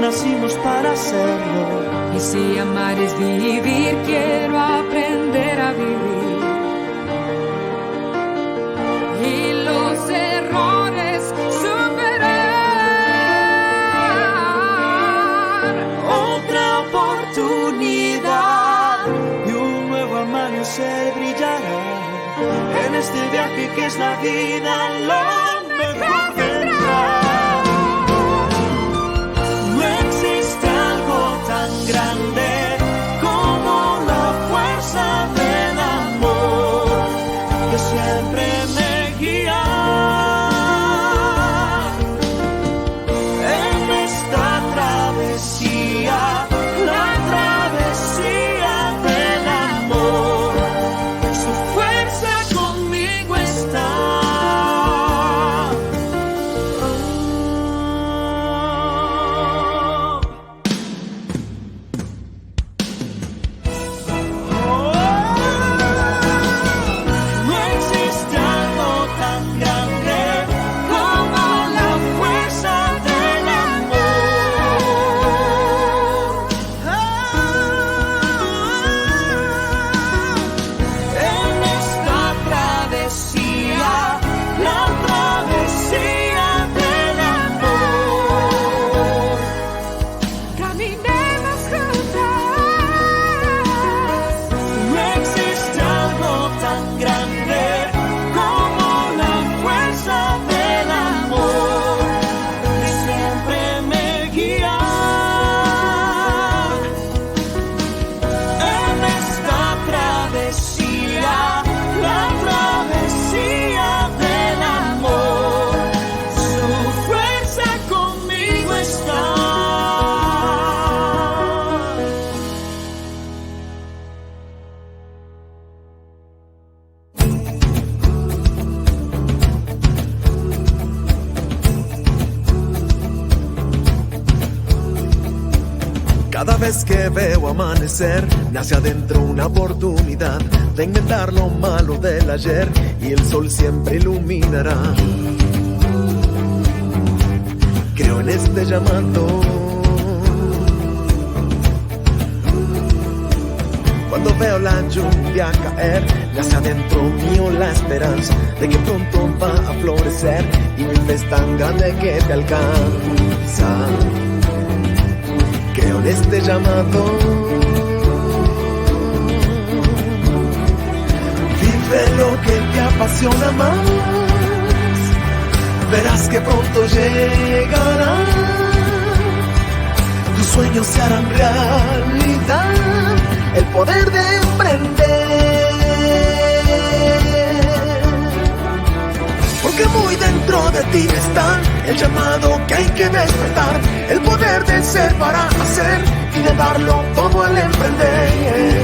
nacimos para hacerlo. Y si amar es vivir, quiero aprender a vivir. Y los errores superar. Otra oportunidad y un nuevo amanecer brillará. En este viaje que es la vida, lo mejor vendrá. No existe algo tan grande como la fuerza del amor que siempre me guía. En esta travesía, la travesía del amor, su fuerza conmigo está. No existe algo tan grande como la fuerza del amor. En esta travesía, la travesía del amor, Caminemos juntas. no existe algo tan grande como la fuerza del amor que siempre me guía. En esta travesía, la travesía del amor, su fuerza conmigo está. Cada vez que veo amanecer, nace adentro una oportunidad de inventar lo malo del ayer y el sol siempre iluminará. Creo en este llamado. Cuando veo la lluvia caer, nace adentro mío la esperanza de que pronto va a florecer y mi fe es tan grande que te alcanza. Creo en este llamado. Vive lo que te apasiona más. Verás que pronto llegará. Tus sueños se harán realidad. El poder de emprender. Porque muy dentro de ti está el llamado que hay que despertar, el poder de ser para hacer y de darlo todo al emprender.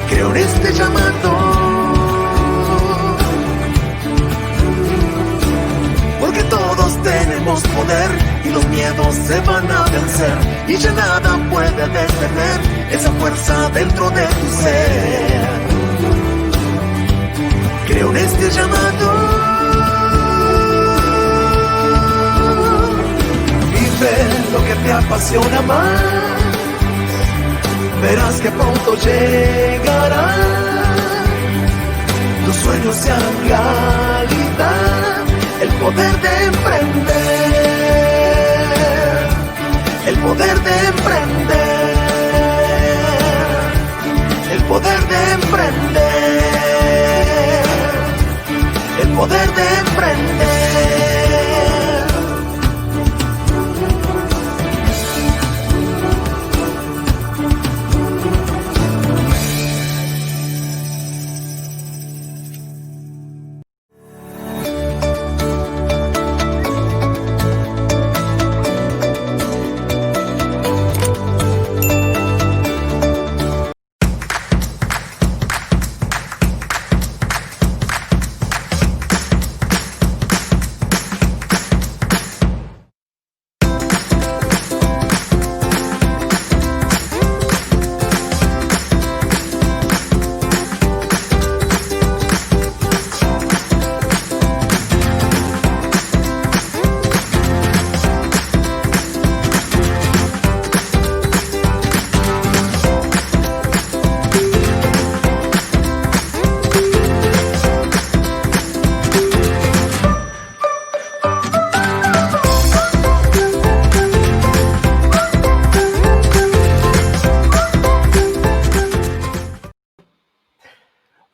Creo en este llamado, porque todos tenemos poder y los miedos se van a vencer y ya nada puede detener esa fuerza dentro de tu ser. Creo en este llamado. Vive lo que te apasiona más. Verás que pronto llegará. Tus sueños se harán realidad. El poder de emprender. El poder de emprender. El poder de emprender. El poder de emprender.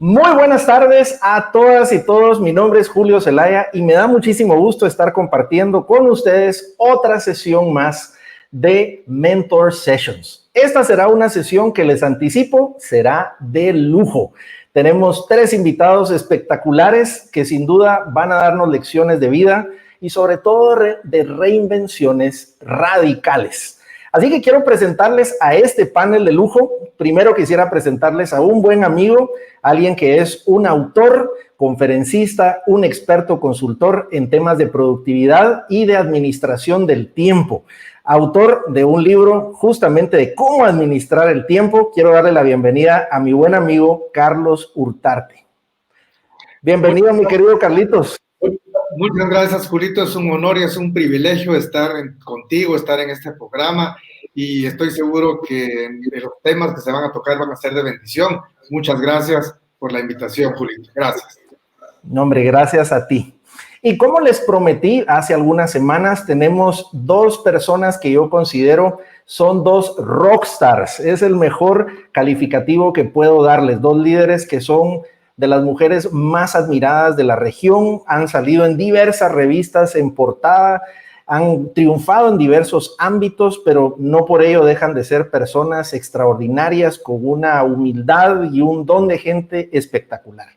Muy buenas tardes a todas y todos. Mi nombre es Julio Zelaya y me da muchísimo gusto estar compartiendo con ustedes otra sesión más de Mentor Sessions. Esta será una sesión que les anticipo será de lujo. Tenemos 3 invitados espectaculares que sin duda van a darnos lecciones de vida y sobre todo de reinvenciones radicales. Así que quiero presentarles a este panel de lujo. Primero quisiera presentarles a un buen amigo, alguien que es un autor, conferencista, un experto consultor en temas de productividad y de administración del tiempo. Autor de un libro justamente de cómo administrar el tiempo. Quiero darle la bienvenida a mi buen amigo Carlos Urtarte. Bienvenido, mi querido Carlitos. Muchas gracias, Julito. Es un honor y es un privilegio estar contigo, estar en este programa, y estoy seguro que los temas que se van a tocar van a ser de bendición. Muchas gracias por la invitación, Julito. Gracias. No, hombre, gracias a ti. Y como les prometí hace algunas semanas, tenemos 2 personas que yo considero son 2 rockstars. Es el mejor calificativo que puedo darles. 2 líderes que son de las mujeres más admiradas de la región, han salido en diversas revistas en portada, han triunfado en diversos ámbitos, pero no por ello dejan de ser personas extraordinarias con una humildad y un don de gente espectacular.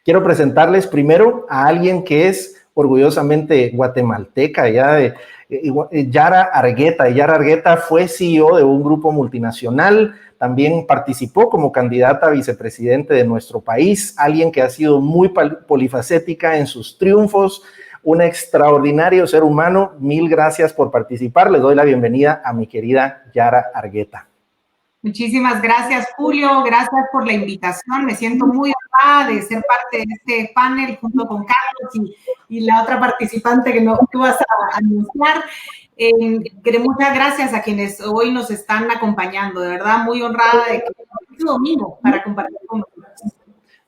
Quiero presentarles primero a alguien que es orgullosamente guatemalteca, Yara Argueta. Yara Argueta fue CEO de un grupo multinacional, también participó como candidata a vicepresidente de nuestro país, alguien que ha sido muy polifacética en sus triunfos, un extraordinario ser humano. Mil gracias por participar. Les doy la bienvenida a mi querida Yara Argueta. Muchísimas gracias, Julio. Gracias por la invitación. Me siento muy honrada de ser parte de este panel junto con Carlos y la otra participante que tú vas a anunciar. Muchas gracias a quienes hoy nos están acompañando. De verdad, muy honrada de que es domingo para compartir con nosotros.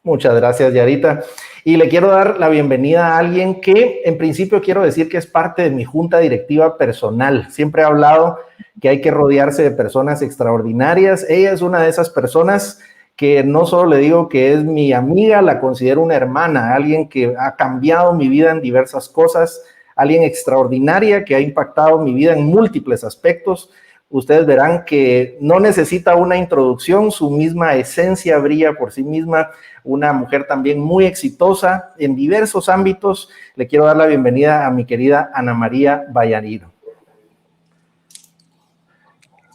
Muchas gracias, Yarita. Y le quiero dar la bienvenida a alguien que en principio quiero decir que es parte de mi junta directiva personal. Siempre he hablado que hay que rodearse de personas extraordinarias. Ella es una de esas personas que no solo le digo que es mi amiga, la considero una hermana, alguien que ha cambiado mi vida en diversas cosas, alguien extraordinaria que ha impactado mi vida en múltiples aspectos. Ustedes verán que no necesita una introducción, su misma esencia brilla por sí misma, una mujer también muy exitosa en diversos ámbitos. Le quiero dar la bienvenida a mi querida Ana María Vallarino.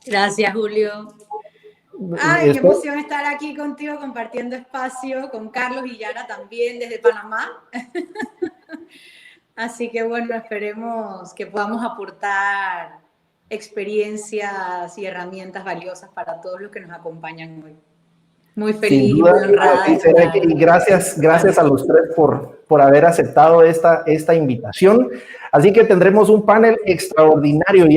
Gracias, Julio. Ay, qué emoción estar aquí contigo compartiendo espacio con Carlos y Yara también desde Panamá. Así que bueno, esperemos que podamos aportar experiencias y herramientas valiosas para todos los que nos acompañan hoy. Muy feliz y muy honrada. Y gracias a los 3 por haber aceptado esta invitación. Así que tendremos un panel extraordinario.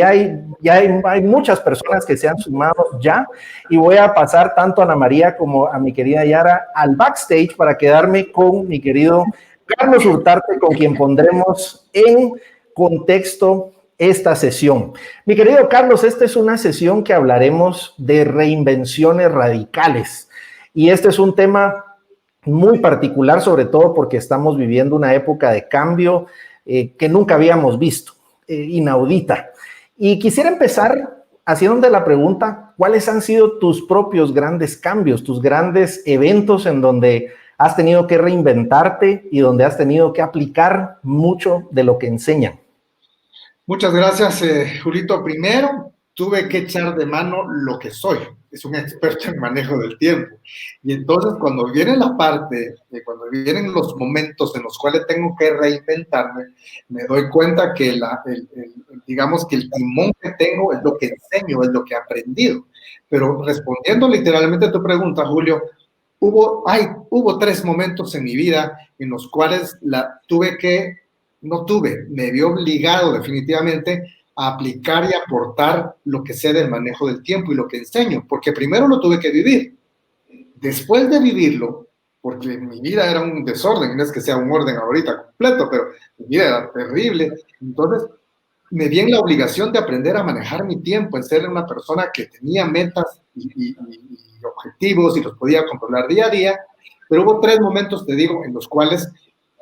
Hay muchas personas que se han sumado ya, y voy a pasar tanto a Ana María como a mi querida Yara al backstage para quedarme con mi querido Carlos Urtarte, con quien pondremos en contexto esta sesión. Mi querido Carlos, esta es una sesión que hablaremos de reinvenciones radicales, y este es un tema muy particular, sobre todo porque estamos viviendo una época de cambio que nunca habíamos visto, inaudita. Y quisiera empezar haciéndote la pregunta: ¿cuáles han sido tus propios grandes cambios, tus grandes eventos en donde has tenido que reinventarte y donde has tenido que aplicar mucho de lo que enseñan? Muchas gracias, Julito. Primero, tuve que echar de mano lo que soy. Es un experto en manejo del tiempo. Y entonces, cuando viene la parte, cuando vienen los momentos en los cuales tengo que reinventarme, me doy cuenta que digamos que el timón que tengo es lo que enseño, es lo que he aprendido. Pero respondiendo literalmente a tu pregunta, Julio, hubo 3 momentos en mi vida en los cuales me vi obligado definitivamente a aplicar y aportar lo que sé del manejo del tiempo y lo que enseño, porque primero lo tuve que vivir. Después de vivirlo, porque mi vida era un desorden, no es que sea un orden ahorita completo, pero mi vida era terrible, entonces me vi en la obligación de aprender a manejar mi tiempo, en ser una persona que tenía metas y objetivos y los podía controlar día a día, Pero hubo 3 momentos, te digo, en los cuales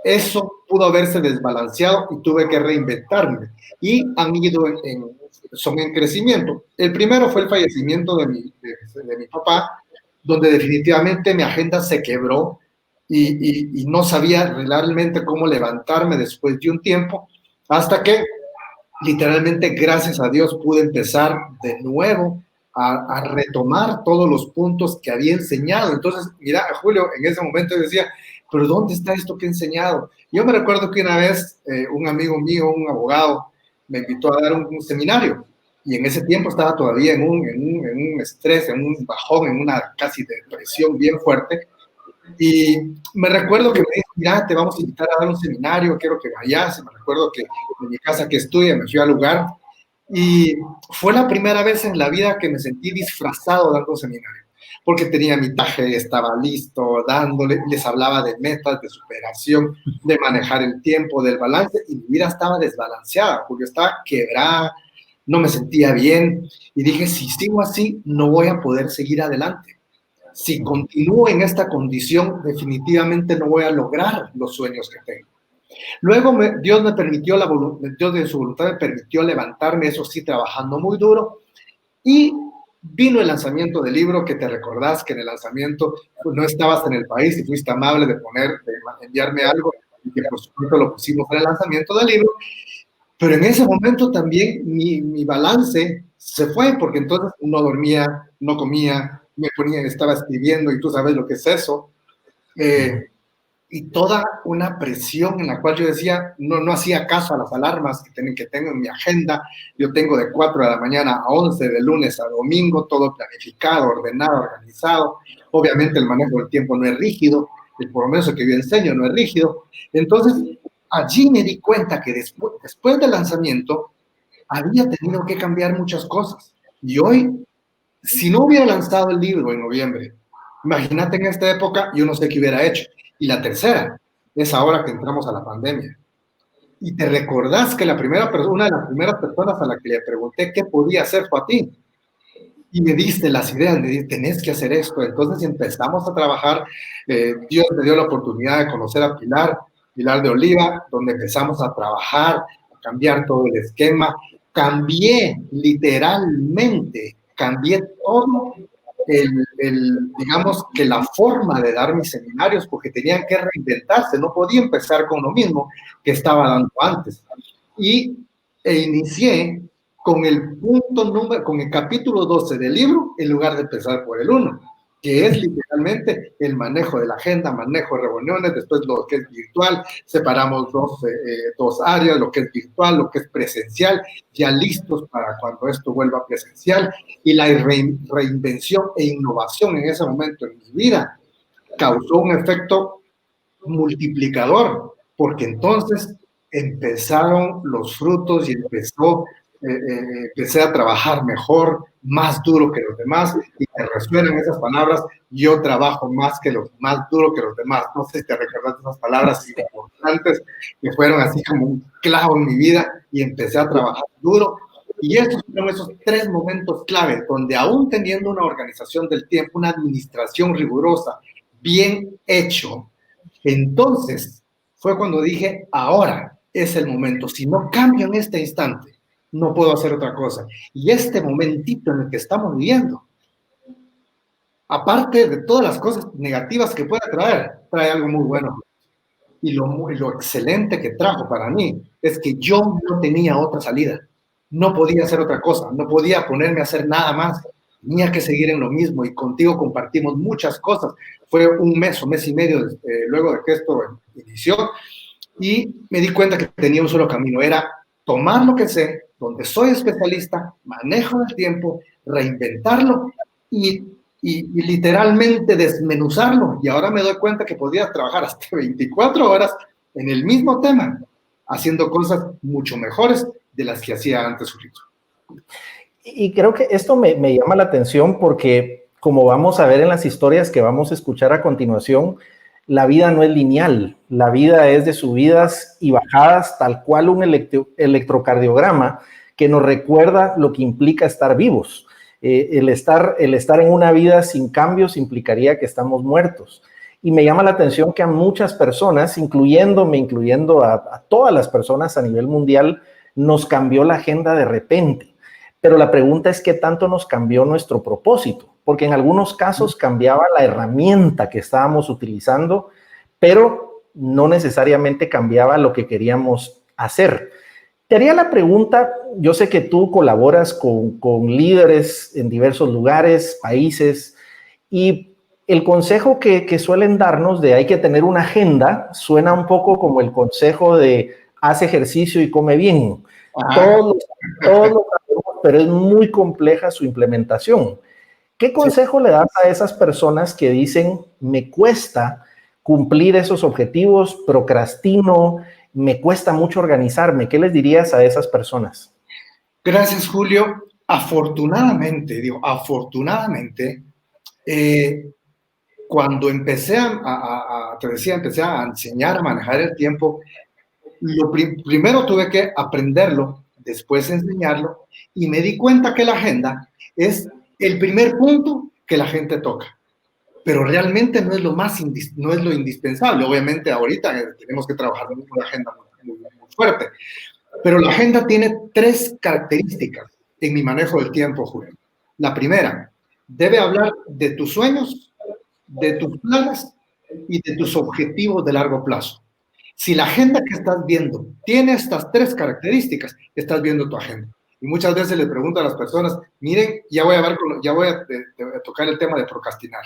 eso pudo haberse desbalanceado y tuve que reinventarme. Y han ido son en crecimiento. El primero fue el fallecimiento de mi papá, donde definitivamente mi agenda se quebró y no sabía realmente cómo levantarme después de un tiempo, hasta que literalmente, gracias a Dios, pude empezar de nuevo a retomar todos los puntos que había enseñado. Entonces, mira, Julio, en ese momento yo decía, pero ¿dónde está esto que he enseñado? Yo me recuerdo que una vez un amigo mío, un abogado, me invitó a dar un seminario, y en ese tiempo estaba todavía en un estrés, en un bajón, en una casi depresión bien fuerte, y me recuerdo que me dijo, mira, te vamos a invitar a dar un seminario, quiero que vayas. Me recuerdo que en mi casa que estudia me fui al lugar, y fue la primera vez en la vida que me sentí disfrazado dando seminario, porque tenía mi traje, estaba listo, dándole, les hablaba de metas, de superación, de manejar el tiempo, del balance, y mi vida estaba desbalanceada, porque estaba quebrada, no me sentía bien, y dije, si sigo así, no voy a poder seguir adelante. Si continúo en esta condición, definitivamente no voy a lograr los sueños que tengo. Luego Dios me permitió, Dios de su voluntad me permitió levantarme, eso sí, trabajando muy duro, y vino el lanzamiento del libro, que te recordás que en el lanzamiento pues, no estabas en el país y fuiste amable de enviarme algo, y que por supuesto lo pusimos en el lanzamiento del libro, pero en ese momento también mi balance se fue, porque entonces no dormía, no comía, estaba escribiendo, y tú sabes lo que es eso, y toda una presión en la cual yo decía, no hacía caso a las alarmas que tengo en mi agenda. Yo tengo de 4 de la mañana a 11, de lunes a domingo, todo planificado, ordenado, organizado. Obviamente el manejo del tiempo no es rígido, por lo menos el que yo enseño no es rígido. Entonces, allí me di cuenta que después del lanzamiento había tenido que cambiar muchas cosas. Y hoy, si no hubiera lanzado el libro en noviembre, imagínate en esta época, yo no sé qué hubiera hecho. Y la tercera es ahora que entramos a la pandemia. Y te recordás que una de las primeras personas a la que le pregunté qué podía hacer fue a ti. Y me diste las ideas, me dijiste, tenés que hacer esto. Entonces empezamos a trabajar. Dios me dio la oportunidad de conocer a Pilar de Oliva, donde empezamos a trabajar, a cambiar todo el esquema. Literalmente, cambié todo digamos que la forma de dar mis seminarios, porque tenían que reinventarse, no podía empezar con lo mismo que estaba dando antes. Inicié con con el capítulo 12 del libro, en lugar de empezar por el 1, que es literalmente el manejo de la agenda, manejo de reuniones, después lo que es virtual, separamos dos áreas, lo que es virtual, lo que es presencial, ya listos para cuando esto vuelva presencial, y la reinvención e innovación en ese momento en mi vida causó un efecto multiplicador, porque entonces empezaron los frutos y empecé a trabajar mejor, más duro que los demás, y te resuenan esas palabras, yo trabajo más duro que los demás. No sé si te recuerdas esas palabras importantes que fueron así como un clavo en mi vida, y empecé a trabajar duro. Y estos fueron esos 3 momentos clave, donde aún teniendo una organización del tiempo, una administración rigurosa, bien hecho, entonces fue cuando dije, ahora es el momento. Si no cambio en este instante, no puedo hacer otra cosa. Y este momentito en el que estamos viviendo, aparte de todas las cosas negativas que puede trae algo muy bueno. Y lo excelente que trajo para mí es que yo no tenía otra salida. No podía hacer otra cosa, no podía ponerme a hacer nada más. Tenía que seguir en lo mismo, y contigo compartimos muchas cosas. Fue un mes o mes y medio luego de que esto inició, y me di cuenta que tenía un solo camino, era tomar lo que sé, donde soy especialista, manejo el tiempo, reinventarlo y literalmente desmenuzarlo. Y ahora me doy cuenta que podía trabajar hasta 24 horas en el mismo tema, haciendo cosas mucho mejores de las que hacía antes, Julito. Y creo que esto me llama la atención porque, como vamos a ver en las historias que vamos a escuchar a continuación, la vida no es lineal, la vida es de subidas y bajadas, tal cual un electrocardiograma que nos recuerda lo que implica estar vivos. El estar en una vida sin cambios implicaría que estamos muertos. Y me llama la atención que a muchas personas, incluyendo a todas las personas a nivel mundial, nos cambió la agenda de repente. Pero la pregunta es qué tanto nos cambió nuestro propósito, porque en algunos casos cambiaba la herramienta que estábamos utilizando, pero no necesariamente cambiaba lo que queríamos hacer. Te haría la pregunta, yo sé que tú colaboras con líderes en diversos lugares, países, y el consejo que suelen darnos de hay que tener una agenda suena un poco como el consejo de haz ejercicio y come bien. Todos lo sabemos, pero es muy compleja su implementación. ¿Qué consejo le das a esas personas que dicen me cuesta cumplir esos objetivos, procrastino, me cuesta mucho organizarme? ¿Qué les dirías a esas personas? Gracias, Julio. Afortunadamente, cuando empecé empecé a enseñar a manejar el tiempo, primero tuve que aprenderlo, después enseñarlo, y me di cuenta que la agenda es el primer punto que la gente toca, pero realmente no es lo indispensable. Obviamente ahorita tenemos que trabajar en una agenda muy fuerte, pero la agenda tiene 3 características en mi manejo del tiempo, Julio. La primera, debe hablar de tus sueños, de tus planes y de tus objetivos de largo plazo. Si la agenda que estás viendo tiene estas 3 características, estás viendo tu agenda. Y muchas veces le pregunto a las personas, miren, ya voy a tocar el tema de procrastinar.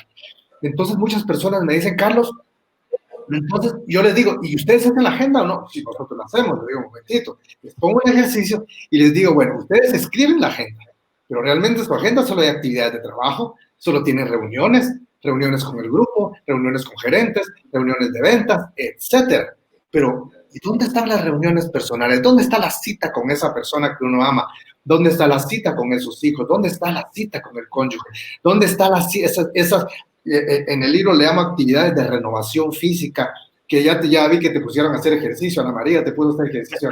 Entonces muchas personas me dicen, Carlos, entonces yo les digo, ¿y ustedes hacen la agenda o no? Sí, nosotros la hacemos. Les digo, un momentito, les pongo un ejercicio y les digo, bueno, ustedes escriben la agenda, pero realmente su agenda solo hay actividades de trabajo, solo tiene reuniones con el grupo, reuniones con gerentes, reuniones de ventas, etcétera. Pero, ¿y dónde están las reuniones personales? ¿Dónde está la cita con esa persona que uno ama? ¿Dónde está la cita con esos hijos? ¿Dónde está la cita con el cónyuge? ¿Dónde está en el libro le llamo actividades de renovación física, que ya vi que te pusieron a hacer ejercicio, Ana María te puso a hacer ejercicio.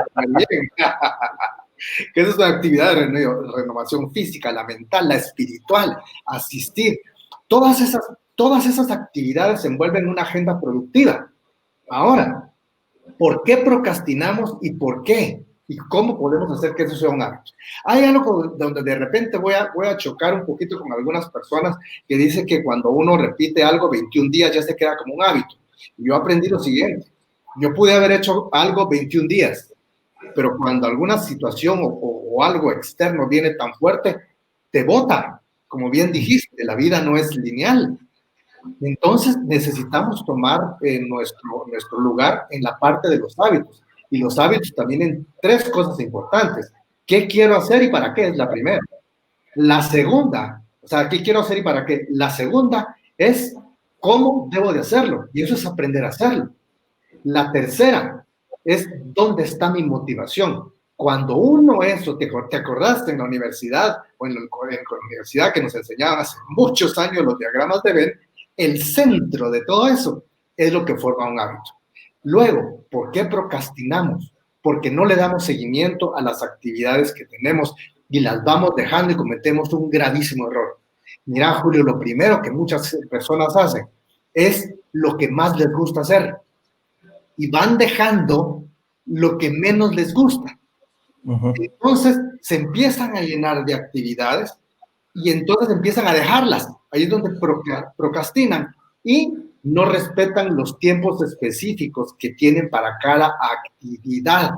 Que esa es una actividad de renovación física, la mental, la espiritual, asistir. Todas esas actividades se envuelven en una agenda productiva. Ahora, ¿por qué procrastinamos y por qué? ¿Y cómo podemos hacer que eso sea un hábito? Hay algo donde de repente voy a chocar un poquito con algunas personas que dicen que cuando uno repite algo 21 días ya se queda como un hábito. Y yo aprendí lo siguiente. Yo pude haber hecho algo 21 días, pero cuando alguna situación o algo externo viene tan fuerte, te bota. Como bien dijiste, la vida no es lineal. Entonces necesitamos tomar nuestro lugar en la parte de los hábitos. Y los hábitos también en 3 cosas importantes. ¿Qué quiero hacer y para qué? Es la primera. La segunda, ¿qué quiero hacer y para qué? La segunda es cómo debo de hacerlo. Y eso es aprender a hacerlo. La tercera es dónde está mi motivación. Cuando uno te acordaste en la universidad o en la universidad que nos enseñaban hace muchos años los diagramas de Venn, el centro de todo eso es lo que forma un hábito. Luego, ¿por qué procrastinamos? Porque no le damos seguimiento a las actividades que tenemos y las vamos dejando y cometemos un gravísimo error. Mira, Julio, lo primero que muchas personas hacen es lo que más les gusta hacer y van dejando lo que menos les gusta. Uh-huh. Entonces se empiezan a llenar de actividades y entonces empiezan a dejarlas. Ahí es donde procrastinan y no respetan los tiempos específicos que tienen para cada actividad.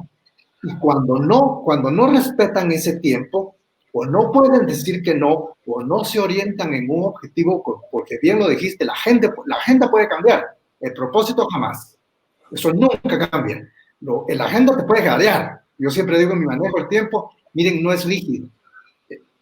Y cuando no respetan ese tiempo, o no pueden decir que no, o no se orientan en un objetivo, porque bien lo dijiste, la agenda puede cambiar, el propósito jamás. Eso nunca cambia. La agenda te puede jadear. Yo siempre digo en mi manejo del tiempo, miren, no es rígido,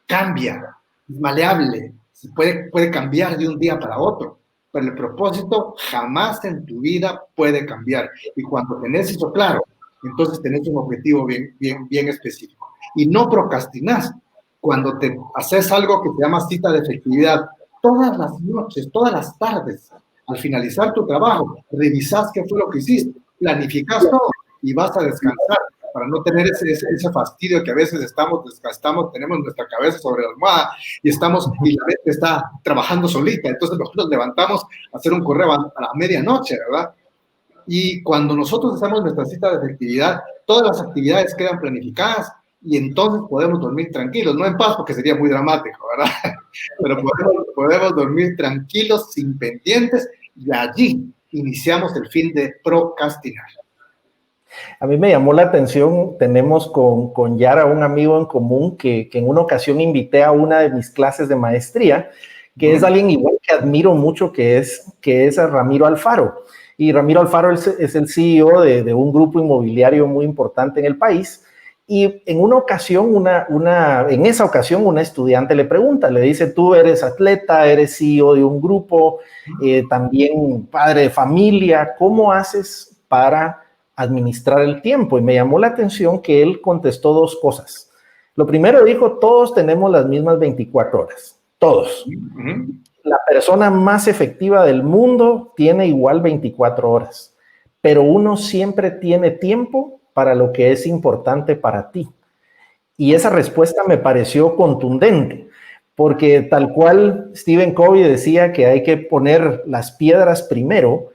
cambia, es maleable, puede cambiar de un día para otro, pero el propósito jamás en tu vida puede cambiar. Y cuando tenés eso claro, entonces tenés un objetivo bien específico. Y no procrastinas. Cuando te haces algo que se llama cita de efectividad, todas las noches, todas las tardes, al finalizar tu trabajo, revisás qué fue lo que hiciste, planificás todo y vas a descansar. para no tener ese fastidio que a veces estamos desgastamos, tenemos nuestra cabeza sobre la almohada y la mente está trabajando solita, entonces nosotros nos levantamos a hacer un correo a la medianoche, ¿verdad? Y cuando nosotros hacemos nuestra cita de efectividad, todas las actividades quedan planificadas y entonces podemos dormir tranquilos, no en paz porque sería muy dramático, ¿verdad? Pero podemos dormir tranquilos, sin pendientes, y allí iniciamos el fin de procrastinar. A mí me llamó la atención, tenemos con Yara un amigo en común que en una ocasión invité a una de mis clases de maestría, que es alguien igual que admiro mucho, que es a Ramiro Alfaro. Y Ramiro Alfaro es el CEO de un grupo inmobiliario muy importante en el país. Y en una ocasión, en esa ocasión, una estudiante le pregunta, le dice, tú eres atleta, eres CEO de un grupo, también padre de familia, ¿cómo haces para administrar el tiempo? Y me llamó la atención que él contestó dos cosas. Lo primero dijo, todos tenemos las mismas 24 horas, todos. La persona más efectiva del mundo tiene igual 24 horas, pero uno siempre tiene tiempo para lo que es importante para ti. Y esa respuesta me pareció contundente, porque tal cual Stephen Covey decía que hay que poner las piedras primero,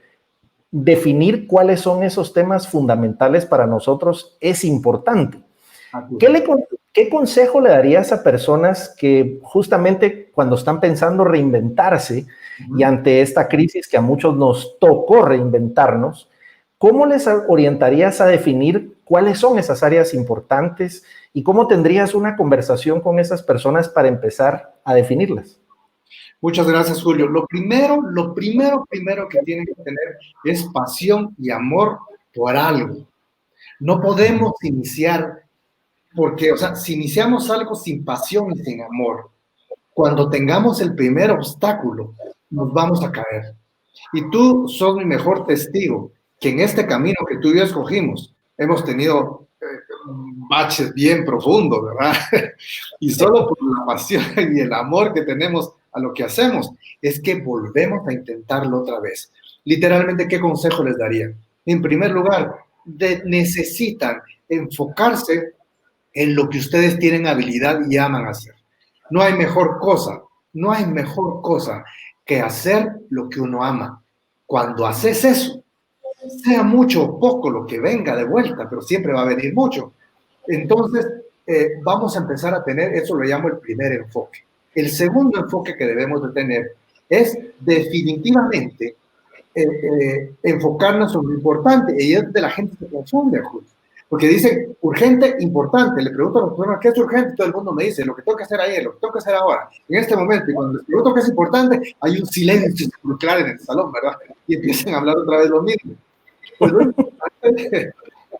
definir cuáles son esos temas fundamentales para nosotros es importante. ¿Qué consejo le darías a personas que justamente cuando están pensando reinventarse y ante esta crisis que a muchos nos tocó reinventarnos, cómo les orientarías a definir cuáles son esas áreas importantes y cómo tendrías una conversación con esas personas para empezar a definirlas? Muchas gracias, Julio. Lo primero que tienen que tener es pasión y amor por algo. No podemos iniciar, porque, o sea, si iniciamos algo sin pasión y sin amor, cuando tengamos el primer obstáculo, nos vamos a caer. Y tú sos mi mejor testigo, que en este camino que tú y yo escogimos, hemos tenido baches bien profundos, ¿verdad? Y solo por la pasión y el amor que tenemos a lo que hacemos, es que volvemos a intentarlo otra vez. Literalmente, ¿qué consejo les daría? En primer lugar, necesitan enfocarse en lo que ustedes tienen habilidad y aman hacer. No hay mejor cosa que hacer lo que uno ama. Cuando haces eso, sea mucho o poco lo que venga de vuelta, pero siempre va a venir mucho. Entonces, vamos a empezar a tener, eso lo llamo el primer enfoque. El segundo enfoque que debemos de tener es definitivamente enfocarnos en lo importante, y es de la gente se confunde, Julio, porque dicen urgente, importante. Le pregunto a los personas qué es urgente, todo el mundo me dice lo que tengo que hacer ayer, lo que tengo que hacer ahora, en este momento. Y cuando les pregunto qué es importante, hay un silencio claro en el salón, ¿verdad? Y empiezan a hablar otra vez lo mismo. Pues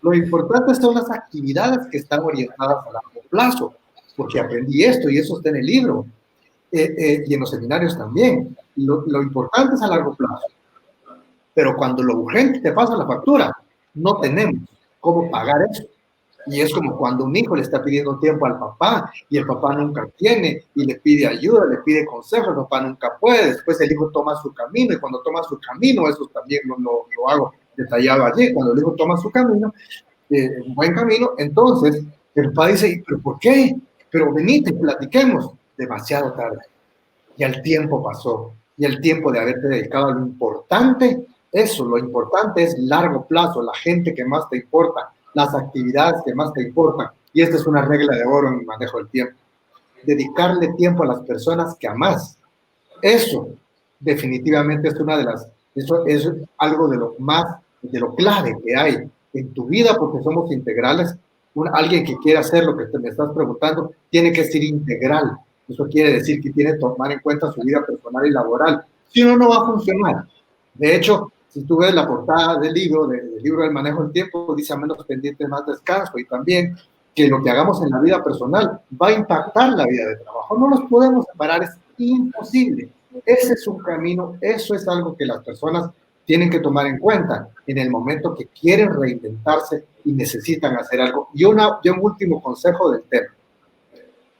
lo importante son las actividades que están orientadas a largo plazo, porque aprendí esto y eso está en el libro, y en los seminarios también. Lo importante es a largo plazo, pero cuando lo urgente te pasa la factura, no tenemos cómo pagar eso. Y es como cuando un hijo le está pidiendo tiempo al papá y el papá nunca tiene y le pide ayuda, le pide consejo, el papá nunca puede. Después el hijo toma su camino, y cuando toma su camino, eso también lo hago detallado allí, cuando el hijo toma su camino, un buen camino, entonces el papá dice, ¿pero por qué? Pero venite, platiquemos. Demasiado tarde. Ya el tiempo pasó, y el tiempo de haberte dedicado a lo importante, lo importante es largo plazo, la gente que más te importa, las actividades que más te importan. Y esta es una regla de oro en el manejo del tiempo. Dedicarle tiempo a las personas que amas. Eso definitivamente es eso es algo de lo clave que hay en tu vida, porque somos integrales. Alguien que quiera hacer lo que me estás preguntando tiene que ser integral. Eso quiere decir que tiene que tomar en cuenta su vida personal y laboral. Si no, no va a funcionar. De hecho, si tú ves la portada del libro del manejo del tiempo, dice a menos pendiente, más descanso, y también que lo que hagamos en la vida personal va a impactar la vida de trabajo. No los podemos separar, es imposible. Ese es un camino, eso es algo que las personas tienen que tomar en cuenta en el momento que quieren reinventarse y necesitan hacer algo. Y un último consejo del tema.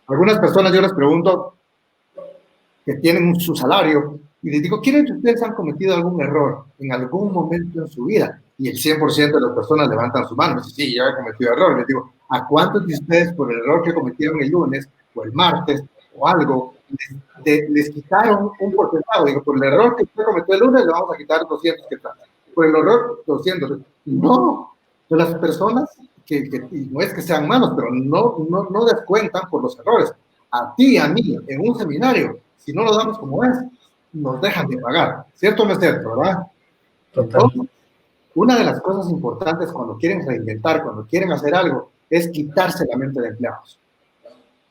Algunas personas yo les pregunto que tienen su salario y les digo, ¿quiénes de ustedes han cometido algún error en algún momento en su vida? y el 100% de las personas levantan su mano. Dicen, sí, ya he cometido error. Les digo, ¿a cuántos de ustedes por el error que cometieron el lunes o el martes o algo, les quitaron un porcentaje? Digo, por el error que usted cometió el lunes le vamos a quitar 200 que tal. Por el error, 200. No, de las personas que y no es que sean malos, pero no descuentan por los errores. A ti y a mí, en un seminario, si no lo damos como es, nos dejan de pagar. ¿Cierto o no es cierto, verdad? Entonces, una de las cosas importantes cuando quieren reinventar, cuando quieren hacer algo, es quitarse la mente de empleados.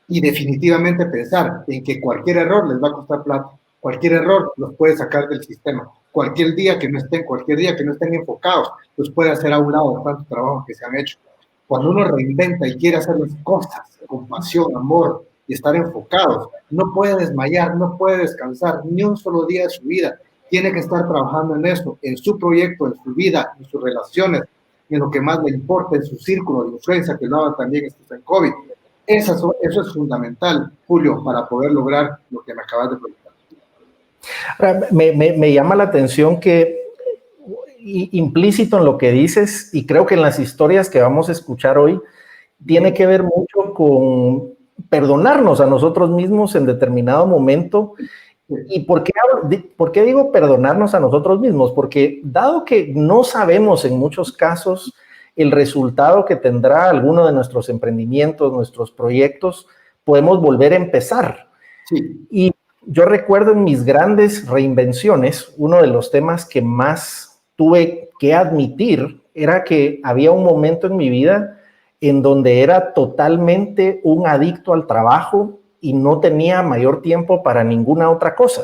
Y definitivamente pensar en que cualquier error les va a costar plata. Cualquier error los puede sacar del sistema. Cualquier día que no estén enfocados, los puede hacer a un lado de tanto trabajo que se han hecho. Cuando uno reinventa y quiere hacer las cosas con pasión, amor y estar enfocados, no puede desmayar, no puede descansar ni un solo día de su vida. Tiene que estar trabajando en eso, en su proyecto, en su vida, en sus relaciones, en lo que más le importa, en su círculo de influencia, que lo haga también en COVID. Eso es fundamental, Julio, para poder lograr lo que me acabas de preguntar. Ahora, me llama la atención que implícito en lo que dices, y creo que en las historias que vamos a escuchar hoy, tiene que ver mucho con perdonarnos a nosotros mismos en determinado momento. ¿Y por qué digo perdonarnos a nosotros mismos? Porque dado que no sabemos en muchos casos el resultado que tendrá alguno de nuestros emprendimientos, nuestros proyectos, podemos volver a empezar. Sí. Y yo recuerdo en mis grandes reinvenciones, uno de los temas que más tuve que admitir era que había un momento en mi vida en donde era totalmente un adicto al trabajo y no tenía mayor tiempo para ninguna otra cosa.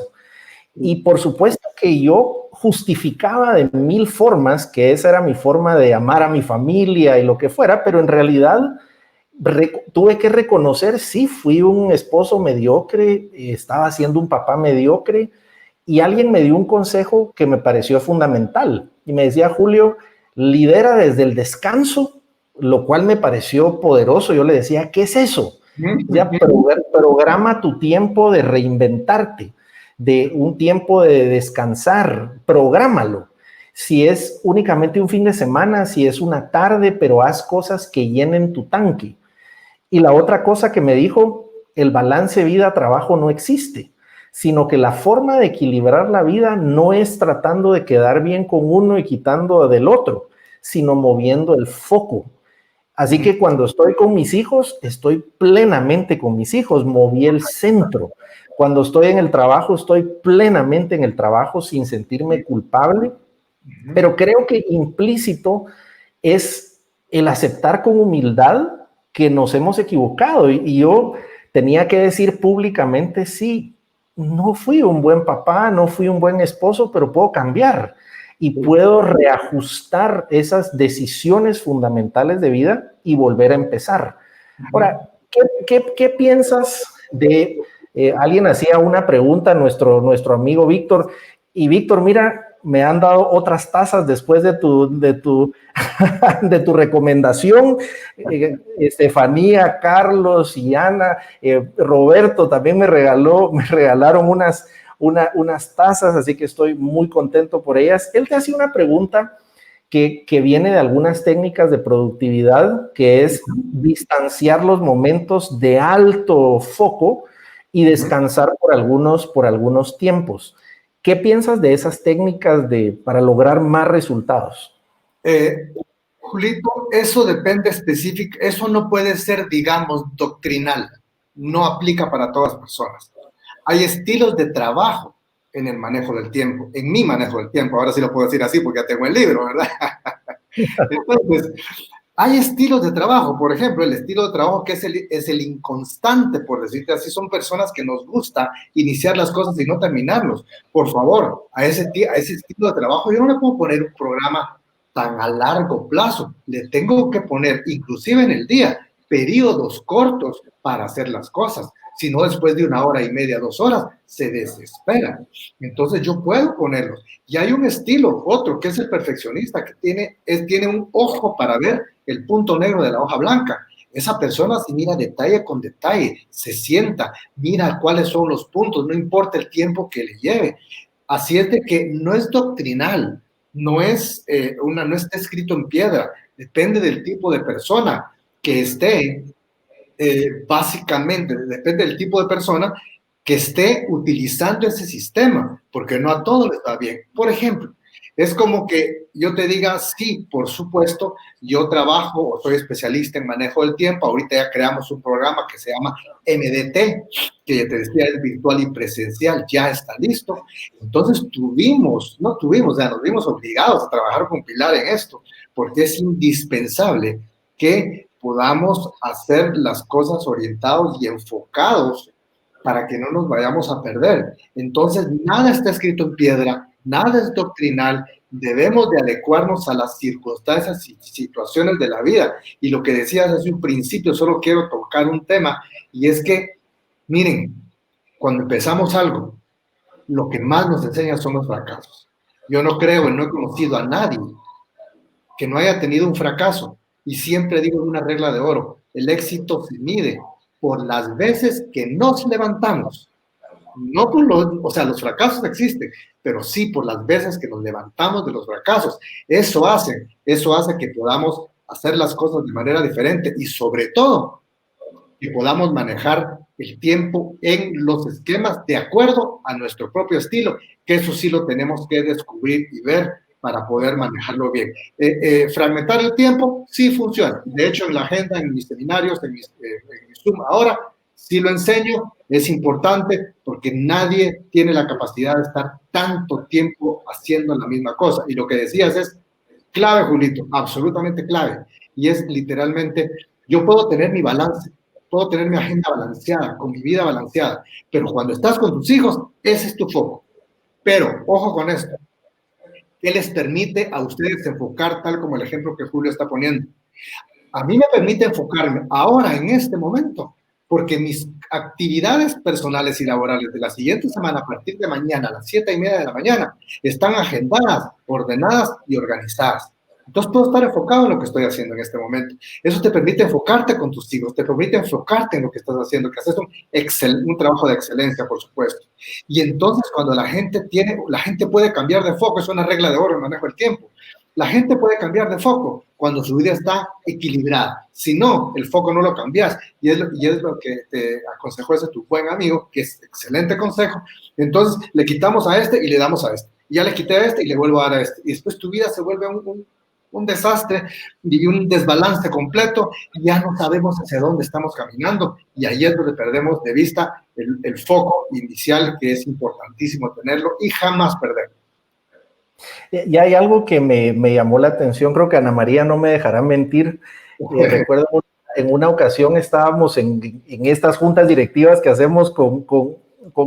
Y por supuesto que yo justificaba de mil formas que esa era mi forma de amar a mi familia y lo que fuera, pero en realidad tuve que reconocer, sí, fui un esposo mediocre, estaba siendo un papá mediocre, y alguien me dio un consejo que me pareció fundamental. Y me decía, Julio, lidera desde el descanso, lo cual me pareció poderoso. Yo le decía, ¿qué es eso? Ya programa tu tiempo de reinventarte, de un tiempo de descansar, prográmalo. Si es únicamente un fin de semana, si es una tarde, pero haz cosas que llenen tu tanque. Y la otra cosa que me dijo, el balance vida-trabajo no existe, sino que la forma de equilibrar la vida no es tratando de quedar bien con uno y quitando del otro, sino moviendo el foco. Así que cuando estoy con mis hijos, estoy plenamente con mis hijos, moví el centro. Cuando estoy en el trabajo, estoy plenamente en el trabajo sin sentirme culpable, pero creo que implícito es el aceptar con humildad que nos hemos equivocado. Y yo tenía que decir públicamente, sí, no fui un buen papá, no fui un buen esposo, pero puedo cambiar y puedo reajustar esas decisiones fundamentales de vida y volver a empezar. Ahora, ¿qué piensas de... alguien hacía una pregunta a nuestro amigo Víctor, y Víctor, mira, me han dado otras tazas después de tu recomendación. Estefanía, Carlos y Ana, Roberto también me regalaron unas tazas, así que estoy muy contento por ellas. Él te hacía una pregunta que viene de algunas técnicas de productividad, que es distanciar los momentos de alto foco y descansar por algunos tiempos. ¿Qué piensas de esas técnicas para lograr más resultados? Julito, eso depende específico, eso no puede ser, digamos, doctrinal, no aplica para todas las personas. Hay estilos de trabajo en el manejo del tiempo, en mi manejo del tiempo, ahora sí lo puedo decir así porque ya tengo el libro, ¿verdad? Entonces, hay estilos de trabajo, por ejemplo, el estilo de trabajo que es el inconstante, por decirte así, son personas que nos gusta iniciar las cosas y no terminarlos. Por favor, a ese estilo de trabajo yo no le puedo poner un programa tan a largo plazo, le tengo que poner, inclusive en el día, periodos cortos para hacer las cosas. Si no, después de 1 hora y media, 2 horas, se desespera. Entonces yo puedo ponerlos. Y hay un estilo, otro, que es el perfeccionista, que tiene un ojo para ver el punto negro de la hoja blanca. Esa persona se mira detalle con detalle, se sienta, mira cuáles son los puntos, no importa el tiempo que le lleve. Así es de que no es doctrinal, no está escrito en piedra, depende del tipo de persona que esté, básicamente, depende del tipo de persona que esté utilizando ese sistema, porque no a todos les va bien. Por ejemplo, es como que yo te diga, sí, por supuesto, yo trabajo o soy especialista en manejo del tiempo. Ahorita ya creamos un programa que se llama MDT, que ya te decía es virtual y presencial, ya está listo. Entonces nos vimos obligados a trabajar con Pilar en esto, porque es indispensable que podamos hacer las cosas orientados y enfocados para que no nos vayamos a perder. Entonces, nada está escrito en piedra, nada es doctrinal, debemos de adecuarnos a las circunstancias y situaciones de la vida. Y lo que decías desde un principio, solo quiero tocar un tema, y es que, miren, cuando empezamos algo, lo que más nos enseña son los fracasos. Yo no creo y no he conocido a nadie que no haya tenido un fracaso, y siempre digo una regla de oro, el éxito se mide por las veces que nos levantamos. No por los fracasos existen, pero sí por las veces que nos levantamos de los fracasos. Eso hace que podamos hacer las cosas de manera diferente y sobre todo que podamos manejar el tiempo en los esquemas de acuerdo a nuestro propio estilo, que eso sí lo tenemos que descubrir y ver para poder manejarlo bien. Fragmentar el tiempo sí funciona. De hecho, en la agenda, en mis seminarios, en mi Zoom ahora, sí lo enseño. Es importante porque nadie tiene la capacidad de estar tanto tiempo haciendo la misma cosa. Y lo que decías es clave, Julito, absolutamente clave. Y es literalmente, yo puedo tener mi balance, puedo tener mi agenda balanceada, con mi vida balanceada, pero cuando estás con tus hijos, ese es tu foco. Pero, ojo con esto, ¿qué les permite a ustedes enfocar tal como el ejemplo que Julio está poniendo? A mí me permite enfocarme ahora, en este momento, porque mis actividades personales y laborales de la siguiente semana, a partir de mañana, a las 7:30 de la mañana, están agendadas, ordenadas y organizadas. Entonces puedo estar enfocado en lo que estoy haciendo en este momento. Eso te permite enfocarte con tus hijos, te permite enfocarte en lo que estás haciendo, que haces un trabajo de excelencia, por supuesto. Y entonces cuando la gente puede cambiar de foco, es una regla de oro en manejo del tiempo. La gente puede cambiar de foco cuando su vida está equilibrada. Si no, el foco no lo cambias. Y es lo que te aconsejó ese tu buen amigo, que es excelente consejo. Entonces le quitamos a este y le damos a este. Y ya le quité a este y le vuelvo a dar a este. Y después tu vida se vuelve un desastre y un desbalance completo, y ya no sabemos hacia dónde estamos caminando, y ahí es donde perdemos de vista el foco inicial, que es importantísimo tenerlo y jamás perderlo. Y hay algo que me llamó la atención, creo que Ana María no me dejará mentir. Recuerdo en una ocasión estábamos en estas juntas directivas que hacemos con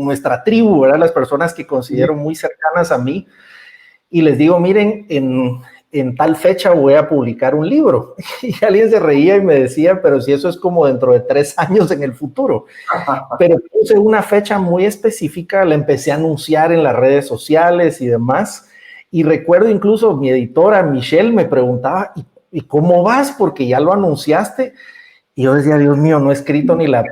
nuestra tribu, ¿verdad? Las personas que considero muy cercanas a mí, y les digo, miren, en tal fecha voy a publicar un libro. Y alguien se reía y me decía, pero si eso es como dentro de 3 años en el futuro. Pero puse una fecha muy específica, la empecé a anunciar en las redes sociales y demás. Y recuerdo incluso mi editora, Michelle, me preguntaba, ¿y cómo vas? Porque ya lo anunciaste. Y yo decía, Dios mío, no he escrito ni la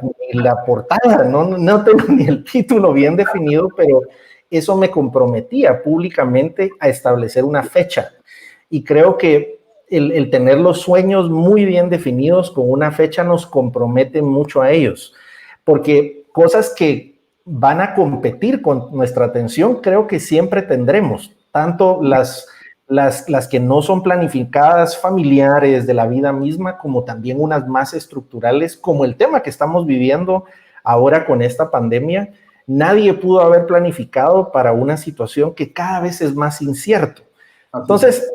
portada, no tengo ni el título bien definido, pero eso me comprometía públicamente a establecer una fecha. Y creo que el tener los sueños muy bien definidos con una fecha nos compromete mucho a ellos, porque cosas que van a competir con nuestra atención creo que siempre tendremos, tanto las que no son planificadas, familiares, de la vida misma, como también unas más estructurales, como el tema que estamos viviendo ahora con esta pandemia. Nadie pudo haber planificado para una situación que cada vez es más incierto. Entonces,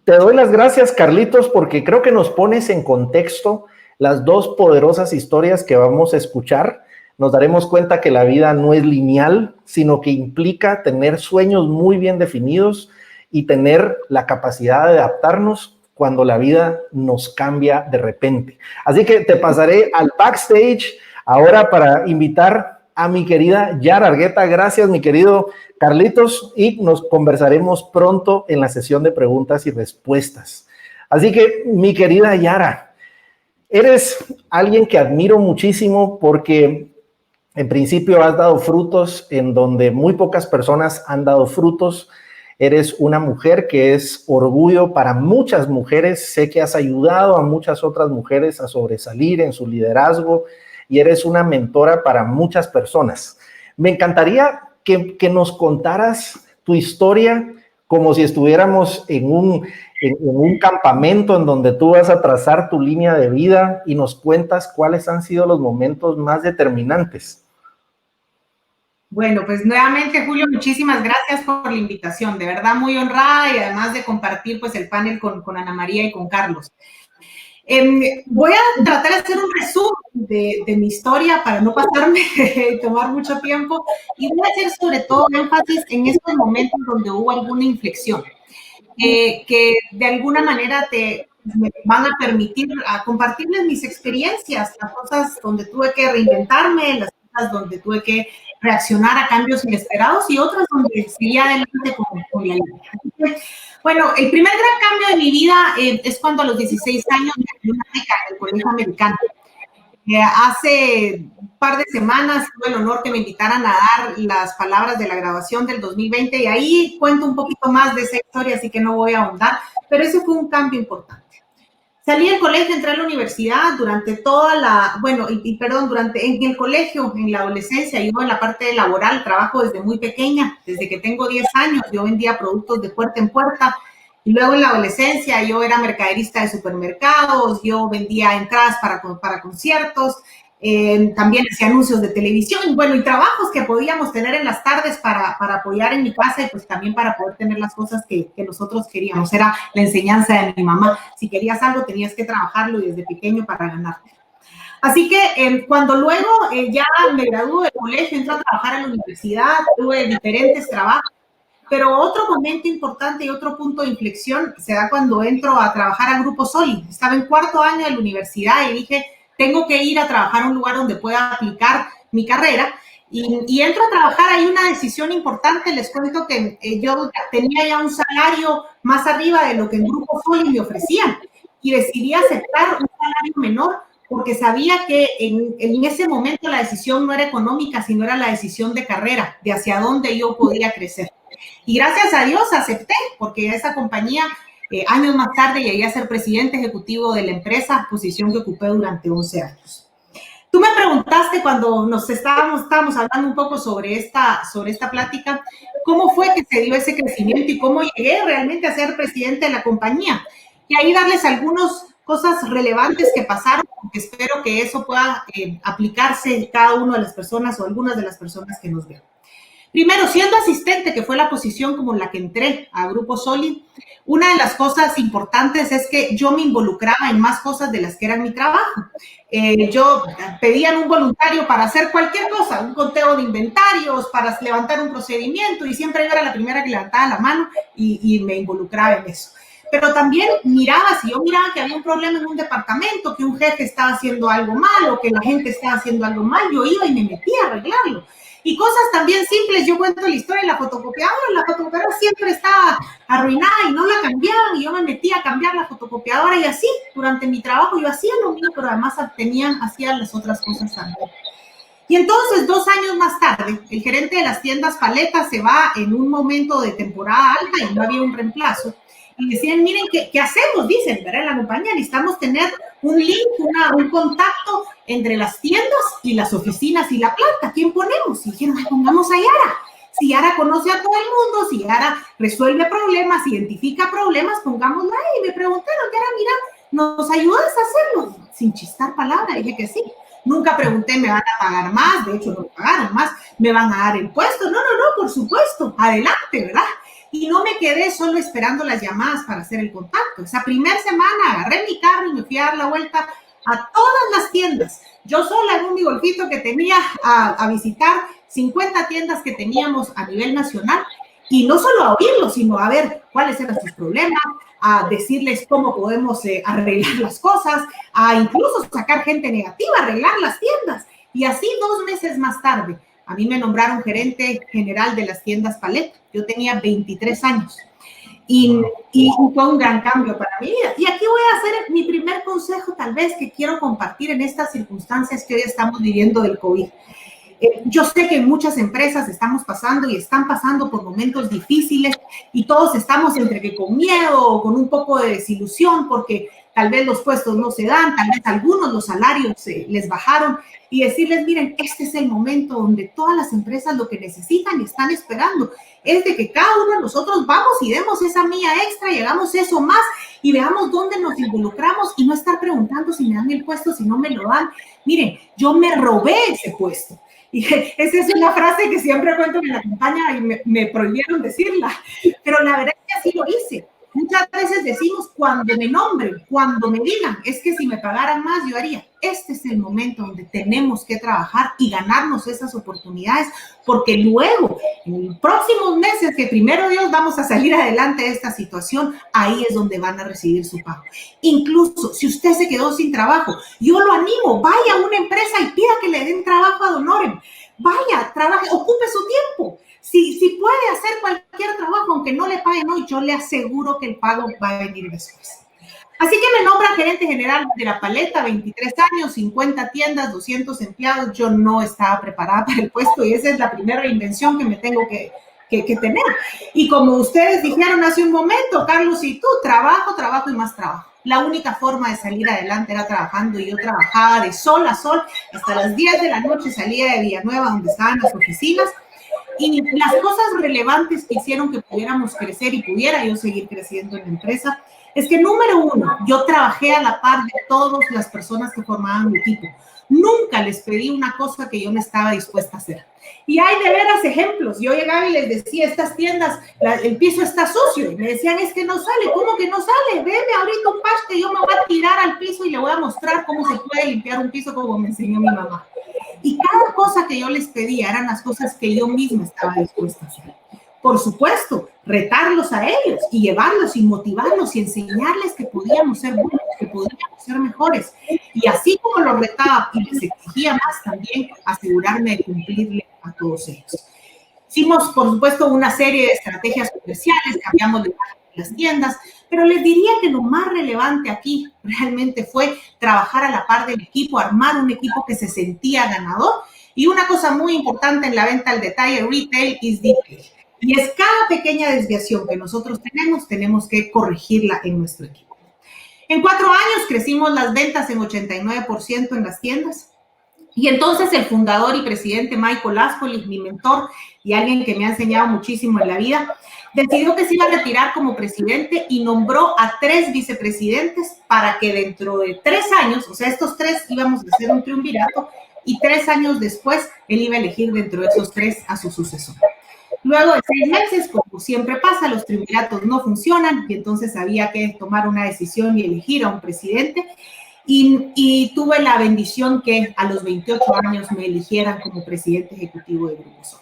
te doy las gracias, Carlitos, porque creo que nos pones en contexto las dos poderosas historias que vamos a escuchar. Nos daremos cuenta que la vida no es lineal, sino que implica tener sueños muy bien definidos y tener la capacidad de adaptarnos cuando la vida nos cambia de repente. Así que te pasaré al backstage ahora para invitar a mi querida Yara Argueta. Gracias, mi querido Carlitos, y nos conversaremos pronto en la sesión de preguntas y respuestas. Así que, mi querida Yara, eres alguien que admiro muchísimo porque en principio has dado frutos en donde muy pocas personas han dado frutos. Eres una mujer que es orgullo para muchas mujeres. Sé que has ayudado a muchas otras mujeres a sobresalir en su liderazgo y eres una mentora para muchas personas. Me encantaría que nos contaras tu historia como si estuviéramos en un campamento en donde tú vas a trazar tu línea de vida y nos cuentas cuáles han sido los momentos más determinantes. Bueno, pues nuevamente, Julio, muchísimas gracias por la invitación. De verdad, muy honrada y además de compartir pues el panel con Ana María y con Carlos. Voy a tratar de hacer un resumen de mi historia para no pasarme y tomar mucho tiempo y voy a hacer sobre todo énfasis en estos momentos donde hubo alguna inflexión que de alguna manera me van a permitir a compartirles mis experiencias, las cosas donde tuve que reinventarme, las cosas donde tuve que reaccionar a cambios inesperados y otras donde seguí adelante con la vida. Bueno, el primer gran cambio de mi vida es cuando a los 16 años me di una beca en el Colegio Americano. Hace un par de semanas tuve el honor que me invitaran a dar las palabras de la graduación del 2020 y ahí cuento un poquito más de esa historia, así que no voy a ahondar, pero ese fue un cambio importante. Salí del colegio, entré a la universidad durante toda la, en el colegio, en la adolescencia, yo en la parte laboral trabajo desde muy pequeña, desde que tengo 10 años, yo vendía productos de puerta en puerta, y luego en la adolescencia yo era mercaderista de supermercados, yo vendía entradas para conciertos, también hacía anuncios de televisión, bueno, y trabajos que podíamos tener en las tardes para apoyar en mi casa y pues también para poder tener las cosas que nosotros queríamos. Era la enseñanza de mi mamá. Si querías algo, tenías que trabajarlo desde pequeño para ganarte. Así que cuando luego ya me gradué del colegio, entré a trabajar en la universidad, tuve diferentes trabajos, pero otro momento importante y otro punto de inflexión se da cuando entro a trabajar a Grupo Soli. Estaba en cuarto año de la universidad y dije, tengo que ir a trabajar a un lugar donde pueda aplicar mi carrera y entro a trabajar. Hay una decisión importante, les cuento que yo tenía ya un salario más arriba de lo que en Grupo Soli me ofrecían y decidí aceptar un salario menor porque sabía que en ese momento la decisión no era económica, sino era la decisión de carrera, de hacia dónde yo podía crecer. Y gracias a Dios acepté, porque esa compañía, años más tarde, llegué a ser presidente ejecutivo de la empresa, posición que ocupé durante 11 años. Tú me preguntaste cuando nos estábamos hablando un poco sobre esta plática, ¿cómo fue que se dio ese crecimiento y cómo llegué realmente a ser presidente de la compañía? Y ahí darles algunas cosas relevantes que pasaron, porque espero que eso pueda aplicarse en cada una de las personas o algunas de las personas que nos vean. Primero, siendo asistente, que fue la posición como la que entré a Grupo Soli, una de las cosas importantes es que yo me involucraba en más cosas de las que eran mi trabajo. Yo pedían un voluntario para hacer cualquier cosa, un conteo de inventarios, para levantar un procedimiento, y siempre yo era la primera que levantaba la mano y me involucraba en eso. Pero también si yo miraba que había un problema en un departamento, que un jefe estaba haciendo algo mal o que la gente estaba haciendo algo mal, yo iba y me metía a arreglarlo. Y cosas también simples, yo cuento la historia de la fotocopiadora siempre estaba arruinada y no la cambiaban y yo me metía a cambiar la fotocopiadora y así, durante mi trabajo yo hacía lo mío, pero además hacía las otras cosas también. Y entonces, 2 años más tarde, el gerente de las tiendas Paleta se va en un momento de temporada alta y no había un reemplazo. Y decían, miren, ¿qué hacemos? Dicen, ¿verdad? En la compañía necesitamos tener un link, un contacto entre las tiendas y las oficinas y la planta. ¿Quién ponemos? Y dijeron, pongamos a Yara. Si Yara conoce a todo el mundo, si Yara resuelve problemas, identifica problemas, pongámosla ahí. Y me preguntaron, Yara, mira, ¿nos ayudas a hacerlo? Sin chistar palabra, dije que sí. Nunca pregunté, ¿me van a pagar más? De hecho, no me pagaron más. ¿Me van a dar el puesto? No, por supuesto. Adelante, ¿verdad? Y no me quedé solo esperando las llamadas para hacer el contacto. Esa primera semana agarré mi carro y me fui a dar la vuelta a todas las tiendas. Yo sola en un mi golfito que tenía a visitar 50 tiendas que teníamos a nivel nacional. Y no solo a oírlos, sino a ver cuáles eran sus problemas, a decirles cómo podemos arreglar las cosas, a incluso sacar gente negativa, arreglar las tiendas. Y así 2 meses más tarde, a mí me nombraron gerente general de las tiendas Paleta. Yo tenía 23 años y fue un gran cambio para mi vida. Y aquí voy a hacer mi primer consejo tal vez que quiero compartir en estas circunstancias que hoy estamos viviendo del COVID. Yo sé que muchas empresas estamos pasando y están pasando por momentos difíciles y todos estamos entre que con miedo o con un poco de desilusión porque tal vez los puestos no se dan, tal vez algunos los salarios les bajaron y decirles, miren, este es el momento donde todas las empresas lo que necesitan y están esperando es de que cada uno de nosotros vamos y demos esa milla extra y hagamos eso más y veamos dónde nos involucramos y no estar preguntando si me dan el puesto, si no me lo dan. Miren, yo me robé ese puesto. Y esa es una frase que siempre cuento en la campaña y me prohibieron decirla, pero la verdad es que así lo hice. Muchas veces decimos, cuando me nombren, cuando me digan, es que si me pagaran más, yo haría. Este es el momento donde tenemos que trabajar y ganarnos esas oportunidades, porque luego, en los próximos meses, que primero Dios vamos a salir adelante de esta situación, ahí es donde van a recibir su pago. Incluso, si usted se quedó sin trabajo, yo lo animo, vaya a una empresa y pida que le den trabajo ad honorem. Vaya, trabaje, ocupe su tiempo. Si puede hacer cualquier trabajo, aunque no le paguen hoy, yo le aseguro que el pago va a venir después. Así que me nombran gerente general de La Paleta, 23 años, 50 tiendas, 200 empleados. Yo no estaba preparada para el puesto y esa es la primera invención que me tengo que tener. Y como ustedes dijeron hace un momento, Carlos y tú, trabajo, trabajo y más trabajo. La única forma de salir adelante era trabajando y yo trabajaba de sol a sol. Hasta las 10 de la noche salía de Villanueva, donde estaban las oficinas. Y las cosas relevantes que hicieron que pudiéramos crecer y pudiera yo seguir creciendo en la empresa es que, número uno, yo trabajé a la par de todas las personas que formaban mi equipo. Nunca les pedí una cosa que yo no estaba dispuesta a hacer. Y hay de veras ejemplos. Yo llegaba y les decía, estas tiendas, el piso está sucio. Y me decían, es que no sale. ¿Cómo que no sale? Deme ahorita un paste, yo me voy a tirar al piso y le voy a mostrar cómo se puede limpiar un piso como me enseñó mi mamá. Y cada cosa que yo les pedía eran las cosas que yo misma estaba dispuesta a hacer. Por supuesto, retarlos a ellos y llevarlos y motivarlos y enseñarles que podíamos ser buenos, que podíamos ser mejores. Y así como los retaba y les exigía más, también asegurarme de cumplirle a todos ellos. Hicimos, por supuesto, una serie de estrategias comerciales, cambiamos de las tiendas, pero les diría que lo más relevante aquí realmente fue trabajar a la par del equipo, armar un equipo que se sentía ganador. Y una cosa muy importante en la venta al detalle, retail is detail. Y es cada pequeña desviación que nosotros tenemos que corregirla en nuestro equipo. En 4 años crecimos las ventas en 89% en las tiendas. Y entonces el fundador y presidente Michael Ascoli, mi mentor y alguien que me ha enseñado muchísimo en la vida, decidió que se iba a retirar como presidente y nombró a 3 vicepresidentes para que dentro de 3 años, o sea, estos 3 íbamos a hacer un triunvirato y 3 años después él iba a elegir dentro de esos 3 a su sucesor. Luego de 6 meses, como siempre pasa, los triunviratos no funcionan y entonces había que tomar una decisión y elegir a un presidente. Y tuve la bendición que a los 28 años me eligieran como presidente ejecutivo de Grupo Sol.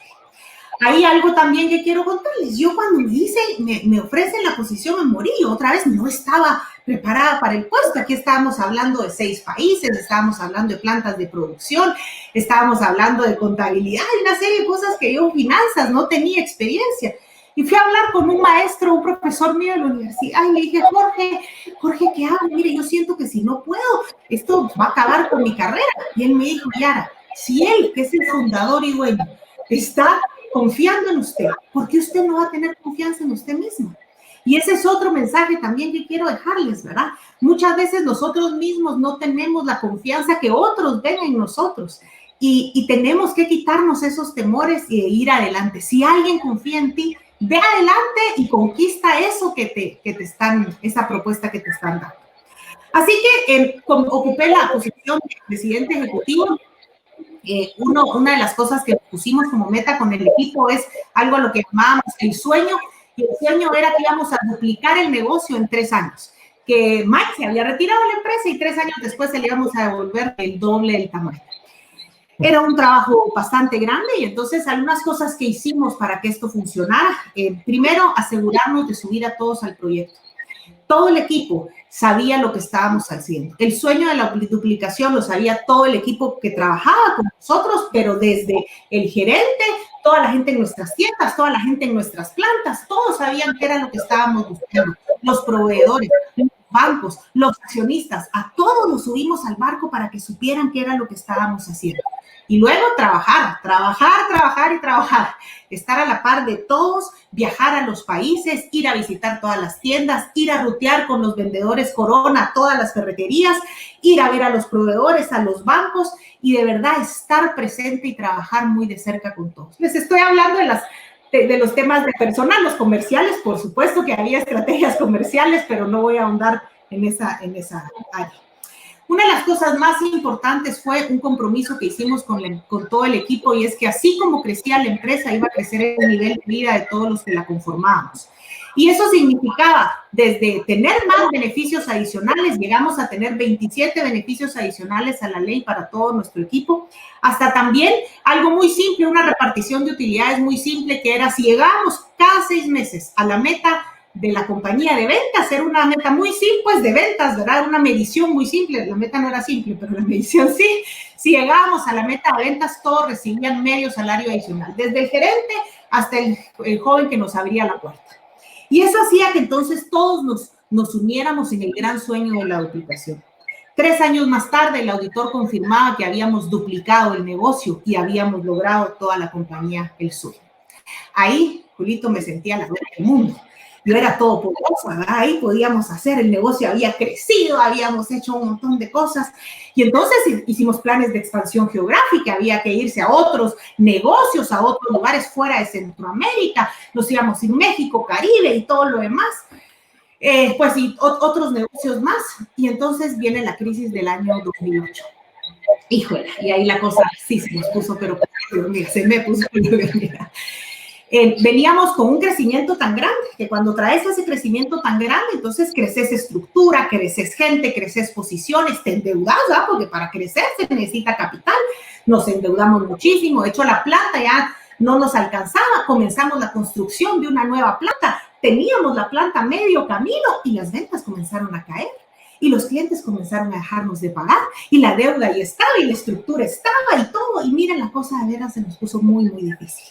Hay algo también que quiero contarles. Yo cuando me ofrecen la posición me morí. Yo otra vez no estaba preparada para el puesto. Aquí estábamos hablando de 6 países, estábamos hablando de plantas de producción, estábamos hablando de contabilidad y una serie de cosas que yo, finanzas, no tenía experiencia. Y fui a hablar con un maestro, un profesor mío de la universidad, y le dije, Jorge, ¿qué hago? Mire, yo siento que si no puedo, esto va a acabar con mi carrera. Y él me dijo, Yara, si él, que es el fundador y dueño, está confiando en usted, ¿por qué usted no va a tener confianza en usted mismo? Y ese es otro mensaje también que quiero dejarles, ¿verdad? Muchas veces nosotros mismos no tenemos la confianza que otros ven en nosotros. Y tenemos que quitarnos esos temores y ir adelante. Si alguien confía en ti, ve adelante y conquista eso esa propuesta que te están dando. Así que ocupé la posición de presidente ejecutivo. Una de las cosas que pusimos como meta con el equipo es algo a lo que llamábamos el sueño. Y el sueño era que íbamos a duplicar el negocio en 3 años. Que Mike se había retirado de la empresa y 3 años después se le íbamos a devolver el doble del tamaño. Era un trabajo bastante grande y entonces algunas cosas que hicimos para que esto funcionara. Primero, asegurarnos de subir a todos al proyecto. Todo el equipo sabía lo que estábamos haciendo. El sueño de la duplicación lo sabía todo el equipo que trabajaba con nosotros, pero desde el gerente, toda la gente en nuestras tiendas, toda la gente en nuestras plantas, todos sabían qué era lo que estábamos buscando. Los proveedores. bancos, los accionistas, a todos los subimos al barco para que supieran qué era lo que estábamos haciendo. Y luego trabajar, estar a la par de todos, viajar a los países, ir a visitar todas las tiendas, ir a rutear con los vendedores Corona, todas las ferreterías, ir a ver a los proveedores, a los bancos y de verdad estar presente y trabajar muy de cerca con todos. Les estoy hablando de los temas de personal, los comerciales, por supuesto que había estrategias comerciales, pero no voy a ahondar en esa área. Una de las cosas más importantes fue un compromiso que hicimos con todo el equipo y es que así como crecía la empresa, iba a crecer el nivel de vida de todos los que la conformábamos. Y eso significaba desde tener más beneficios adicionales, llegamos a tener 27 beneficios adicionales a la ley para todo nuestro equipo, hasta también algo muy simple, una repartición de utilidades muy simple que era si llegábamos cada 6 meses a la meta de la compañía de ventas, era una meta muy simple, pues de ventas, ¿verdad? Una medición muy simple, la meta no era simple, pero la medición sí. Si llegábamos a la meta de ventas, todos recibían medio salario adicional, desde el gerente hasta el joven que nos abría la puerta. Y eso hacía que entonces todos nos uniéramos en el gran sueño de la duplicación. 3 años más tarde, el auditor confirmaba que habíamos duplicado el negocio y habíamos logrado toda la compañía el sueño. Ahí, Julito, me sentía la dueña del mundo. Yo era todopoderosa, ¿verdad? Ahí podíamos hacer, el negocio había crecido, habíamos hecho un montón de cosas. Y entonces hicimos planes de expansión geográfica, había que irse a otros negocios, a otros lugares fuera de Centroamérica, nos íbamos en México, Caribe y todo lo demás. Pues y otros negocios más. Y entonces viene la crisis del año 2008. Híjole, y ahí la cosa sí se nos puso, pero mira, se me puso. Mira. Veníamos con un crecimiento tan grande que cuando traes ese crecimiento tan grande, entonces creces estructura, creces gente, creces posiciones, te endeudas, ¿verdad? Porque para crecer se necesita capital. Nos endeudamos muchísimo. De hecho, la planta ya no nos alcanzaba. Comenzamos la construcción de una nueva planta. Teníamos la planta medio camino y las ventas comenzaron a caer. Y los clientes comenzaron a dejarnos de pagar y la deuda ya estaba y la estructura estaba y todo. Y miren, la cosa de veras se nos puso muy, muy difícil.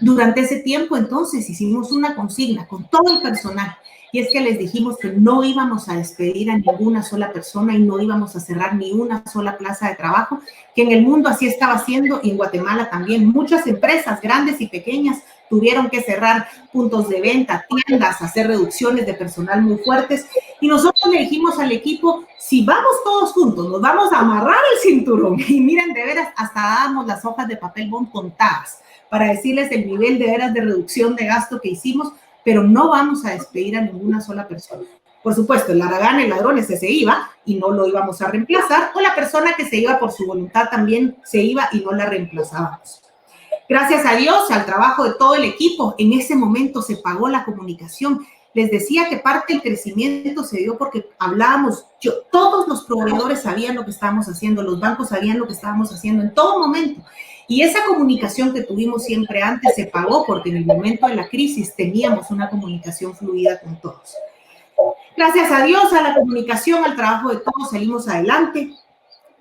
Durante ese tiempo, entonces, hicimos una consigna con todo el personal y es que les dijimos que no íbamos a despedir a ninguna sola persona y no íbamos a cerrar ni una sola plaza de trabajo, que en el mundo así estaba haciendo y en Guatemala también. Muchas empresas, grandes y pequeñas, tuvieron que cerrar puntos de venta, tiendas, hacer reducciones de personal muy fuertes y nosotros le dijimos al equipo, si vamos todos juntos, nos vamos a amarrar el cinturón y miren, de veras, hasta dábamos las hojas de papel bond contadas para decirles el nivel de veras de reducción de gasto que hicimos, pero no vamos a despedir a ninguna sola persona. Por supuesto, el Aragán, el ladrón ese se iba y no lo íbamos a reemplazar, o la persona que se iba por su voluntad también se iba y no la reemplazábamos. Gracias a Dios, al trabajo de todo el equipo, en ese momento se pagó la comunicación. Les decía que parte del crecimiento se dio porque hablábamos, todos los proveedores sabían lo que estábamos haciendo, los bancos sabían lo que estábamos haciendo en todo momento. Y esa comunicación que tuvimos siempre antes se pagó porque en el momento de la crisis teníamos una comunicación fluida con todos. Gracias a Dios, a la comunicación, al trabajo de todos, salimos adelante.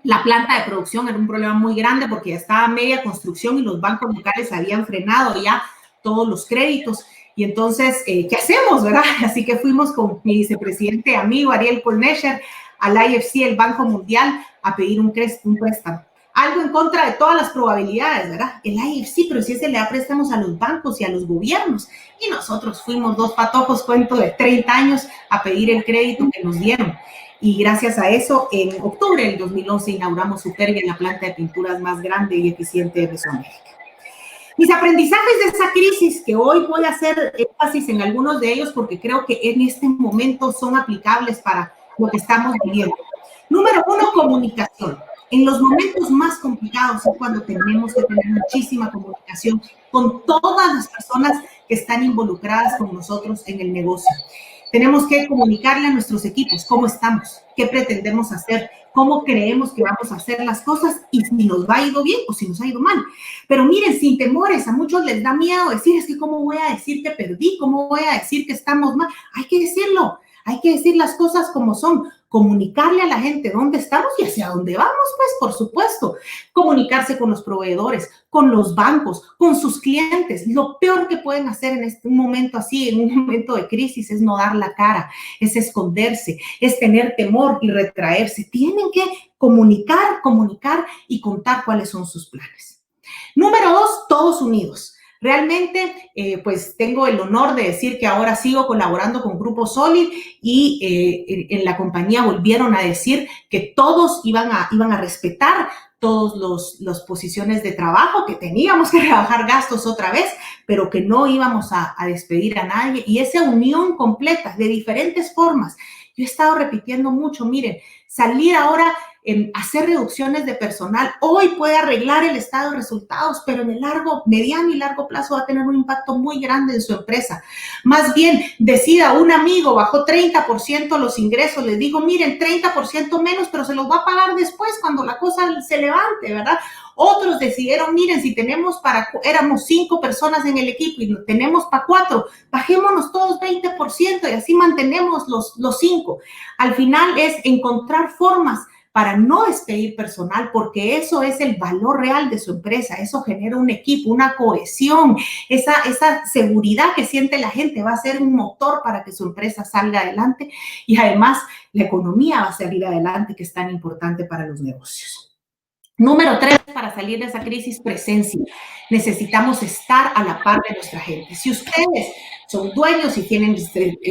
La planta de producción era un problema muy grande porque ya estaba a media construcción y los bancos locales habían frenado ya todos los créditos. Y entonces, ¿qué hacemos, verdad? Así que fuimos con mi vicepresidente amigo Ariel Polnesher al IFC, el Banco Mundial, a pedir un préstamo. Algo en contra de todas las probabilidades, ¿verdad? El IFC, pero si ese le da préstamos a los bancos y a los gobiernos. Y nosotros fuimos 2 patojos, cuento de 30 años, a pedir el crédito que nos dieron. Y gracias a eso, en octubre del 2011 inauguramos Superbia, la planta de pinturas más grande y eficiente de Mesoamérica. Mis aprendizajes de esa crisis, que hoy voy a hacer énfasis en algunos de ellos porque creo que en este momento son aplicables para lo que estamos viviendo. Número 1, comunicación. En los momentos más complicados es cuando tenemos que tener muchísima comunicación con todas las personas que están involucradas con nosotros en el negocio. Tenemos que comunicarle a nuestros equipos cómo estamos, qué pretendemos hacer, cómo creemos que vamos a hacer las cosas y si nos va a ir bien o si nos ha ido mal. Pero miren, sin temores, a muchos les da miedo decir, es que cómo voy a decir que perdí, cómo voy a decir que estamos mal. Hay que decirlo, hay que decir las cosas como son. comunicarle a la gente dónde estamos y hacia dónde vamos, pues, por supuesto. Comunicarse con los proveedores, con los bancos, con sus clientes. Lo peor que pueden hacer en un momento así, en un momento de crisis, es no dar la cara, es esconderse, es tener temor y retraerse. Tienen que comunicar y contar cuáles son sus planes. Número 2, todos unidos. Realmente, pues tengo el honor de decir que ahora sigo colaborando con Grupo Solid y en la compañía volvieron a decir que todos iban a respetar todas las posiciones de trabajo, que teníamos que rebajar gastos otra vez, pero que no íbamos a despedir a nadie. Y esa unión completa de diferentes formas. Yo he estado repitiendo mucho, miren, salir ahora en hacer reducciones de personal hoy puede arreglar el estado de resultados, pero en el mediano y largo plazo va a tener un impacto muy grande en su empresa. Más bien, decida un amigo, bajó 30% los ingresos, les digo, miren, 30% menos, pero se los va a pagar después cuando la cosa se levante, ¿verdad? Otros decidieron, miren, si éramos 5 personas en el equipo y tenemos para 4, bajémonos todos 20% y así mantenemos los 5. Al final es encontrar formas para no despedir personal, porque eso es el valor real de su empresa. Eso genera un equipo, una cohesión, esa seguridad que siente la gente va a ser un motor para que su empresa salga adelante y además la economía va a salir adelante, que es tan importante para los negocios. Número 3, para salir de esa crisis, presencia. Necesitamos estar a la par de nuestra gente. Si ustedes son dueños y tienen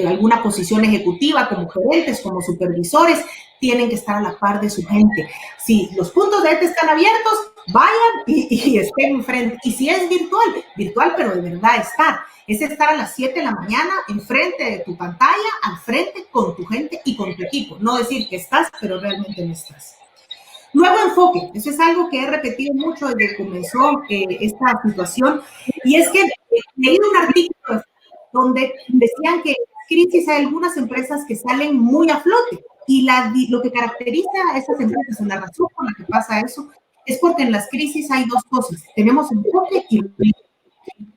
alguna posición ejecutiva como gerentes, como supervisores, tienen que estar a la par de su gente. Si los puntos de venta están abiertos, vayan y estén enfrente. Y si es virtual, pero de verdad es estar a las 7 de la mañana enfrente de tu pantalla, al frente con tu gente y con tu equipo. No decir que estás, pero realmente no estás. Nuevo enfoque, eso es algo que he repetido mucho desde que comenzó esta situación, y es que leí un artículo donde decían que en crisis hay algunas empresas que salen muy a flote, y lo que caracteriza a esas empresas, o la razón por la que pasa eso, es porque en las crisis hay dos cosas, tenemos enfoque y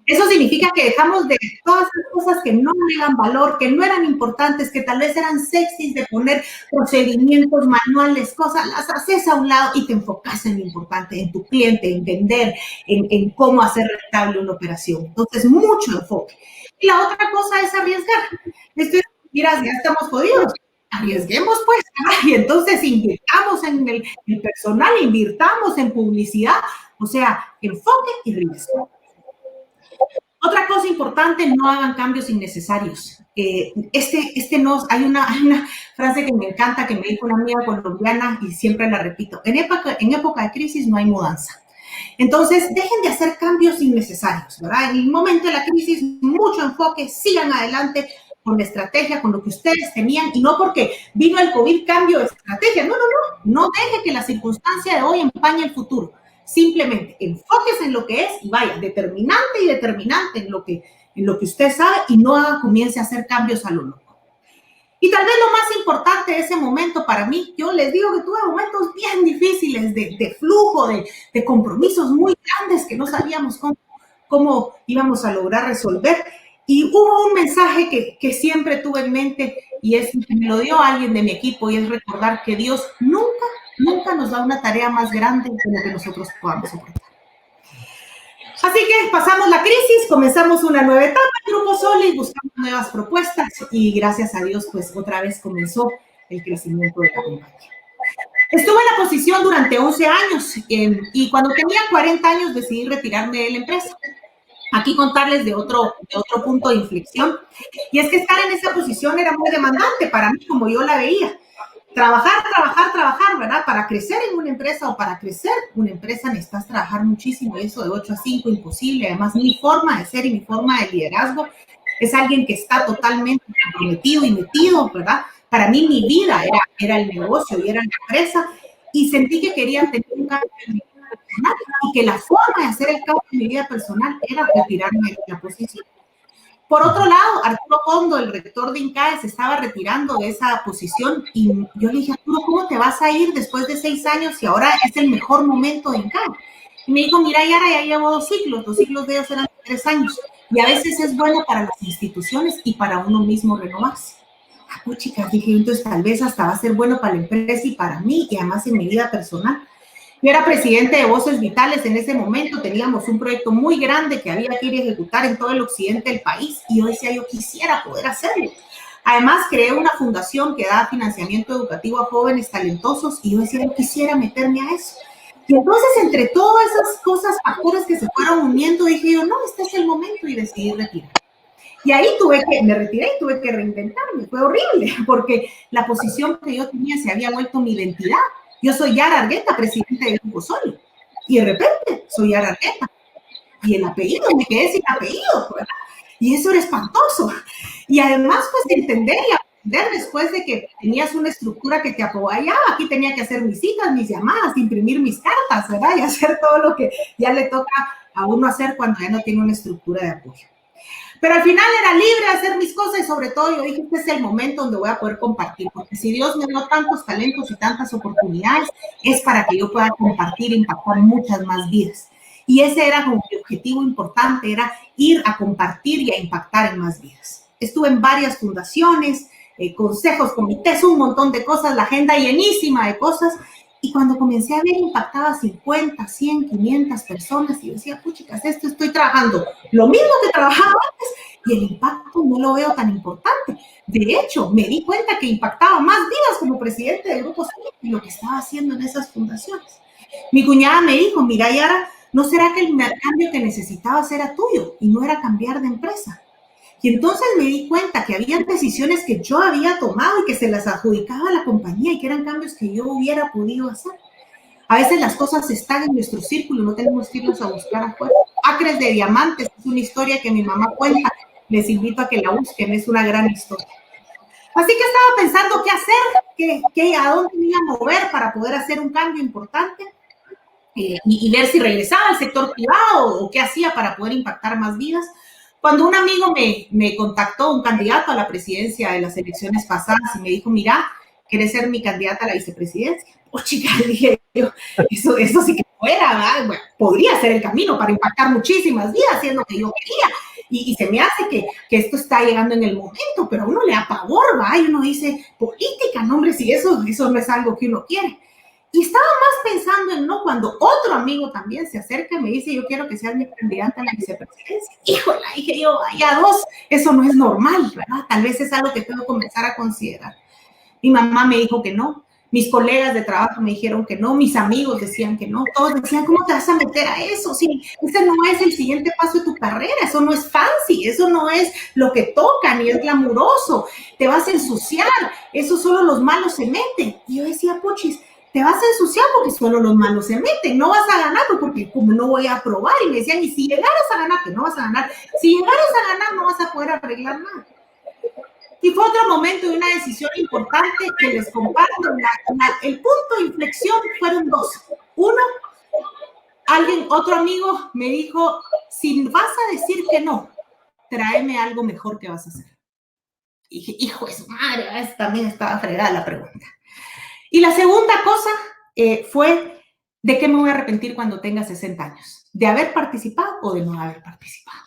eso significa que dejamos de todas las cosas que no le dan valor, que no eran importantes, que tal vez eran sexys de poner procedimientos, manuales, cosas, las haces a un lado y te enfocas en lo importante, en tu cliente, en vender, en cómo hacer rentable una operación. Entonces, mucho enfoque. Y la otra cosa es arriesgar. Mira, ya estamos jodidos. Arriesguemos, pues, y entonces invirtamos en el personal, invirtamos en publicidad, o sea, enfoque y riesgo. Otra cosa importante, no hagan cambios innecesarios. Hay una frase que me encanta, que me dijo una amiga colombiana y siempre la repito. En época de crisis no hay mudanza. Entonces, dejen de hacer cambios innecesarios, ¿verdad? En el momento de la crisis, mucho enfoque, sigan adelante con la estrategia, con lo que ustedes tenían, y no porque vino el COVID, cambio de estrategia. No deje que la circunstancia de hoy empañe el futuro. Simplemente enfóquese en lo que es y vaya, determinante en lo que usted sabe y no comience a hacer cambios a lo loco. Y tal vez lo más importante de ese momento para mí, yo les digo que tuve momentos bien difíciles de flujo, de compromisos muy grandes que no sabíamos cómo íbamos a lograr resolver. Y hubo un mensaje que siempre tuve en mente y me lo dio alguien de mi equipo, y es recordar que Dios nunca nos da una tarea más grande de lo que nosotros podamos soportar. Así que pasamos la crisis, comenzamos una nueva etapa en Grupo Solid, buscamos nuevas propuestas y gracias a Dios, pues otra vez comenzó el crecimiento de la compañía. Estuve en la posición durante 11 años y cuando tenía 40 años decidí retirarme de la empresa. Aquí contarles de otro punto de inflexión, y es que estar en esa posición era muy demandante para mí, como yo la veía. Trabajar, ¿verdad? Para crecer en una empresa o para crecer una empresa necesitas trabajar muchísimo, eso de 8 a 5, imposible. Además, mi forma de ser y mi forma de liderazgo es alguien que está totalmente comprometido y metido, ¿verdad? Para mí, mi vida era el negocio y era la empresa, y sentí que quería tener un cambio en mi vida personal y que la forma de hacer el cambio en mi vida personal era retirarme de la posición. Por otro lado, Arturo Condo, el rector de INCAE, se estaba retirando de esa posición y yo le dije, Arturo, ¿cómo te vas a ir después de 6 años y ahora es el mejor momento de INCAE? Y me dijo, mira, Yara, ya llevo 2 ciclos, los ciclos de ellos eran 3 años y a veces es bueno para las instituciones y para uno mismo renovarse. Chicas, dije, entonces tal vez hasta va a ser bueno para la empresa y para mí, y además en mi vida personal. Yo era presidente de Voces Vitales en ese momento, teníamos un proyecto muy grande que había que ir a ejecutar en todo el occidente del país, y yo decía, yo quisiera poder hacerlo. Además, creé una fundación que da financiamiento educativo a jóvenes talentosos, y yo decía, yo quisiera meterme a eso. Y entonces, entre todas esas cosas, factores que se fueron uniendo, dije yo, no, este es el momento, y decidí retirar. Y ahí me retiré y tuve que reinventarme. Fue horrible, porque la posición que yo tenía se había vuelto mi identidad. Yo soy Yara Argueta, presidente del Grupo Soli. Y de repente, soy Yara Argueta. Y el apellido, me quedé sin apellido, ¿verdad? Y eso era espantoso. Y además, pues, entender y aprender después de que tenías una estructura que te apoyaba. Aquí tenía que hacer mis citas, mis llamadas, imprimir mis cartas, ¿verdad? Y hacer todo lo que ya le toca a uno hacer cuando ya no tiene una estructura de apoyo. Pero al final era libre de hacer mis cosas y sobre todo yo dije, este es el momento donde voy a poder compartir, porque si Dios me dio tantos talentos y tantas oportunidades, es para que yo pueda compartir e impactar muchas más vidas. Y ese era como mi objetivo importante, era ir a compartir y a impactar en más vidas. Estuve en varias fundaciones, consejos, comités, un montón de cosas, la agenda llenísima de cosas. Y cuando comencé a ver, impactaba 50, 100, 500 personas y yo decía, puchicas, esto estoy trabajando lo mismo que trabajaba antes y el impacto no lo veo tan importante. De hecho, me di cuenta que impactaba más vidas como presidente del Grupo Soli que lo que estaba haciendo en esas fundaciones. Mi cuñada me dijo, mira, Yara, ¿no será que el cambio que necesitabas era tuyo y no era cambiar de empresa? Y entonces me di cuenta que había decisiones que yo había tomado y que se las adjudicaba a la compañía y que eran cambios que yo hubiera podido hacer. A veces las cosas están en nuestro círculo, no tenemos que irnos a buscar afuera. Acres de Diamantes es una historia que mi mamá cuenta. Les invito a que la busquen, es una gran historia. Así que estaba pensando qué hacer, a dónde me iba a mover para poder hacer un cambio importante y ver si regresaba al sector privado o qué hacía para poder impactar más vidas. Cuando un amigo me contactó, un candidato a la presidencia de las elecciones pasadas, y me dijo, mira, ¿quieres ser mi candidata a la vicepresidencia? Chica, dije yo, eso sí que fuera, ¿verdad? Bueno, podría ser el camino para impactar muchísimas vidas, si es lo que yo quería. Y se me hace que esto está llegando en el momento, pero a uno le da pavor, ¿va? Y uno dice, política, no, hombre, si eso no es algo que uno quiere. Y estaba más pensando en no, cuando otro amigo también se acerca y me dice, yo quiero que seas mi candidata a la vicepresidencia. Híjole, dije yo, ya dos, eso no es normal, ¿verdad? Tal vez es algo que tengo que comenzar a considerar. Mi mamá me dijo que no, mis colegas de trabajo me dijeron que no, mis amigos decían que no, todos decían, ¿cómo te vas a meter a eso? Sí, ese no es el siguiente paso de tu carrera, eso no es fancy, eso no es lo que toca, ni es glamuroso, te vas a ensuciar, eso solo los malos se meten. Y yo decía, puchis, te vas a ensuciar porque solo los malos se meten, no vas a ganar porque como no voy a aprobar. Y me decían, y si llegaras a ganar, que no vas a ganar, si llegaras a ganar no vas a poder arreglar nada. Y fue otro momento de una decisión importante que les comparto. El punto de inflexión fueron dos. Uno, otro amigo me dijo, si vas a decir que no, tráeme algo mejor que vas a hacer. Y dije, hijo de su madre, también estaba fregada la pregunta. Y la segunda cosa fue, ¿de qué me voy a arrepentir cuando tenga 60 años? ¿De haber participado o de no haber participado?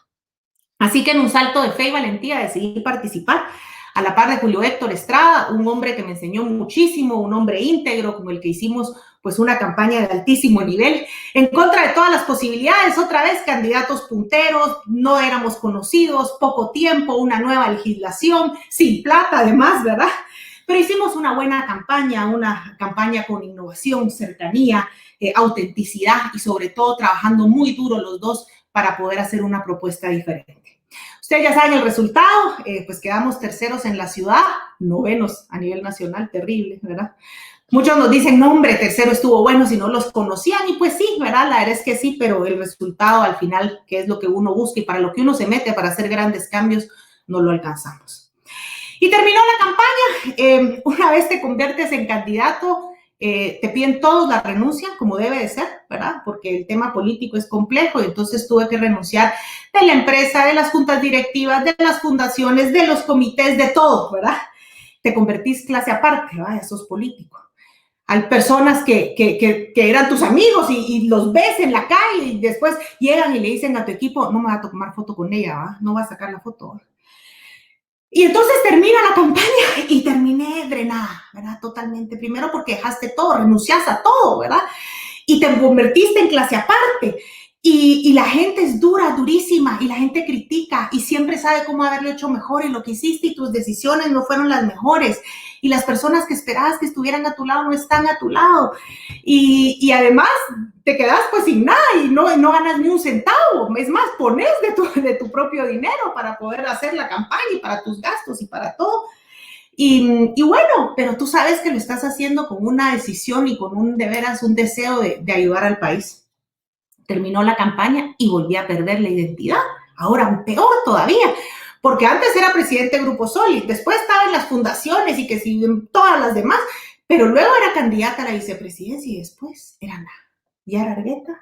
Así que en un salto de fe y valentía decidí participar a la par de Julio Héctor Estrada, un hombre que me enseñó muchísimo, un hombre íntegro con el que hicimos pues una campaña de altísimo nivel, en contra de todas las posibilidades, otra vez candidatos punteros, no éramos conocidos, poco tiempo, una nueva legislación, sin plata además, ¿verdad? Pero hicimos una buena campaña, una campaña con innovación, cercanía, autenticidad y sobre todo trabajando muy duro los dos para poder hacer una propuesta diferente. Ustedes ya saben el resultado, pues quedamos terceros en la ciudad, novenos a nivel nacional, terrible, ¿verdad? Muchos nos dicen, no hombre, tercero estuvo bueno si no los conocían y pues sí, ¿verdad? La verdad es que sí, pero el resultado al final, que es lo que uno busca y para lo que uno se mete para hacer grandes cambios, no lo alcanzamos. Y terminó la campaña. Una vez te conviertes en candidato, te piden todos la renuncia, como debe de ser, ¿verdad? Porque el tema político es complejo y entonces tuve que renunciar de la empresa, de las juntas directivas, de las fundaciones, de los comités, de todo, ¿verdad? Te convertís clase aparte, ¿verdad? Sos político. Hay personas que eran tus amigos y los ves en la calle y después llegan y le dicen a tu equipo, no me va a tomar foto con ella, ¿verdad? No va a sacar la foto, ¿verdad? Y entonces termina la campaña y terminé drenada, ¿verdad? Totalmente. Primero porque dejaste todo, renunciaste a todo, ¿verdad? Y te convertiste en clase aparte. Y la gente es dura, durísima, y la gente critica y siempre sabe cómo haberlo hecho mejor, y lo que hiciste y tus decisiones no fueron las mejores, y las personas que esperabas que estuvieran a tu lado no están a tu lado, y además te quedas pues sin nada y no ganas ni un centavo. Es más, pones de tu propio dinero para poder hacer la campaña y para tus gastos y para todo. Y bueno, pero tú sabes que lo estás haciendo con una decisión y con de veras un deseo de ayudar al país. Terminó la campaña y volví a perder la identidad. Ahora peor todavía, porque antes era presidente de Grupo Soli, después estaba en las fundaciones y que sí, en todas las demás, pero luego era candidata a la vicepresidencia y después era nada. Yara Argueta,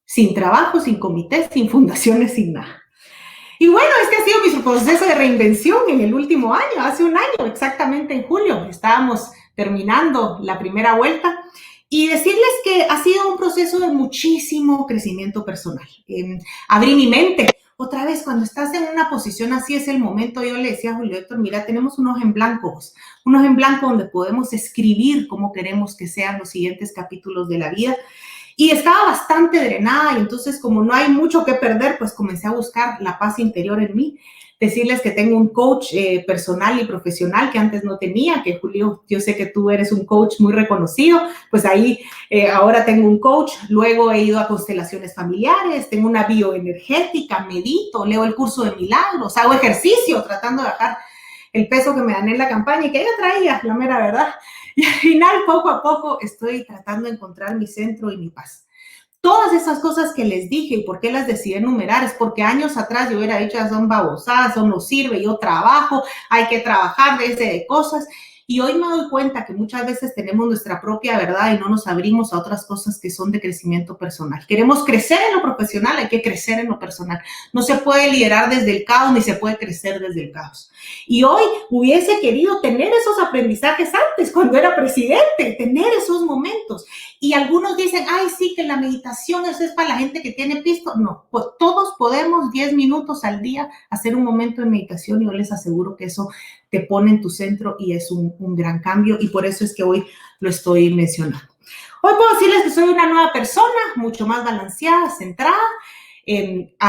sin trabajo, sin comité, sin fundaciones, sin nada. Y bueno, este ha sido mi proceso de reinvención en el último año, hace un año, exactamente en julio. Estábamos terminando la primera vuelta y decirles que ha sido un proceso de muchísimo crecimiento personal. Abrí mi mente. Otra vez, cuando estás en una posición así es el momento. Yo le decía a Julio Héctor, mira, tenemos unos en blanco donde podemos escribir cómo queremos que sean los siguientes capítulos de la vida. Y estaba bastante drenada y entonces como no hay mucho que perder, pues comencé a buscar la paz interior en mí. Decirles que tengo un coach personal y profesional que antes no tenía, que Julio, yo sé que tú eres un coach muy reconocido, pues ahí ahora tengo un coach. Luego he ido a constelaciones familiares, tengo una bioenergética, medito, leo el curso de milagros, hago ejercicio tratando de bajar el peso que me gané en la campaña y que ella traía, la mera verdad. Y al final, poco a poco, estoy tratando de encontrar mi centro y mi paz. Todas esas cosas que les dije y por qué las decidí enumerar es porque años atrás yo hubiera dicho, son babosadas, eso no sirve, yo trabajo, hay que trabajar de cosas. Y hoy me doy cuenta que muchas veces tenemos nuestra propia verdad y no nos abrimos a otras cosas que son de crecimiento personal. Queremos crecer en lo profesional, hay que crecer en lo personal. No se puede liderar desde el caos ni se puede crecer desde el caos. Y hoy hubiese querido tener esos aprendizajes antes, cuando era presidente, tener esos momentos. Y algunos dicen, ay, sí, que la meditación eso es para la gente que tiene pisto. No, pues todos podemos 10 minutos al día hacer un momento de meditación y yo les aseguro que eso te pone en tu centro y es un gran cambio y por eso es que hoy lo estoy mencionando. Hoy puedo decirles que soy una nueva persona, mucho más balanceada, centrada.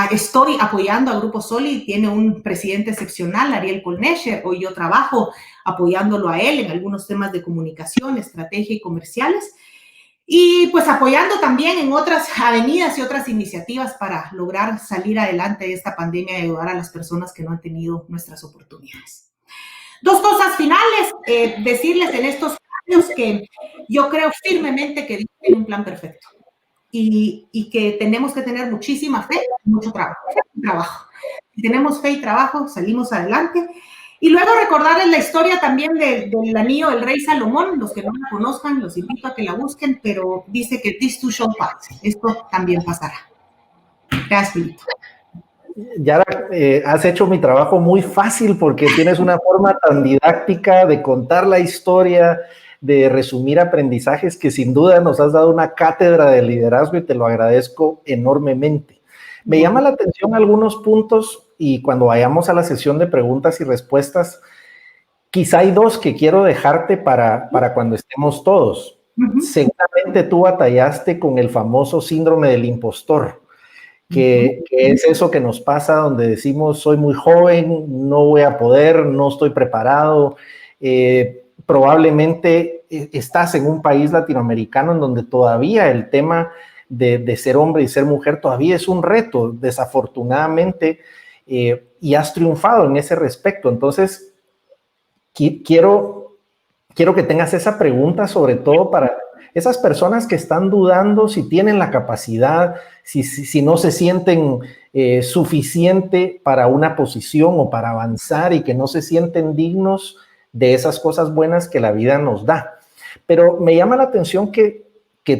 Estoy apoyando a Grupo Soli, tiene un presidente excepcional, Ariel Colnescher. Hoy yo trabajo apoyándolo a él en algunos temas de comunicación, estrategia y comerciales. Y pues apoyando también en otras avenidas y otras iniciativas para lograr salir adelante de esta pandemia y ayudar a las personas que no han tenido nuestras oportunidades. Dos cosas finales, decirles en estos años que yo creo firmemente que Dios tiene un plan perfecto y que tenemos que tener muchísima fe y mucho trabajo. Si tenemos fe y trabajo, salimos adelante. Y luego recordarles la historia también del anillo del rey Salomón. Los que no la conozcan, los invito a que la busquen, pero dice que this too shall pass. Esto también pasará. Gracias, Lito. Yara, has hecho mi trabajo muy fácil porque tienes una forma tan didáctica de contar la historia, de resumir aprendizajes que sin duda nos has dado una cátedra de liderazgo y te lo agradezco enormemente. Me llama la atención algunos puntos y cuando vayamos a la sesión de preguntas y respuestas, quizá hay dos que quiero dejarte para cuando estemos todos. Seguramente tú batallaste con el famoso síndrome del impostor. Que es eso que nos pasa donde decimos soy muy joven, no voy a poder, no estoy preparado. Probablemente estás en un país latinoamericano en donde todavía el tema de ser hombre y ser mujer todavía es un reto, desafortunadamente, y has triunfado en ese respecto. Entonces, quiero que tengas esa pregunta sobre todo para esas personas que están dudando si tienen la capacidad, si no se sienten suficiente para una posición o para avanzar y que no se sienten dignos de esas cosas buenas que la vida nos da. Pero me llama la atención que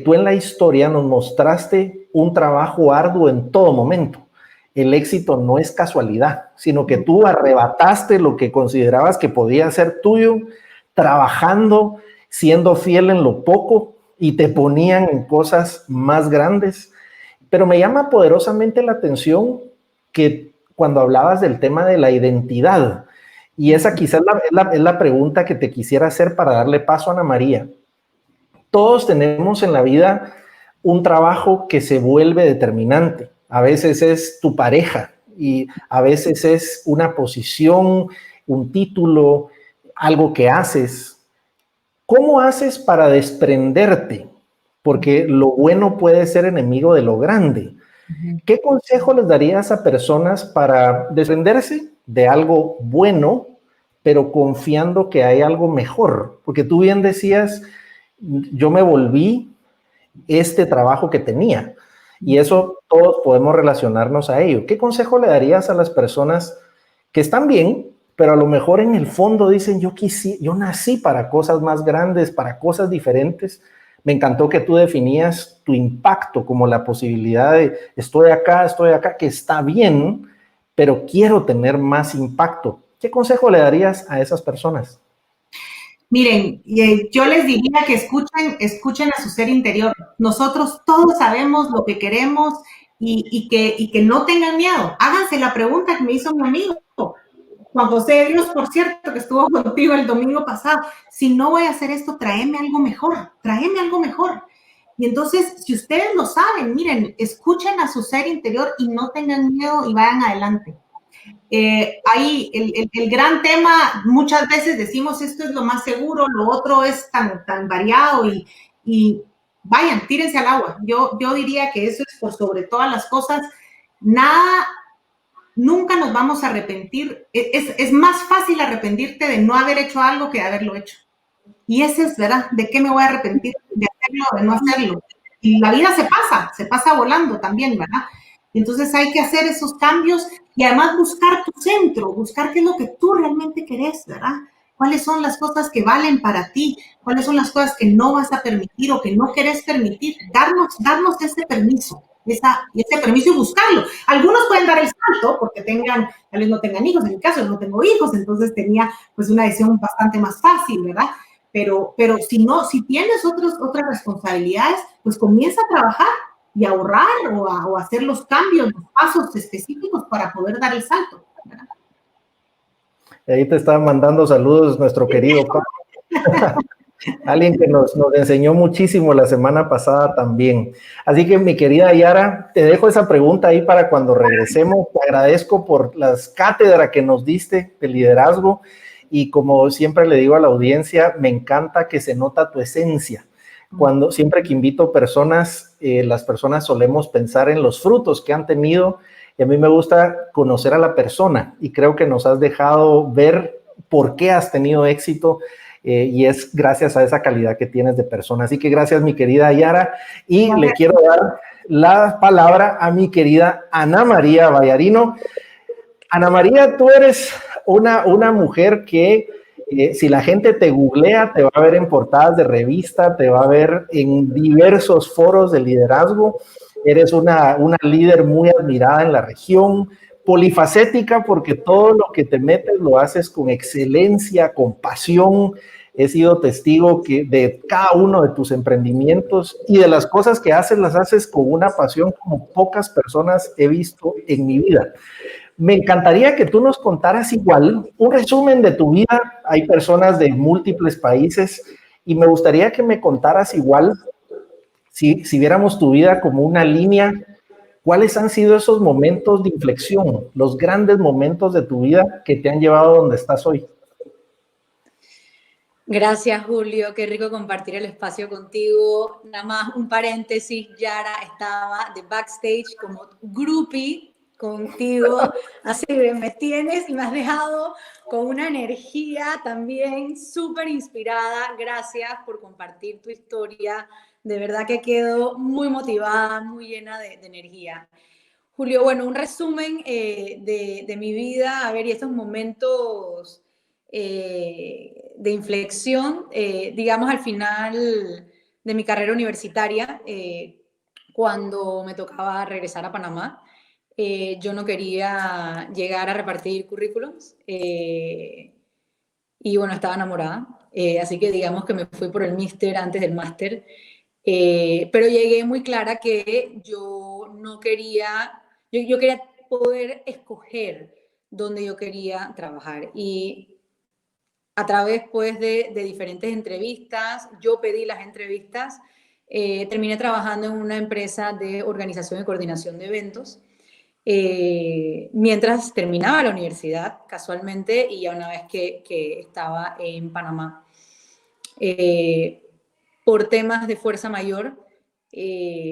tú en la historia nos mostraste un trabajo arduo en todo momento. El éxito no es casualidad, sino que tú arrebataste lo que considerabas que podía ser tuyo, trabajando, siendo fiel en lo poco, y te ponían en cosas más grandes. Pero me llama poderosamente la atención que cuando hablabas del tema de la identidad, Y esa quizás es la pregunta que te quisiera hacer para darle paso a Ana María. Todos tenemos en la vida un trabajo que se vuelve determinante. A veces es tu pareja y a veces es una posición, un título, algo que haces. ¿Cómo haces para desprenderte? Porque lo bueno puede ser enemigo de lo grande. ¿Qué consejo les darías a personas para desprenderse de algo bueno, pero confiando que hay algo mejor? Porque tú bien decías, yo me volví este trabajo que tenía, y eso todos podemos relacionarnos a ello. ¿Qué consejo le darías a las personas que están bien, pero a lo mejor en el fondo dicen, yo nací para cosas más grandes, para cosas diferentes? Me encantó que tú definías tu impacto como la posibilidad de estoy acá, que está bien, pero quiero tener más impacto. ¿Qué consejo le darías a esas personas? Miren, yo les diría que escuchen a su ser interior. Nosotros todos sabemos lo que queremos y que no tengan miedo. Háganse la pregunta que me hizo mi amigo Juan José de Dios, por cierto, que estuvo contigo el domingo pasado. Si no voy a hacer esto, tráeme algo mejor, tráeme algo mejor. Y entonces, si ustedes lo saben, miren, escuchen a su ser interior y no tengan miedo y vayan adelante. Ahí el gran tema, muchas veces decimos esto es lo más seguro, lo otro es tan variado y vayan, tírense al agua. Yo diría que eso es por sobre todas las cosas. Nada, nunca nos vamos a arrepentir. Es más fácil arrepentirte de no haber hecho algo que de haberlo hecho. Y ese es, ¿verdad? ¿De qué me voy a arrepentir? De hacerlo o de no hacerlo. Y la vida se pasa volando también, ¿verdad? Entonces hay que hacer esos cambios y además buscar tu centro, buscar qué es lo que tú realmente querés, ¿verdad? ¿Cuáles son las cosas que valen para ti? ¿Cuáles son las cosas que no vas a permitir o que no querés permitir? Darnos ese permiso, ese permiso y buscarlo. Algunos pueden dar el salto porque tal vez no tengan hijos. En mi caso, yo no tengo hijos, entonces tenía pues una decisión bastante más fácil, ¿verdad? Pero si tienes otras responsabilidades, pues comienza a trabajar y a ahorrar o a hacer los cambios, los pasos específicos para poder dar el salto, ¿verdad? Ahí te estaba mandando saludos nuestro querido Pablo. Alguien que nos enseñó muchísimo la semana pasada también. Así que, mi querida Yara, te dejo esa pregunta ahí para cuando regresemos. Te agradezco por las cátedras que nos diste de liderazgo y, como siempre le digo a la audiencia, me encanta que se nota tu esencia. Siempre que invito personas, las personas solemos pensar en los frutos que han tenido, y a mí me gusta conocer a la persona, y creo que nos has dejado ver por qué has tenido éxito, y es gracias a esa calidad que tienes de persona. Así que gracias, mi querida Yara, y le quiero dar la palabra a mi querida Ana María Vallarino. Ana María, tú eres una mujer que si la gente te googlea, te va a ver en portadas de revista, te va a ver en diversos foros de liderazgo. Eres una líder muy admirada en la región, polifacética, porque todo lo que te metes lo haces con excelencia, con pasión. He sido testigo de cada uno de tus emprendimientos y de las cosas que haces, las haces con una pasión como pocas personas he visto en mi vida. Me encantaría que tú nos contaras igual un resumen de tu vida. Hay personas de múltiples países y me gustaría que me contaras igual, si viéramos tu vida como una línea, ¿cuáles han sido esos momentos de inflexión, los grandes momentos de tu vida que te han llevado a donde estás hoy? Gracias, Julio. Qué rico compartir el espacio contigo. Nada más un paréntesis, Yara estaba de backstage como groupie contigo, así que me tienes y me has dejado con una energía también súper inspirada. Gracias por compartir tu historia, de verdad que quedo muy motivada, muy llena de energía. Julio, bueno, un resumen de mi vida, a ver, y estos momentos de inflexión, digamos al final de mi carrera universitaria, cuando me tocaba regresar a Panamá. Yo no quería llegar a repartir currículums y bueno, estaba enamorada, así que digamos que me fui por el míster antes del máster, pero llegué muy clara que yo no quería, yo quería poder escoger donde yo quería trabajar. Y a través pues de diferentes entrevistas, yo pedí las entrevistas, terminé trabajando en una empresa de organización y coordinación de eventos, mientras terminaba la universidad, casualmente, y ya una vez que estaba en Panamá. Por temas de fuerza mayor,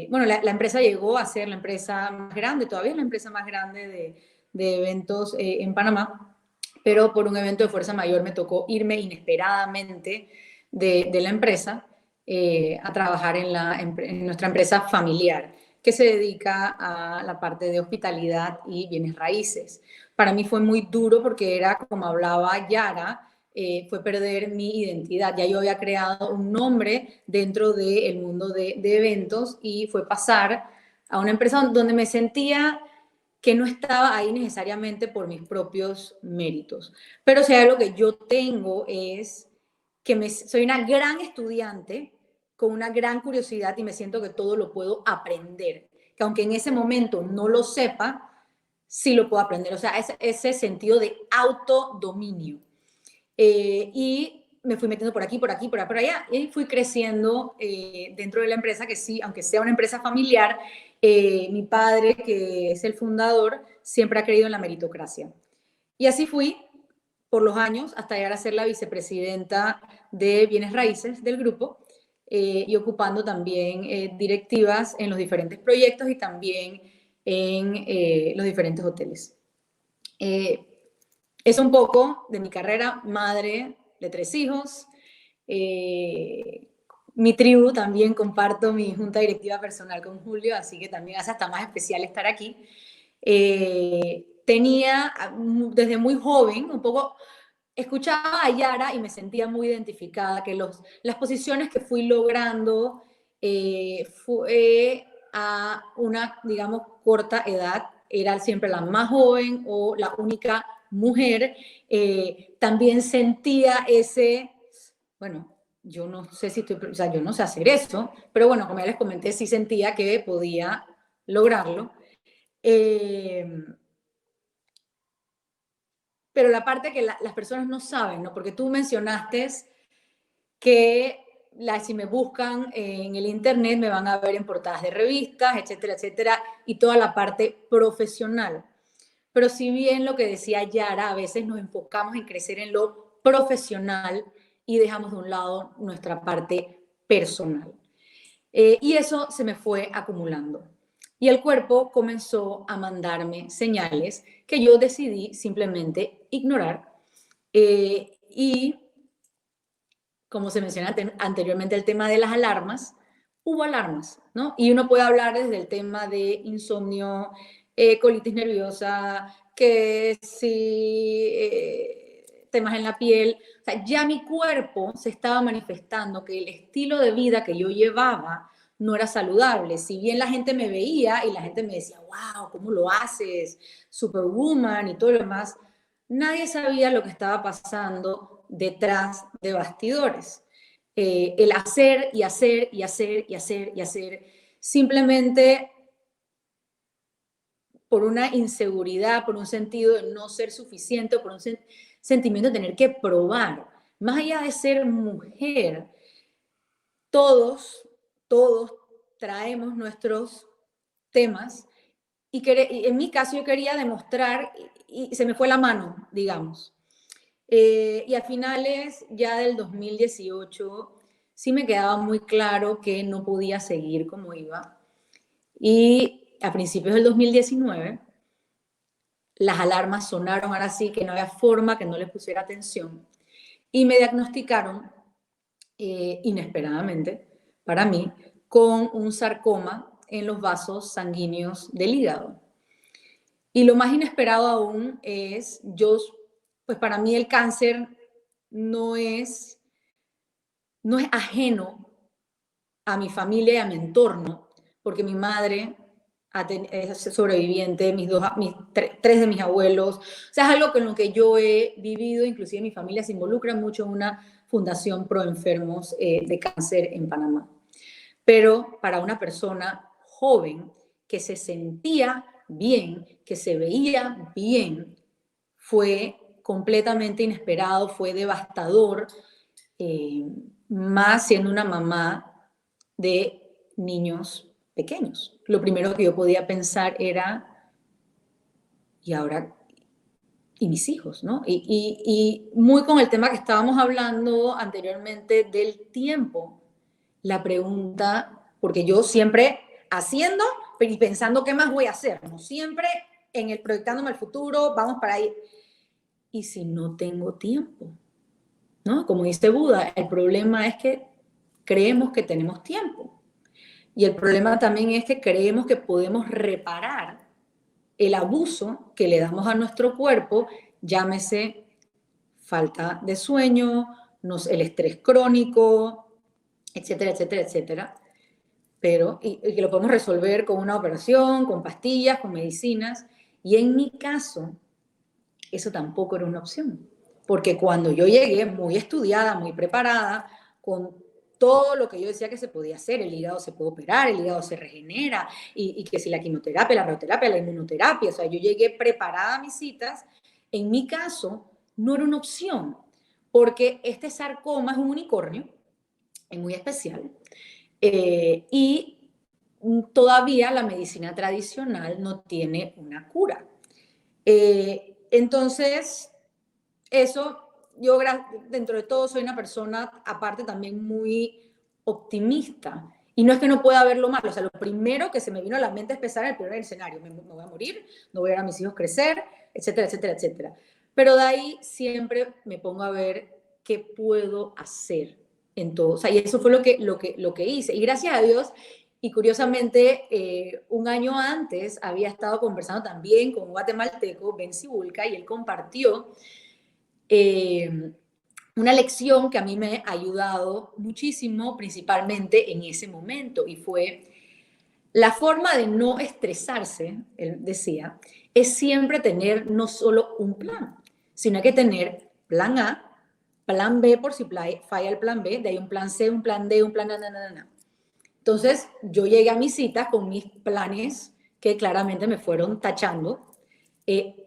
bueno, la empresa llegó a ser la empresa más grande, todavía es la empresa más grande de eventos en Panamá, pero por un evento de fuerza mayor me tocó irme inesperadamente de la empresa a trabajar en nuestra empresa familiar, que se dedica a la parte de hospitalidad y bienes raíces. Para mí fue muy duro porque era, como hablaba Yara, fue perder mi identidad. Ya yo había creado un nombre dentro del mundo de eventos y fue pasar a una empresa donde me sentía que no estaba ahí necesariamente por mis propios méritos. Pero si hay algo que yo tengo es que soy una gran estudiante con una gran curiosidad y me siento que todo lo puedo aprender. Que aunque en ese momento no lo sepa, sí lo puedo aprender. O sea, ese sentido de autodominio. Y me fui metiendo por aquí, por aquí, por allá, y fui creciendo dentro de la empresa, que sí, aunque sea una empresa familiar, mi padre, que es el fundador, siempre ha creído en la meritocracia. Y así fui por los años hasta llegar a ser la vicepresidenta de bienes raíces del grupo, y ocupando también directivas en los diferentes proyectos y también en los diferentes hoteles. Es un poco de mi carrera, madre de 3 hijos. Mi tribu también, comparto mi junta directiva personal con Julio, así que también hace hasta más especial estar aquí. Tenía desde muy joven, un poco, escuchaba a Yara y me sentía muy identificada, que las posiciones que fui logrando fue a una, digamos, corta edad, era siempre la más joven o la única mujer. También sentía ese, bueno, yo no sé si estoy, o sea, yo no sé hacer eso, pero bueno, como ya les comenté, sí sentía que podía lograrlo. Pero la parte que las personas no saben, ¿no? Porque tú mencionaste que si me buscan en el internet me van a ver en portadas de revistas, etcétera, etcétera, y toda la parte profesional. Pero si bien lo que decía Yara, a veces nos enfocamos en crecer en lo profesional y dejamos de un lado nuestra parte personal. Y eso se me fue acumulando. Y el cuerpo comenzó a mandarme señales que yo decidí simplemente ignorar. Y como se menciona anteriormente el tema de las alarmas, hubo alarmas, ¿no? Y uno puede hablar desde el tema de insomnio, colitis nerviosa, que si temas en la piel. O sea, ya mi cuerpo se estaba manifestando que el estilo de vida que yo llevaba no era saludable. Si bien la gente me veía y la gente me decía, wow, ¿cómo lo haces? Superwoman y todo lo demás, nadie sabía lo que estaba pasando detrás de bastidores. El hacer y hacer y hacer y hacer y hacer, simplemente por una inseguridad, por un sentido de no ser suficiente, por un sentimiento de tener que probar. Más allá de ser mujer, todos traemos nuestros temas y en mi caso yo quería demostrar y se me fue la mano, digamos. Y a finales ya del 2018 sí me quedaba muy claro que no podía seguir como iba. Y a principios del 2019 las alarmas sonaron ahora sí, que no había forma que no les pusiera atención. Y me diagnosticaron inesperadamente para mí con un sarcoma en los vasos sanguíneos del hígado. Y lo más inesperado aún es, pues para mí el cáncer no es ajeno a mi familia y a mi entorno, porque mi madre es sobreviviente, tres de mis abuelos. O sea, es algo con lo que yo he vivido, inclusive mi familia se involucra mucho en una fundación pro enfermos de cáncer en Panamá. Pero para una persona joven que se sentía bien, que se veía bien, fue completamente inesperado, fue devastador, más siendo una mamá de niños pequeños. Lo primero que yo podía pensar era, ¿y ahora? Y mis hijos, ¿no? Y muy con el tema que estábamos hablando anteriormente del tiempo, la pregunta, porque yo siempre haciendo y pensando qué más voy a hacer, ¿no? Siempre en el proyectándome al futuro, vamos para ahí. ¿Y si no tengo tiempo? ¿No? Como dice Buda, el problema es que creemos que tenemos tiempo. Y el problema también es que creemos que podemos reparar el abuso que le damos a nuestro cuerpo, llámese falta de sueño, el estrés crónico, etcétera, etcétera, etcétera. Pero, y que lo podemos resolver con una operación, con pastillas, con medicinas. Y en mi caso, eso tampoco era una opción. Porque cuando yo llegué muy estudiada, muy preparada, con todo lo que yo decía que se podía hacer, el hígado se puede operar, el hígado se regenera, y que si la quimioterapia, la radioterapia, la inmunoterapia, o sea, yo llegué preparada a mis citas, en mi caso no era una opción, porque este sarcoma es un unicornio, es muy especial, y todavía la medicina tradicional no tiene una cura. Entonces, eso, yo dentro de todo soy una persona, aparte también muy optimista. Y no es que no pueda ver lo malo, o sea, lo primero que se me vino a la mente es pensar en el primer escenario, me voy a morir, no voy a ver a mis hijos crecer, etcétera, etcétera, etcétera. Pero de ahí siempre me pongo a ver qué puedo hacer en todo. O sea, y eso fue lo que hice. Y gracias a Dios, y curiosamente, un año antes había estado conversando también con un guatemalteco, Ben Sibulca, y él compartió una lección que a mí me ha ayudado muchísimo, principalmente en ese momento, y fue la forma de no estresarse, él decía, es siempre tener no solo un plan, sino hay que tener plan A, plan B por si falla el plan B, de ahí un plan C, un plan D, un plan na. Entonces, yo llegué a mis citas con mis planes que claramente me fueron tachando,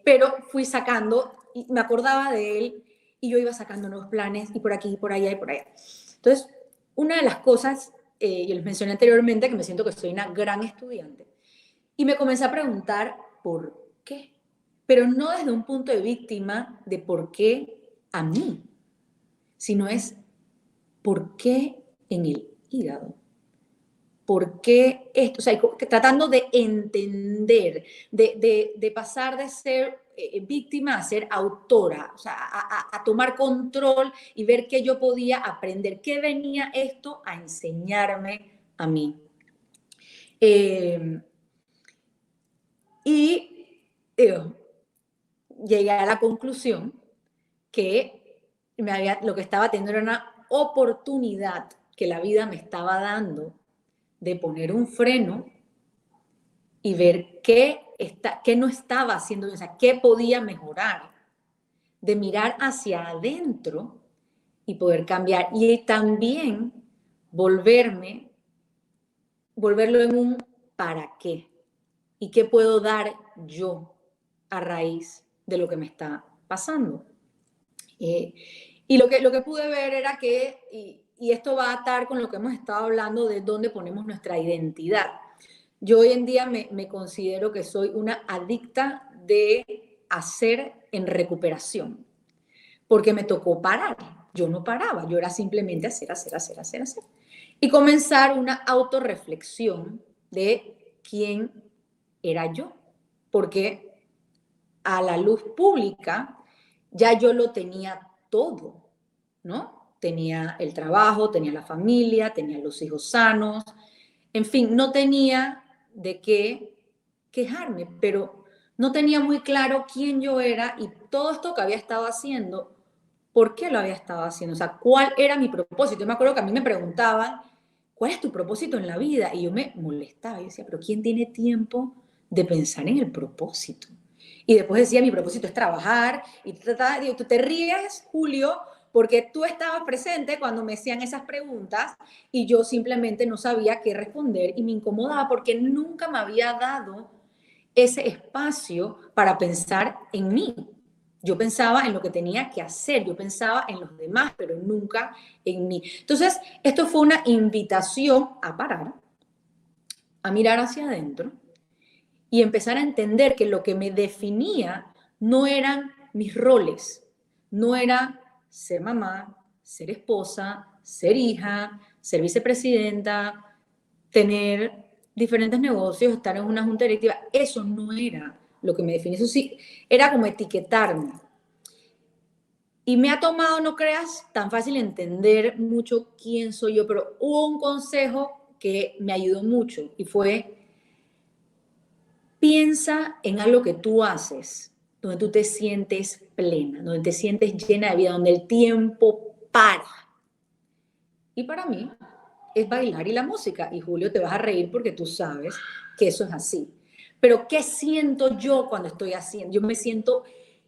pero fui sacando, y me acordaba de él, y yo iba sacando nuevos planes, y por aquí, y por allá, y por allá. Entonces, una de las cosas, yo les mencioné anteriormente que me siento que soy una gran estudiante, y me comencé a preguntar por qué, pero no desde un punto de víctima de por qué a mí, sino es por qué en el hígado. ¿Por qué esto? O sea, tratando de entender, de pasar de ser víctima a ser autora, o sea, a tomar control y ver qué yo podía aprender, qué venía esto a enseñarme a mí. Llegué a la conclusión que lo que estaba teniendo era una oportunidad que la vida me estaba dando de poner un freno y ver qué no estaba haciendo bien, o sea, qué podía mejorar, de mirar hacia adentro y poder cambiar. Y también volverlo en un ¿para qué? ¿Y qué puedo dar yo a raíz de lo que me está pasando? Y lo que pude ver era que, y esto va a atar con lo que hemos estado hablando de dónde ponemos nuestra identidad. Yo hoy en día me considero que soy una adicta de hacer en recuperación, porque me tocó parar. Yo no paraba, yo era simplemente hacer. Y comenzar una autorreflexión de quién era yo, porque a la luz pública ya yo lo tenía todo, ¿no? Tenía el trabajo, tenía la familia, tenía los hijos sanos, en fin, no tenía de qué quejarme, pero no tenía muy claro quién yo era y todo esto que había estado haciendo, ¿por qué lo había estado haciendo? O sea, ¿cuál era mi propósito? Yo me acuerdo que a mí me preguntaban, ¿cuál es tu propósito en la vida? Y yo me molestaba, yo decía, pero ¿quién tiene tiempo de pensar en el propósito? Y después decía, mi propósito es trabajar, y digo, tú te ríes, Julio, porque tú estabas presente cuando me hacían esas preguntas y yo simplemente no sabía qué responder y me incomodaba porque nunca me había dado ese espacio para pensar en mí. Yo pensaba en lo que tenía que hacer, yo pensaba en los demás, pero nunca en mí. Entonces, esto fue una invitación a parar, a mirar hacia adentro y empezar a entender que lo que me definía no eran mis roles, no era ser mamá, ser esposa, ser hija, ser vicepresidenta, tener diferentes negocios, estar en una junta directiva. Eso no era lo que me definía. Eso sí, era como etiquetarme. Y me ha tomado, no creas, tan fácil entender mucho quién soy yo, pero hubo un consejo que me ayudó mucho y fue: piensa en algo que tú haces, donde tú te sientes plena, donde te sientes llena de vida, donde el tiempo para. Y para mí es bailar y la música. Y Julio, te vas a reír porque tú sabes que eso es así. Pero ¿qué siento yo cuando estoy haciendo? Yo me siento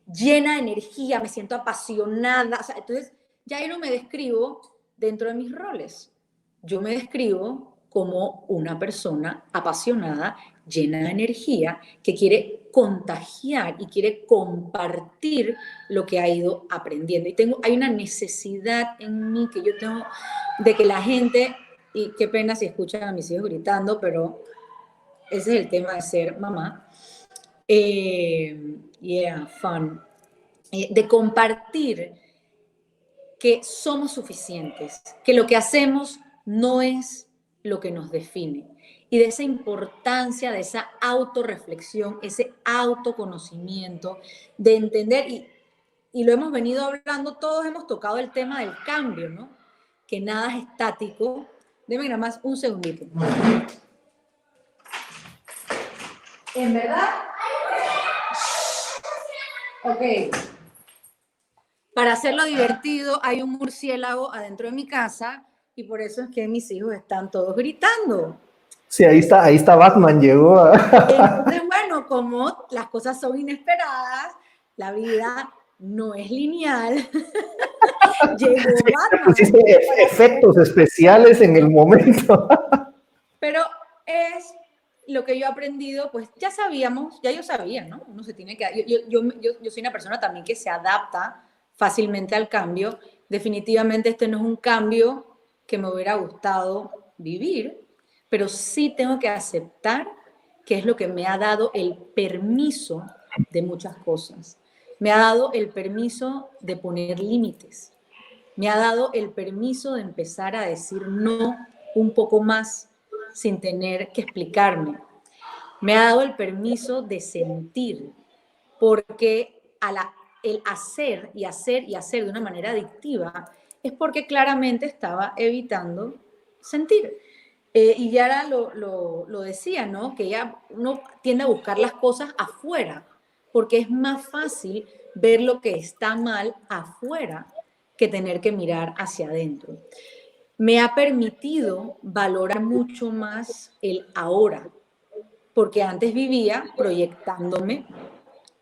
llena de energía, me siento apasionada. O sea, entonces, ya yo no me describo dentro de mis roles. Yo me describo como una persona apasionada, llena de energía, que quiere contagiar y quiere compartir lo que ha ido aprendiendo. Y hay una necesidad en mí que yo tengo de que la gente, y qué pena si escuchan a mis hijos gritando, pero ese es el tema de ser mamá. Fun. De compartir que somos suficientes, que lo que hacemos no es lo que nos define. Y de esa importancia, de esa autorreflexión, ese autoconocimiento, de entender, y lo hemos venido hablando, todos hemos tocado el tema del cambio, ¿no? Que nada es estático. Deme nada más un segundito. En verdad, ok. Para hacerlo divertido, hay un murciélago adentro de mi casa y por eso es que mis hijos están todos gritando. Sí, ahí está Batman, llegó. Entonces, bueno, como las cosas son inesperadas, la vida no es lineal. Llegó Batman. Pusiste efectos especiales en el momento. Pero es lo que yo he aprendido, pues ya sabíamos, ya yo sabía, ¿no? Uno se tiene que... Yo soy una persona también que se adapta fácilmente al cambio. Definitivamente este no es un cambio que me hubiera gustado vivir, pero sí tengo que aceptar que es lo que me ha dado el permiso de muchas cosas. Me ha dado el permiso de poner límites. Me ha dado el permiso de empezar a decir no un poco más sin tener que explicarme. Me ha dado el permiso de sentir, porque el hacer y hacer y hacer de una manera adictiva es porque claramente estaba evitando sentir. Y Yara lo decía, ¿no? Que uno tiende a buscar las cosas afuera, porque es más fácil ver lo que está mal afuera que tener que mirar hacia adentro. Me ha permitido valorar mucho más el ahora, porque antes vivía proyectándome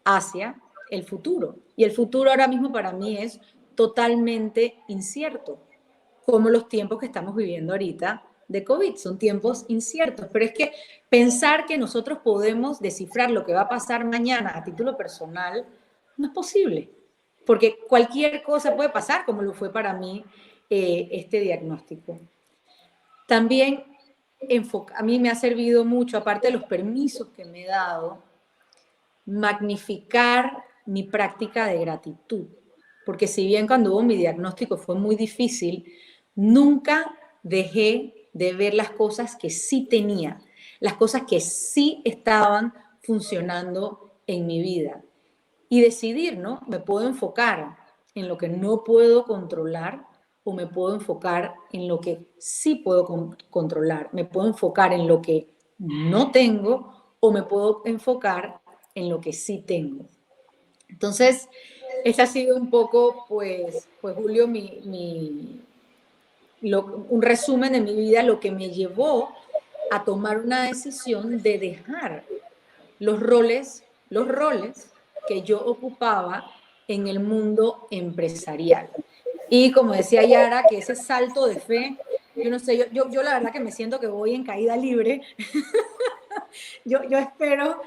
hacia el futuro. Y el futuro ahora mismo para mí es totalmente incierto, como los tiempos que estamos viviendo ahorita de COVID. Son tiempos inciertos, pero es que pensar que nosotros podemos descifrar lo que va a pasar mañana a título personal no es posible, porque cualquier cosa puede pasar, como lo fue para mí este diagnóstico. También a mí me ha servido mucho, aparte de los permisos que me he dado, magnificar mi práctica de gratitud, porque si bien cuando hubo mi diagnóstico fue muy difícil, nunca dejé de ver las cosas que sí tenía, las cosas que sí estaban funcionando en mi vida y decidir, ¿no? Me puedo enfocar en lo que no puedo controlar o me puedo enfocar en lo que sí puedo controlar, me puedo enfocar en lo que no tengo o me puedo enfocar en lo que sí tengo. Entonces, ese ha sido un poco, pues Julio, un resumen de mi vida, lo que me llevó a tomar una decisión de dejar los roles que yo ocupaba en el mundo empresarial. Y como decía Yara, que ese salto de fe, yo no sé, yo la verdad que me siento que voy en caída libre. yo espero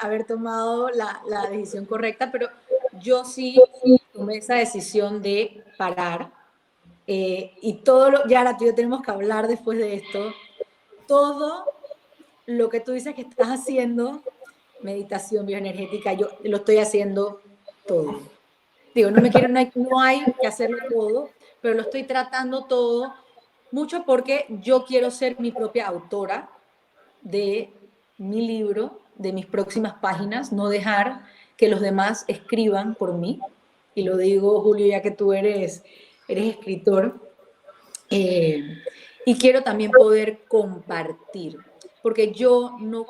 haber tomado la decisión correcta, pero yo sí tomé esa decisión de parar. Y todo lo, Yara, tú y yo tenemos que hablar después de esto. Todo lo que tú dices que estás haciendo, meditación bioenergética, yo lo estoy haciendo todo. Digo, no hay que hacerlo todo, pero lo estoy tratando todo, mucho porque yo quiero ser mi propia autora de mi libro, de mis próximas páginas, no dejar que los demás escriban por mí. Y lo digo, Julio, ya que tú eres escritor. Y quiero también poder compartir, porque yo no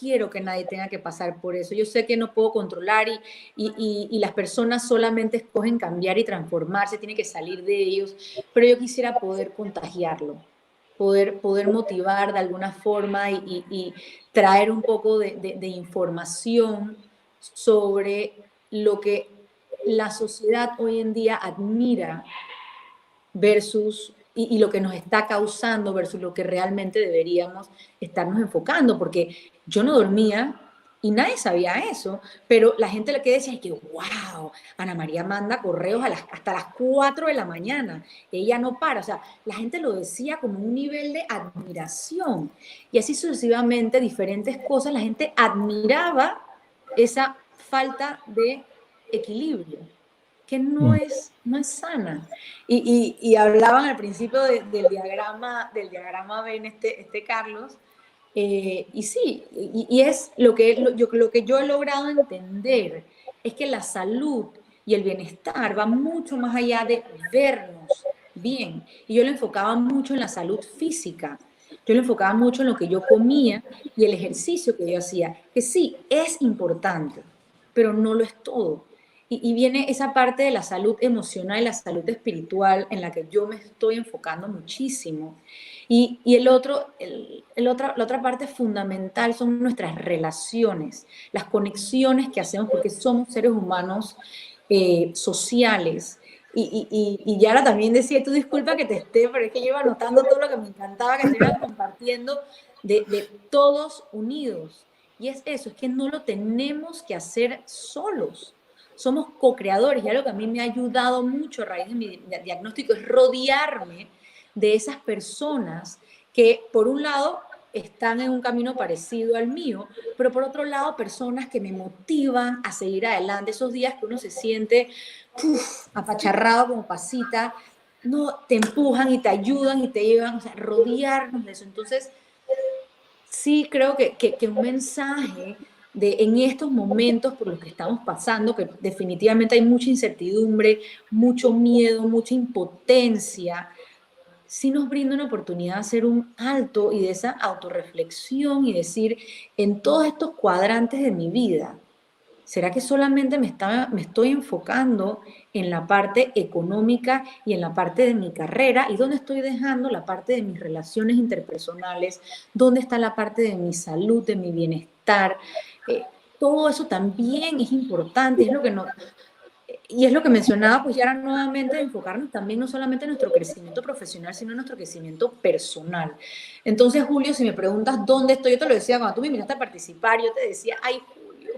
quiero que nadie tenga que pasar por eso. Yo sé que no puedo controlar y las personas solamente escogen cambiar y transformarse, tiene que salir de ellos, pero yo quisiera poder contagiarlo, poder motivar de alguna forma y traer un poco de información sobre lo que la sociedad hoy en día admira versus y lo que nos está causando versus lo que realmente deberíamos estarnos enfocando, porque yo no dormía y nadie sabía eso, pero la gente lo que decía es que, wow, Ana María manda correos hasta las 4 de la mañana, ella no para, o sea, la gente lo decía como un nivel de admiración, y así sucesivamente, diferentes cosas, la gente admiraba esa falta de equilibrio, que no es sana. Y hablaban al principio del diagrama Venn, este Carlos, y sí, y es lo que yo he logrado entender, es que la salud y el bienestar va mucho más allá de vernos bien. Y yo lo enfocaba mucho en la salud física, yo lo enfocaba mucho en lo que yo comía y el ejercicio que yo hacía, que sí, es importante, pero no lo es todo. Y viene esa parte de la salud emocional y la salud espiritual en la que yo me estoy enfocando muchísimo. Y la otra parte fundamental son nuestras relaciones, las conexiones que hacemos, porque somos seres humanos sociales. Y Yara también decía, tú disculpa que te esté, pero es que yo iba anotando todo lo que me encantaba que estuvieran compartiendo de todos unidos. Y es eso, es que no lo tenemos que hacer solos. Somos co-creadores, y algo que a mí me ha ayudado mucho a raíz de mi diagnóstico es rodearme de esas personas que, por un lado, están en un camino parecido al mío, pero por otro lado, personas que me motivan a seguir adelante. Esos días que uno se siente apacharrado como pasita, no, te empujan y te ayudan y te llevan, o sea, rodearnos de eso. Entonces, sí creo que un mensaje en estos momentos por los que estamos pasando, que definitivamente hay mucha incertidumbre, mucho miedo, mucha impotencia, sí nos brinda una oportunidad de hacer un alto y de esa autorreflexión y decir, en todos estos cuadrantes de mi vida, ¿será que solamente me estoy enfocando en la parte económica y en la parte de mi carrera? ¿Y dónde estoy dejando la parte de mis relaciones interpersonales? ¿Dónde está la parte de mi salud, de mi bienestar? Todo eso también es importante, y es lo que mencionaba, pues ya era nuevamente enfocarnos también no solamente en nuestro crecimiento profesional, sino en nuestro crecimiento personal. Entonces, Julio, si me preguntas dónde estoy, yo te lo decía cuando tú me invitaste a participar, yo te decía, ay, Julio,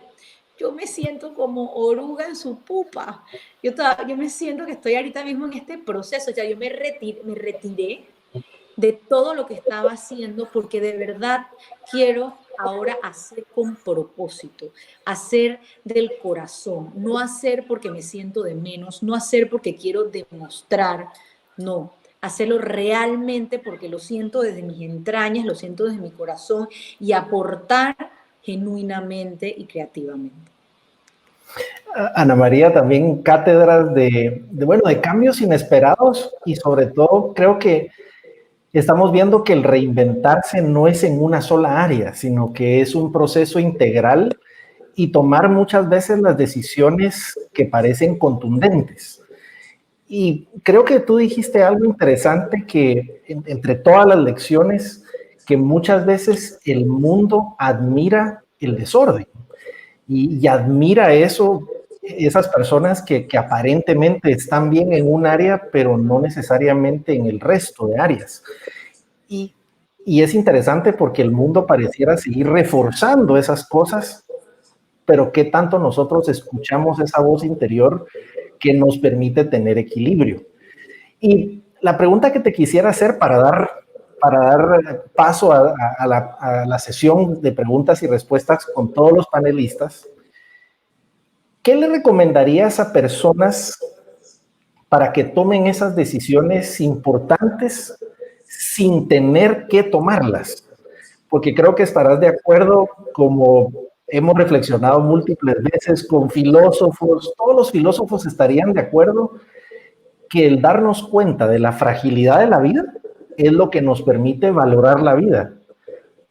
yo me siento como oruga en su pupa. Yo me siento que estoy ahorita mismo en este proceso, ya yo me retiré de todo lo que estaba haciendo porque de verdad quiero ahora hacer con propósito, hacer del corazón, no hacer porque me siento de menos, no hacer porque quiero demostrar, no, hacerlo realmente porque lo siento desde mis entrañas, lo siento desde mi corazón y aportar genuinamente y creativamente. Ana María, también cátedras de cambios inesperados, y sobre todo creo que estamos viendo que el reinventarse no es en una sola área, sino que es un proceso integral y tomar muchas veces las decisiones que parecen contundentes. Y creo que tú dijiste algo interesante, que entre todas las lecciones, que muchas veces el mundo admira el desorden y admira esas personas que aparentemente están bien en un área, pero no necesariamente en el resto de áreas. Y es interesante porque el mundo pareciera seguir reforzando esas cosas, pero qué tanto nosotros escuchamos esa voz interior que nos permite tener equilibrio. Y la pregunta que te quisiera hacer para dar paso a la sesión de preguntas y respuestas con todos los panelistas, ¿qué le recomendarías a personas para que tomen esas decisiones importantes sin tener que tomarlas? Porque creo que estarás de acuerdo, como hemos reflexionado múltiples veces con filósofos, todos los filósofos estarían de acuerdo que el darnos cuenta de la fragilidad de la vida es lo que nos permite valorar la vida.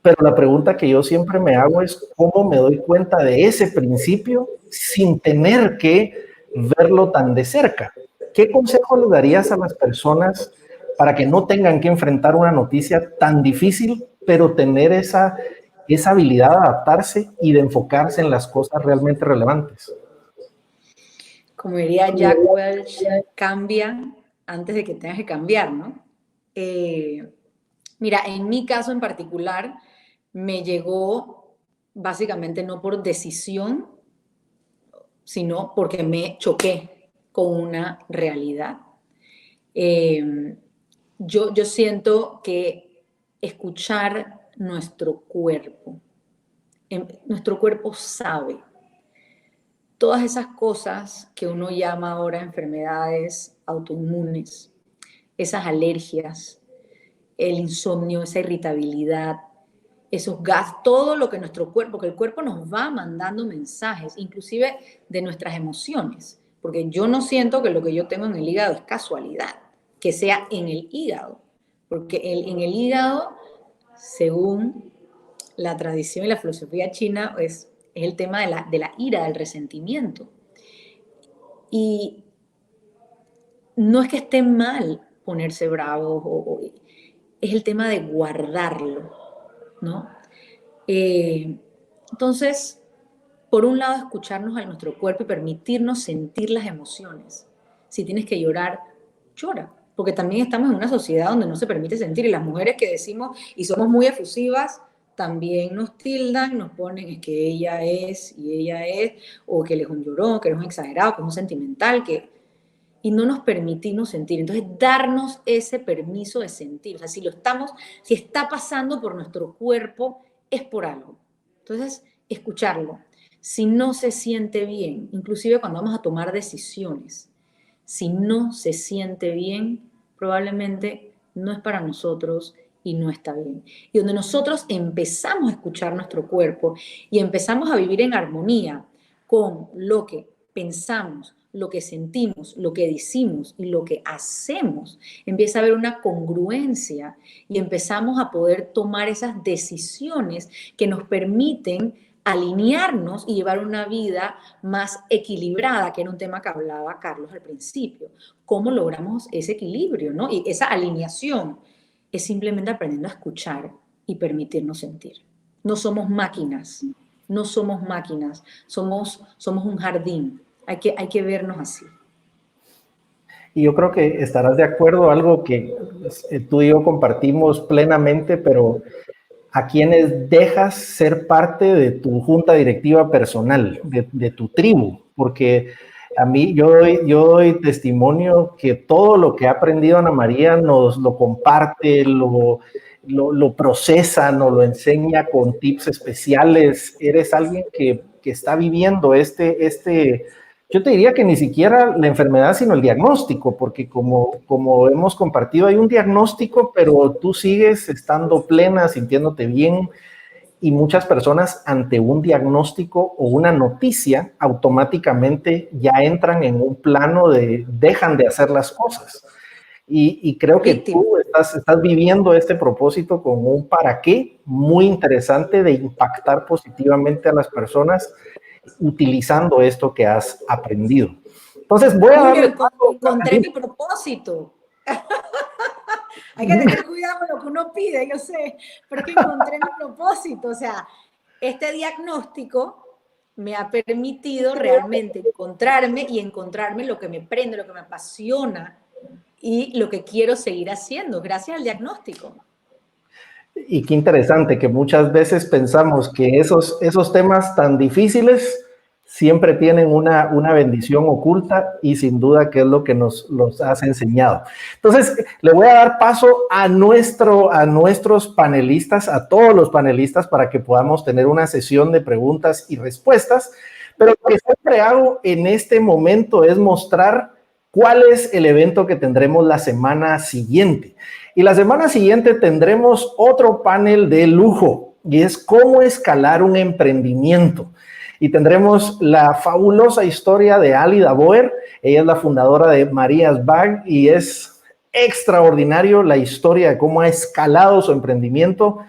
Pero la pregunta que yo siempre me hago es cómo me doy cuenta de ese principio sin tener que verlo tan de cerca. ¿Qué consejo le darías a las personas para que no tengan que enfrentar una noticia tan difícil, pero tener esa habilidad de adaptarse y de enfocarse en las cosas realmente relevantes? Como diría Jack Welch, cambia antes de que tengas que cambiar, ¿no? Mira, en mi caso en particular, me llegó básicamente no por decisión, sino porque me choqué con una realidad. Yo siento que escuchar nuestro cuerpo sabe todas esas cosas que uno llama ahora enfermedades autoinmunes, esas alergias, el insomnio, esa irritabilidad, esos gases, todo lo que nuestro cuerpo, que el cuerpo nos va mandando mensajes, inclusive de nuestras emociones, porque yo no siento que lo que yo tengo en el hígado es casualidad, que sea en el hígado, porque en el hígado, según la tradición y la filosofía china, es el tema de la ira, del resentimiento. Y no es que esté mal ponerse bravo, es el tema de guardarlo, ¿no? Entonces, por un lado, escucharnos a nuestro cuerpo y permitirnos sentir las emociones. Si tienes que llorar, llora, porque también estamos en una sociedad donde no se permite sentir, y las mujeres que decimos y somos muy efusivas, también nos tildan, nos ponen es que ella es, o que él es un llorón, que él es un exagerado, que es un sentimental, y no nos permitimos sentir. Entonces, darnos ese permiso de sentir. O sea, si está pasando por nuestro cuerpo, es por algo. Entonces, escucharlo. Si no se siente bien, inclusive cuando vamos a tomar decisiones, si no se siente bien, probablemente no es para nosotros y no está bien. Y donde nosotros empezamos a escuchar nuestro cuerpo y empezamos a vivir en armonía con lo que pensamos, lo que sentimos, lo que decimos y lo que hacemos, empieza a haber una congruencia y empezamos a poder tomar esas decisiones que nos permiten alinearnos y llevar una vida más equilibrada, que era un tema que hablaba Carlos al principio. ¿Cómo logramos ese equilibrio, ¿no? Y esa alineación es simplemente aprendiendo a escuchar y permitirnos sentir. No somos máquinas, somos un jardín. Hay que vernos así. Y yo creo que estarás de acuerdo, algo que tú y yo compartimos plenamente, pero a quienes dejas ser parte de tu junta directiva personal, de tu tribu, porque a mí yo doy testimonio que todo lo que ha aprendido Ana María nos lo comparte, lo procesa, nos lo enseña con tips especiales. Eres alguien que está viviendo yo te diría que ni siquiera la enfermedad, sino el diagnóstico, porque como hemos compartido, hay un diagnóstico, pero tú sigues estando plena, sintiéndote bien, y muchas personas ante un diagnóstico o una noticia automáticamente ya entran en un plano dejan de hacer las cosas. Y creo que tú estás viviendo este propósito con un para qué muy interesante de impactar positivamente a las personas utilizando esto que has aprendido. Entonces voy a darle... Encontré mi propósito. Hay que tener cuidado con lo que uno pide, yo sé, pero es que encontré mi propósito. O sea, este diagnóstico me ha permitido realmente encontrarme lo que me prende, lo que me apasiona y lo que quiero seguir haciendo gracias al diagnóstico. Y qué interesante que muchas veces pensamos que esos temas tan difíciles siempre tienen una bendición oculta y sin duda que es lo que nos los has enseñado. Entonces, le voy a dar paso a nuestros panelistas, a todos los panelistas, para que podamos tener una sesión de preguntas y respuestas. Pero lo que siempre hago en este momento es mostrar cuál es el evento que tendremos la semana siguiente. Y la semana siguiente tendremos otro panel de lujo, y es cómo escalar un emprendimiento. Y tendremos la fabulosa historia de Alida Boer. Ella es la fundadora de María's Bag y es extraordinario la historia de cómo ha escalado su emprendimiento,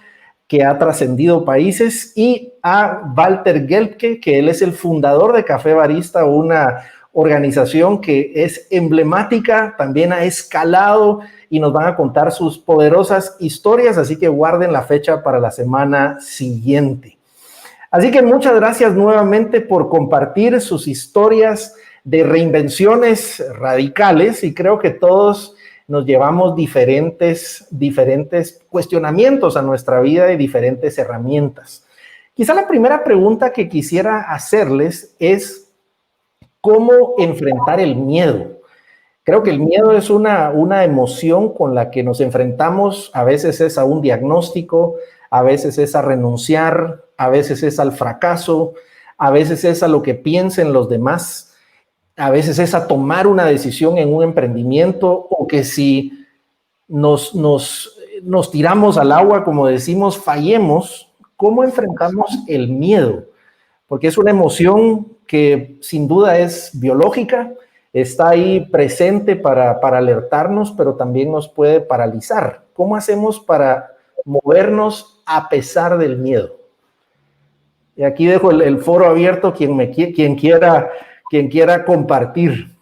que ha trascendido países, y a Walter Gelbke, que él es el fundador de Café Barista, una organización que es emblemática, también ha escalado y nos van a contar sus poderosas historias, así que guarden la fecha para la semana siguiente. Así que muchas gracias nuevamente por compartir sus historias de reinvenciones radicales, y creo que todos nos llevamos diferentes cuestionamientos a nuestra vida y diferentes herramientas. Quizá la primera pregunta que quisiera hacerles es ¿cómo enfrentar el miedo? Creo que el miedo es una emoción con la que nos enfrentamos. A veces es a un diagnóstico, a veces es a renunciar, a veces es al fracaso, a veces es a lo que piensen los demás, a veces es a tomar una decisión en un emprendimiento, o que si nos tiramos al agua, como decimos, fallemos. ¿Cómo enfrentamos el miedo? Porque es una emoción que sin duda es biológica, está ahí presente para alertarnos, pero también nos puede paralizar. ¿Cómo hacemos para movernos a pesar del miedo? Y aquí dejo el foro abierto, quien quiera compartir.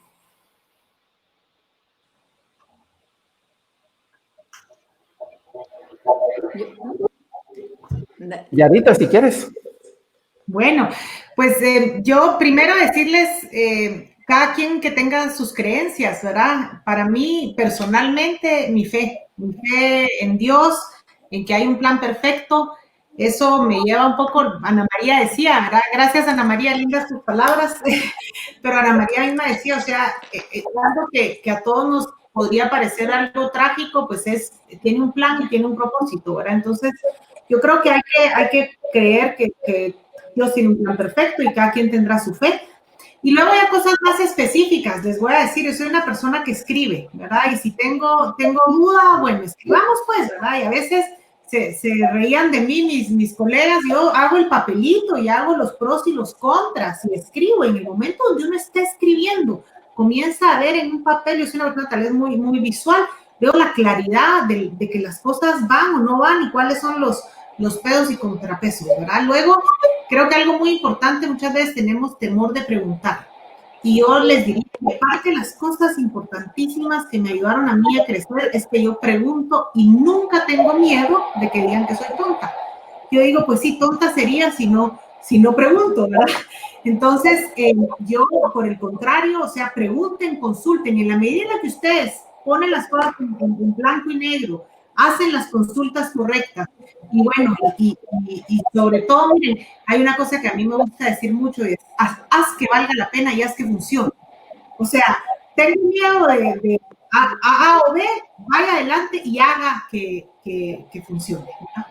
Yarita, si quieres. Bueno, pues yo primero decirles, cada quien que tenga sus creencias, ¿verdad? Para mí, personalmente, mi fe en Dios, en que hay un plan perfecto, eso me lleva un poco, Ana María decía, ¿verdad? Gracias, Ana María, lindas tus palabras, pero Ana María misma decía, o sea, algo que a todos nos podría parecer algo trágico, pues tiene un plan y tiene un propósito, ¿verdad? Entonces, yo creo que hay que creer que Dios tiene un plan perfecto y cada quien tendrá su fe. Y luego hay cosas más específicas. Les voy a decir, yo soy una persona que escribe, ¿verdad? Y si tengo duda, bueno, escribamos pues, ¿verdad? Y a veces se reían de mí mis colegas. Yo hago el papelito y hago los pros y los contras y escribo. Y en el momento donde uno está escribiendo, comienza a ver en un papel, yo soy una persona tal vez muy, muy visual, veo la claridad de que las cosas van o no van y cuáles son los pesos y contrapesos, ¿verdad? Luego, creo que algo muy importante, muchas veces tenemos temor de preguntar. Y yo les diría que parte de las cosas importantísimas que me ayudaron a mí a crecer es que yo pregunto y nunca tengo miedo de que digan que soy tonta. Yo digo, pues sí, tonta sería si no pregunto, ¿verdad? Entonces, yo, por el contrario, o sea, pregunten, consulten. En la medida en la que ustedes ponen las cosas en blanco y negro, hacen las consultas correctas. Y bueno, y sobre todo, miren, hay una cosa que a mí me gusta decir mucho, es haz que valga la pena y haz que funcione. O sea, tengo miedo de A o B, vaya adelante y haga que funcione, ¿verdad?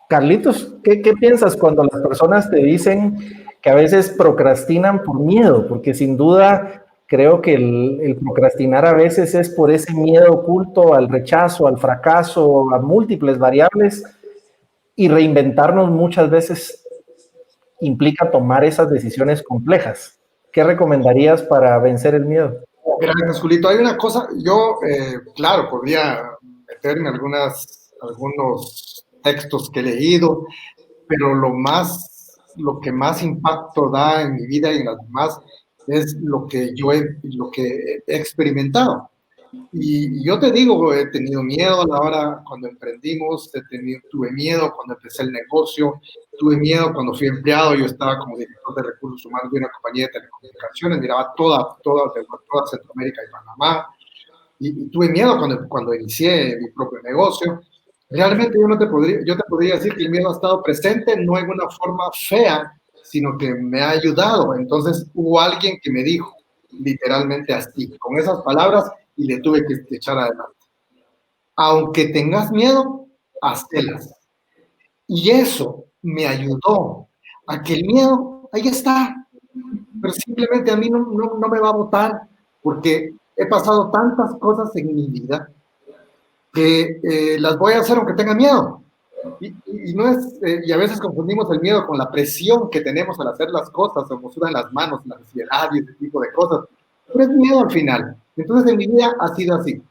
Carlitos, ¿qué piensas cuando las personas te dicen que a veces procrastinan por miedo? Porque sin duda creo que el procrastinar a veces es por ese miedo oculto al rechazo, al fracaso, a múltiples variables, y reinventarnos muchas veces implica tomar esas decisiones complejas. ¿Qué recomendarías para vencer el miedo? Gracias, Julito. Hay una cosa, yo, claro, podría meterme algunos textos que he leído, pero lo que más impacto da en mi vida y en las demás es lo que he experimentado. Y yo te digo, he tenido miedo a la hora cuando emprendimos, tuve miedo cuando empecé el negocio, tuve miedo cuando fui empleado. Yo estaba como director de recursos humanos de una compañía de telecomunicaciones, miraba toda Centroamérica y Panamá, y tuve miedo cuando inicié mi propio negocio. Realmente yo te podría decir que el miedo ha estado presente, no en una forma fea, sino que me ha ayudado. Entonces hubo alguien que me dijo, literalmente así, con esas palabras, y le tuve que echar adelante. Aunque tengas miedo, hazlas. Y eso me ayudó a que el miedo, ahí está, pero simplemente a mí no me va a botar, porque he pasado tantas cosas en mi vida que las voy a hacer aunque tenga miedo. Y no es, y a veces confundimos el miedo con la presión que tenemos al hacer las cosas, o nos sudan las manos, la ansiedad y ese tipo de cosas. Pero es miedo al final. Entonces en mi vida ha sido así.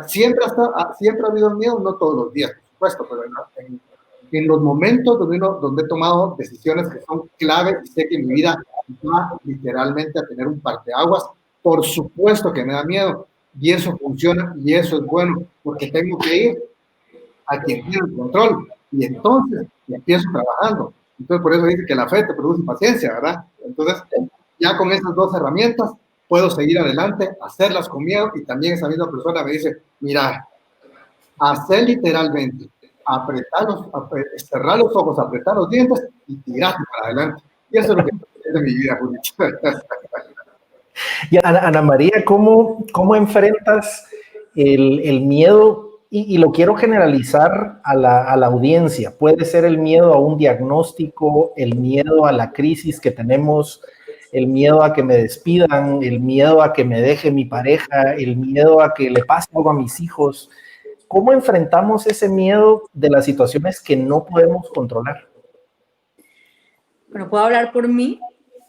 Siempre ha habido miedo, no todos los días, por supuesto, pero en los momentos donde he tomado decisiones que son clave y sé que mi vida va literalmente a tener un parteaguas, por supuesto que me da miedo. Y eso funciona y eso es bueno, porque tengo que ir a quien tiene el control. Y entonces empiezo trabajando. Entonces, por eso dice que la fe te produce paciencia, ¿verdad? Entonces, ya con esas dos herramientas, puedo seguir adelante, hacerlas con miedo, y también esa misma persona me dice, mira, hacer literalmente, cerrar los ojos, apretar los dientes y tirarte para adelante. Y eso es lo que es de mi vida, Julio. Y Ana María, ¿cómo enfrentas el miedo? Y lo quiero generalizar a la audiencia. Puede ser el miedo a un diagnóstico, el miedo a la crisis que tenemos, el miedo a que me despidan, el miedo a que me deje mi pareja, el miedo a que le pase algo a mis hijos. ¿Cómo enfrentamos ese miedo de las situaciones que no podemos controlar? Bueno, puedo hablar por mí.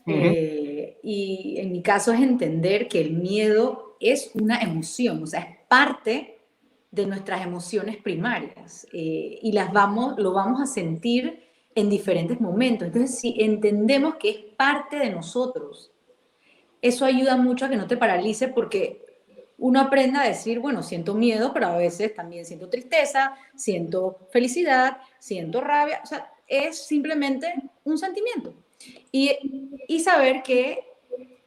Y en mi caso es entender que el miedo es una emoción, o sea, es parte de nuestras emociones primarias, y lo vamos a sentir en diferentes momentos. Entonces, si entendemos que es parte de nosotros, eso ayuda mucho a que no te paralice, porque uno aprende a decir, bueno, siento miedo, pero a veces también siento tristeza, siento felicidad, siento rabia, o sea, es simplemente un sentimiento. Y saber que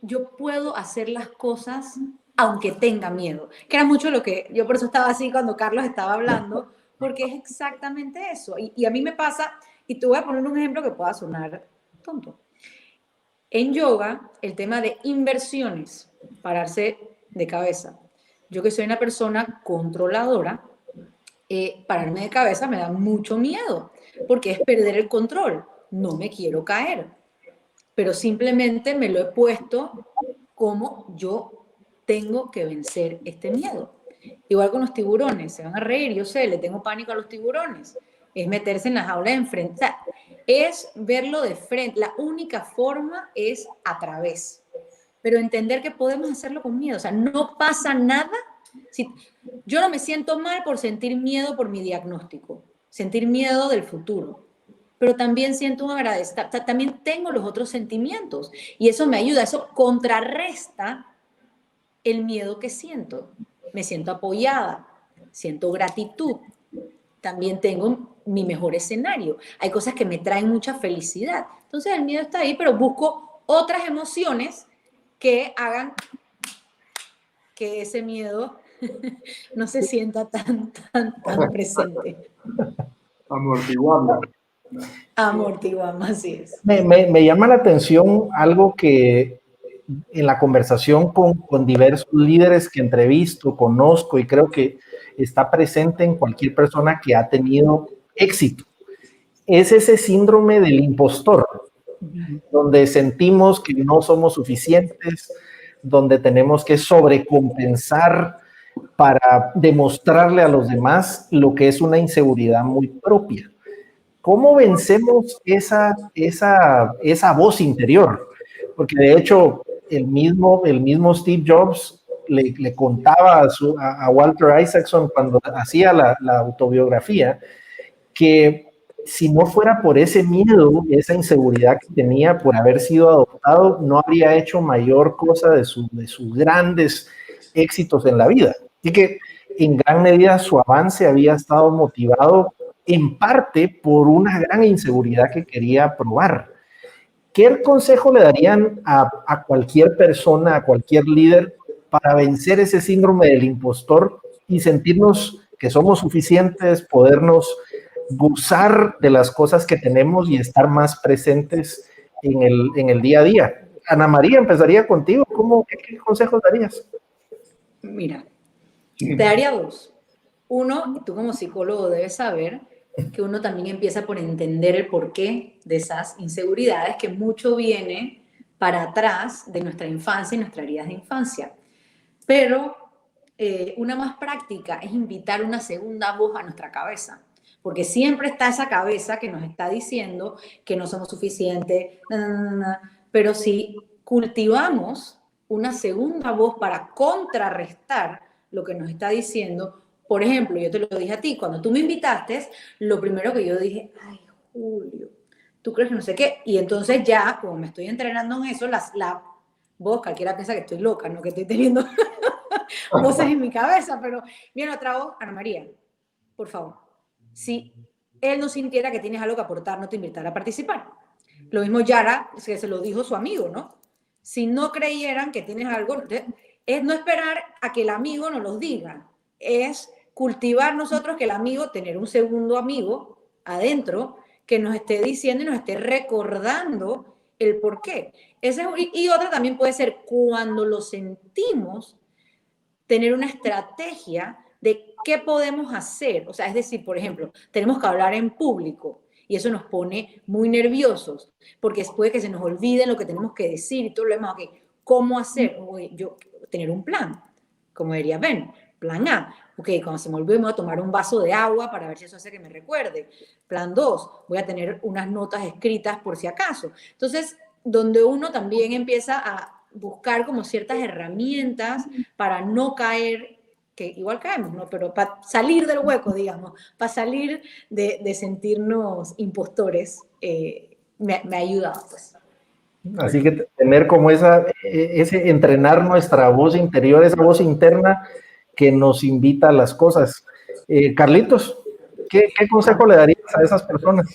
yo puedo hacer las cosas aunque tenga miedo, que era mucho lo que yo por eso estaba así cuando Carlos estaba hablando, porque es exactamente eso. Y a mí me pasa, y te voy a poner un ejemplo que pueda sonar tonto. En yoga, el tema de inversiones, pararse de cabeza. Yo que soy una persona controladora, pararme de cabeza me da mucho miedo, porque es perder el control. No me quiero caer, pero simplemente me lo he puesto como yo tengo que vencer este miedo. Igual con los tiburones, se van a reír, yo sé, le tengo pánico a los tiburones. Es meterse en la jaula de enfrente, o sea, es verlo de frente. La única forma es a través, pero entender que podemos hacerlo con miedo. O sea, no pasa nada. Yo no me siento mal por sentir miedo por mi diagnóstico, sentir miedo del futuro, pero también siento un agradecimiento, también tengo los otros sentimientos, y eso me ayuda, eso contrarresta el miedo que siento. Me siento apoyada, siento gratitud, también tengo mi mejor escenario. Hay cosas que me traen mucha felicidad. Entonces el miedo está ahí, pero busco otras emociones que hagan que ese miedo no se sienta tan presente. Amortiguando. Amortiguamos, así es. Me llama la atención algo que en la conversación con diversos líderes que entrevisto, conozco, y creo que está presente en cualquier persona que ha tenido éxito. Es ese síndrome del impostor, donde sentimos que no somos suficientes, donde tenemos que sobrecompensar para demostrarle a los demás lo que es una inseguridad muy propia. ¿Cómo vencemos esa voz interior? Porque de hecho, el mismo Steve Jobs le contaba a Walter Isaacson cuando hacía la autobiografía que si no fuera por ese miedo, esa inseguridad que tenía por haber sido adoptado, no habría hecho mayor cosa de sus grandes éxitos en la vida. Así que en gran medida su avance había estado motivado en parte por una gran inseguridad que quería probar. ¿Qué consejo le darían a cualquier persona, a cualquier líder, para vencer ese síndrome del impostor y sentirnos que somos suficientes, podernos gozar de las cosas que tenemos y estar más presentes en el día a día. Ana María, empezaría contigo. ¿Qué consejos darías? Mira, te daría dos. Uno, tú como psicólogo debes saber que uno también empieza por entender el porqué de esas inseguridades, que mucho viene para atrás de nuestra infancia y nuestras heridas de infancia. Pero una más práctica es invitar una segunda voz a nuestra cabeza, porque siempre está esa cabeza que nos está diciendo que no somos suficientes, pero si cultivamos una segunda voz para contrarrestar lo que nos está diciendo. Por ejemplo, yo te lo dije a ti, cuando tú me invitaste, lo primero que yo dije, ay, Julio, ¿tú crees que no sé qué? Y entonces ya, como me estoy entrenando en eso, la voz, cualquiera piensa que estoy loca, no que estoy teniendo voces en mi cabeza, pero viene otra voz, Ana María, por favor, si él no sintiera que tienes algo que aportar, no te invitara a participar. Lo mismo Yara, que se lo dijo su amigo, ¿no? Si no creyeran que tienes algo, es no esperar a que el amigo nos los diga, es cultivar nosotros que el amigo, tener un segundo amigo adentro que nos esté diciendo y nos esté recordando el por qué. Y otra también puede ser cuando lo sentimos, tener una estrategia de qué podemos hacer. O sea, es decir, por ejemplo, tenemos que hablar en público y eso nos pone muy nerviosos porque después que se nos olvide lo que tenemos que decir y todo lo demás, okay, ¿cómo hacer? Yo tener un plan, como diría Ben. Plan A, ok, cuando se me olvide me voy a tomar un vaso de agua para ver si eso hace que me recuerde. Plan 2, voy a tener unas notas escritas por si acaso. Entonces, donde uno también empieza a buscar como ciertas herramientas para no caer, que igual caemos, ¿no? Pero para salir del hueco, digamos, para salir de sentirnos impostores, me ayuda, pues. Así que tener como ese entrenar nuestra voz interior, esa voz interna que nos invita a las cosas. Carlitos, ¿qué consejo le darías a esas personas?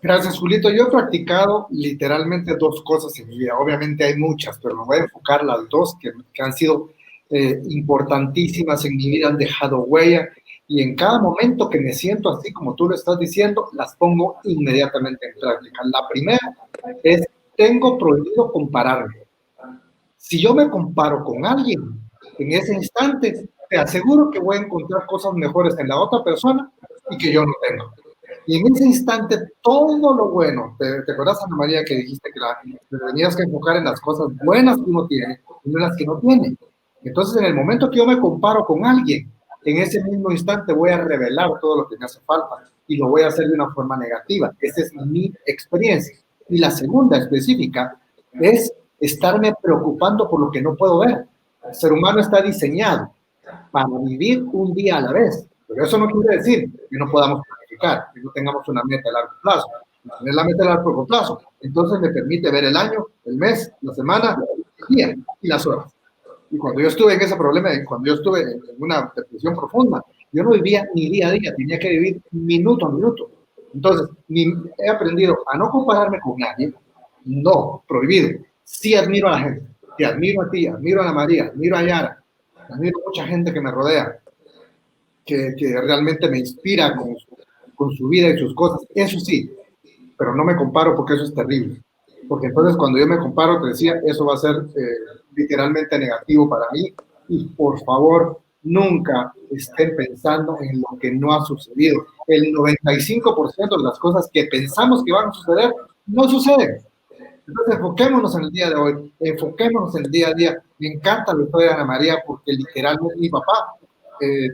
Gracias, Julito. Yo he practicado literalmente dos cosas en mi vida. Obviamente hay muchas, pero me voy a enfocar las dos que han sido importantísimas en mi vida, han dejado huella, y en cada momento que me siento así como tú lo estás diciendo, las pongo inmediatamente en práctica. La primera es, tengo prohibido compararme. Si yo me comparo con alguien, en ese instante, te aseguro que voy a encontrar cosas mejores en la otra persona y que yo no tengo. Y en ese instante, todo lo bueno, ¿te acuerdas, Ana María, que dijiste que te tenías que enfocar en las cosas buenas que uno tiene y no en las que no tiene? Entonces, en el momento que yo me comparo con alguien, en ese mismo instante voy a revelar todo lo que me hace falta y lo voy a hacer de una forma negativa. Esa es mi experiencia. Y la segunda específica es estarme preocupando por lo que no puedo ver. El ser humano está diseñado para vivir un día a la vez, pero eso no quiere decir que no podamos planificar, que no tengamos una meta a largo plazo. Tener la meta a largo plazo, entonces me permite ver el año, el mes, la semana, el día y las horas. Y cuando yo estuve en ese problema, cuando yo estuve en una depresión profunda, yo no vivía ni día a día, tenía que vivir minuto a minuto. Entonces, he aprendido a no compararme con nadie, no, prohibido. Sí admiro a la gente, te admiro a ti, admiro a Ana María, admiro a Yara, admiro a mucha gente que me rodea, que realmente me inspira con su vida y sus cosas, eso sí, pero no me comparo porque eso es terrible. Porque entonces cuando yo me comparo, te decía, eso va a ser literalmente negativo para mí. Y por favor, nunca estén pensando en lo que no ha sucedido. El 95% de las cosas que pensamos que van a suceder, no suceden. Entonces enfoquémonos en el día de hoy, enfoquémonos en el día a día. Me encanta la historia de Ana María porque literalmente mi papá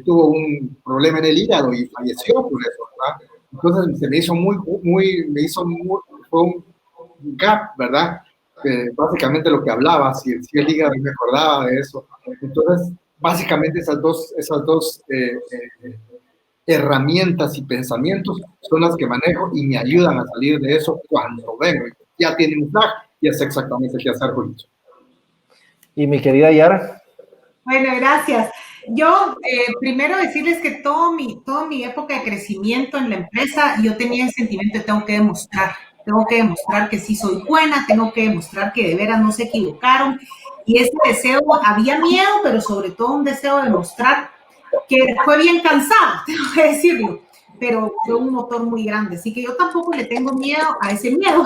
tuvo un problema en el hígado y falleció por eso, ¿verdad? Entonces se me hizo fue un gap, ¿verdad? Básicamente lo que hablaba, si el hígado, me acordaba de eso. Entonces, básicamente esas dos herramientas y pensamientos son las que manejo y me ayudan a salir de eso cuando vengo. Ya tiene un flag y es exactamente qué hacer con eso. Y mi querida Yara. Bueno, gracias. Yo, primero decirles que toda mi época de crecimiento en la empresa, yo tenía el sentimiento de tengo que demostrar que sí soy buena, tengo que demostrar que de veras no se equivocaron. Y ese deseo, había miedo, pero sobre todo un deseo de demostrar que fue bien cansada, tengo que decirlo, pero fue un motor muy grande. Así que yo tampoco le tengo miedo a ese miedo,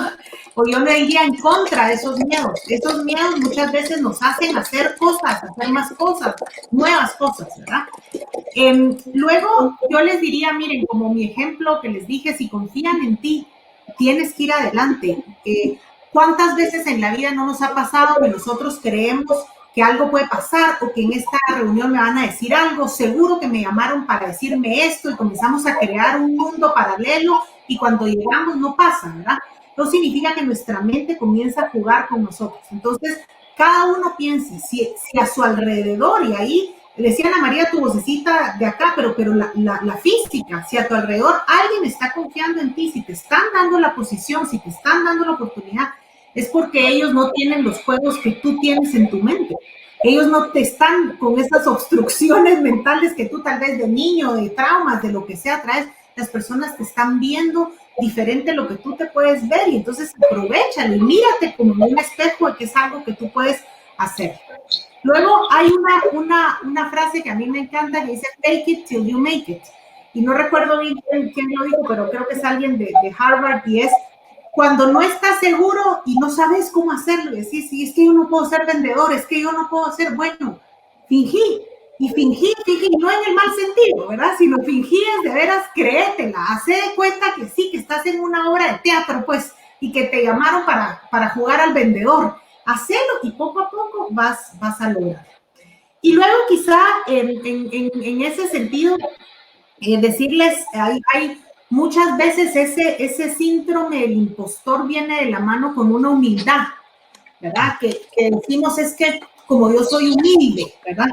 o yo le iría en contra de esos miedos. Esos miedos muchas veces nos hacen hacer cosas, hacer más cosas, nuevas cosas, ¿verdad? Luego yo les diría, miren, como mi ejemplo que les dije, si confían en ti, tienes que ir adelante. ¿Cuántas veces en la vida no nos ha pasado que nosotros creemos que algo puede pasar o que en esta reunión me van a decir algo? Seguro que me llamaron para decirme esto y comenzamos a crear un mundo paralelo y cuando llegamos no pasa, ¿verdad? No significa que nuestra mente comienza a jugar con nosotros. Entonces, cada uno piense si a su alrededor, y ahí decía Ana María, tu vocecita de acá, pero la física, si a tu alrededor alguien está confiando en ti, si te están dando la posición, si te están dando la oportunidad, es porque ellos no tienen los juegos que tú tienes en tu mente. Ellos no te están con esas obstrucciones mentales que tú tal vez de niño, de traumas, de lo que sea, traes. Las personas te están viendo diferente a lo que tú te puedes ver y entonces aprovéchalo y mírate como en un espejo de que es algo que tú puedes hacer. Luego hay una frase que a mí me encanta que dice "Take it till you make it". Y no recuerdo bien quién lo dijo, pero creo que es alguien de Harvard y es cuando no estás seguro y no sabes cómo hacerlo, y decís, sí, es que yo no puedo ser vendedor, es que yo no puedo ser, bueno, fingí, no en el mal sentido, ¿verdad? Sino fingí es de veras, créetela, hace de cuenta que sí, que estás en una obra de teatro, pues, y que te llamaron para jugar al vendedor. Hacelo y poco a poco vas a lograr. Y luego quizá en ese sentido, decirles, hay muchas veces ese síndrome del impostor viene de la mano con una humildad, ¿verdad? Que decimos es que como yo soy humilde, ¿verdad?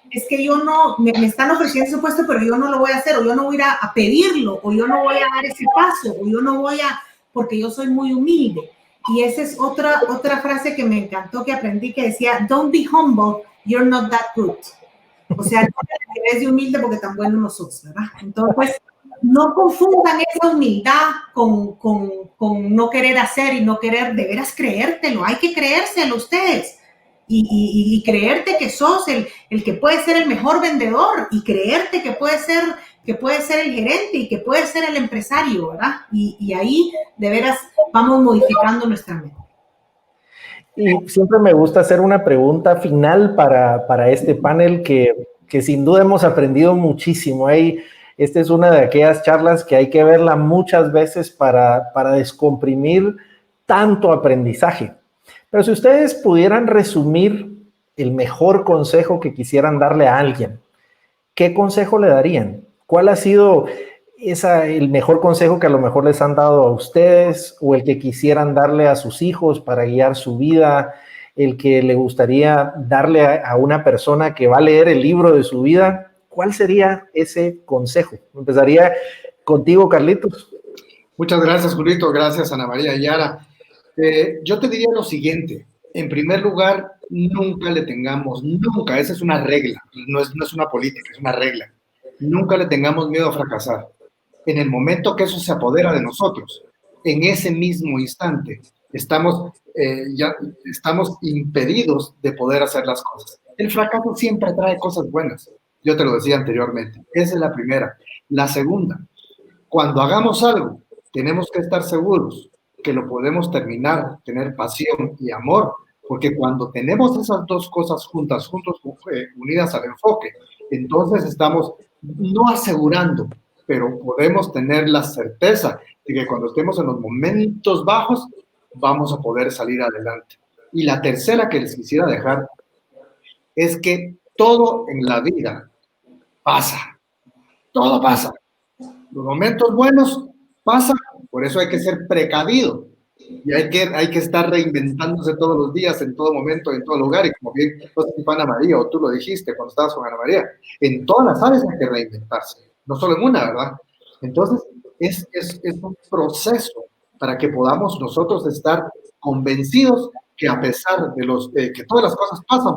Es que yo no, me están ofreciendo ese puesto, pero yo no lo voy a hacer, o yo no voy a ir a pedirlo, o yo no voy a dar ese paso, o yo no voy a, porque yo soy muy humilde. Y esa es otra frase que me encantó, que aprendí, que decía, don't be humble, you're not that good. O sea, no te eres de humilde porque tan bueno no sos, ¿verdad? Entonces, no confundan esa humildad con no querer hacer y no querer de veras creértelo. Hay que creérselo ustedes y creerte que sos el que puede ser el mejor vendedor y creerte que puede ser el gerente y que puede ser el empresario, ¿verdad? Y ahí de veras vamos modificando nuestra mente. Y siempre me gusta hacer una pregunta final para este panel que sin duda hemos aprendido muchísimo. Esta es una de aquellas charlas que hay que verla muchas veces para descomprimir tanto aprendizaje. Pero si ustedes pudieran resumir el mejor consejo que quisieran darle a alguien, ¿qué consejo le darían? ¿Cuál ha sido el mejor consejo que a lo mejor les han dado a ustedes o el que quisieran darle a sus hijos para guiar su vida, el que le gustaría darle a una persona que va a leer el libro de su vida? ¿Cuál sería ese consejo? Empezaría contigo, Carlitos. Muchas gracias, Julito. Gracias, Ana María y Yara. Yo te diría lo siguiente. En primer lugar, nunca le tengamos, nunca, esa es una regla, no es una política, es una regla. Nunca le tengamos miedo a fracasar. En el momento que eso se apodera de nosotros, en ese mismo instante, estamos impedidos de poder hacer las cosas. El fracaso siempre trae cosas buenas. Yo te lo decía anteriormente. Esa es la primera. La segunda, cuando hagamos algo, tenemos que estar seguros que lo podemos terminar, tener pasión y amor, porque cuando tenemos esas dos cosas juntas, unidas al enfoque, entonces estamos no asegurando, pero podemos tener la certeza de que cuando estemos en los momentos bajos, vamos a poder salir adelante. Y la tercera que les quisiera dejar es que todo en la vida pasa. Todo pasa. Los momentos buenos pasan, por eso hay que ser precavido. Y hay que estar reinventándose todos los días, en todo momento, en todo lugar. Y como bien Ana María, o tú lo dijiste cuando estabas con Ana María, en todas las áreas hay que reinventarse. No solo en una, ¿verdad? Entonces, es un proceso para que podamos nosotros estar convencidos que a pesar de que todas las cosas pasan,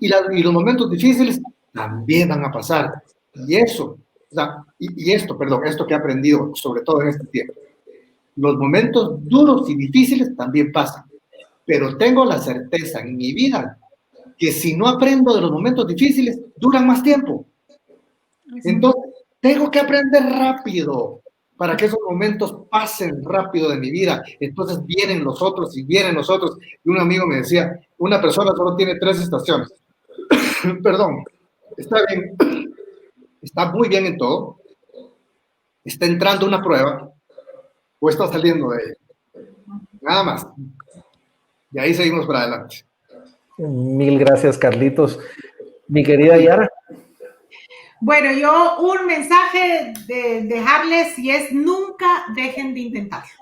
y los momentos difíciles también van a pasar. Y esto que he aprendido, sobre todo en este tiempo, los momentos duros y difíciles también pasan, pero tengo la certeza en mi vida que si no aprendo de los momentos difíciles, duran más tiempo. Entonces, tengo que aprender rápido para que esos momentos pasen rápido de mi vida. Entonces vienen los otros y vienen los otros. Y un amigo me decía, una persona solo tiene 3 estaciones. Perdón, está bien, está muy bien en todo, está entrando una prueba o está saliendo de ella. Nada más. Y ahí seguimos para adelante. Mil gracias, Carlitos. Mi querida Yara. Bueno, yo un mensaje de dejarles y es nunca dejen de intentarlo.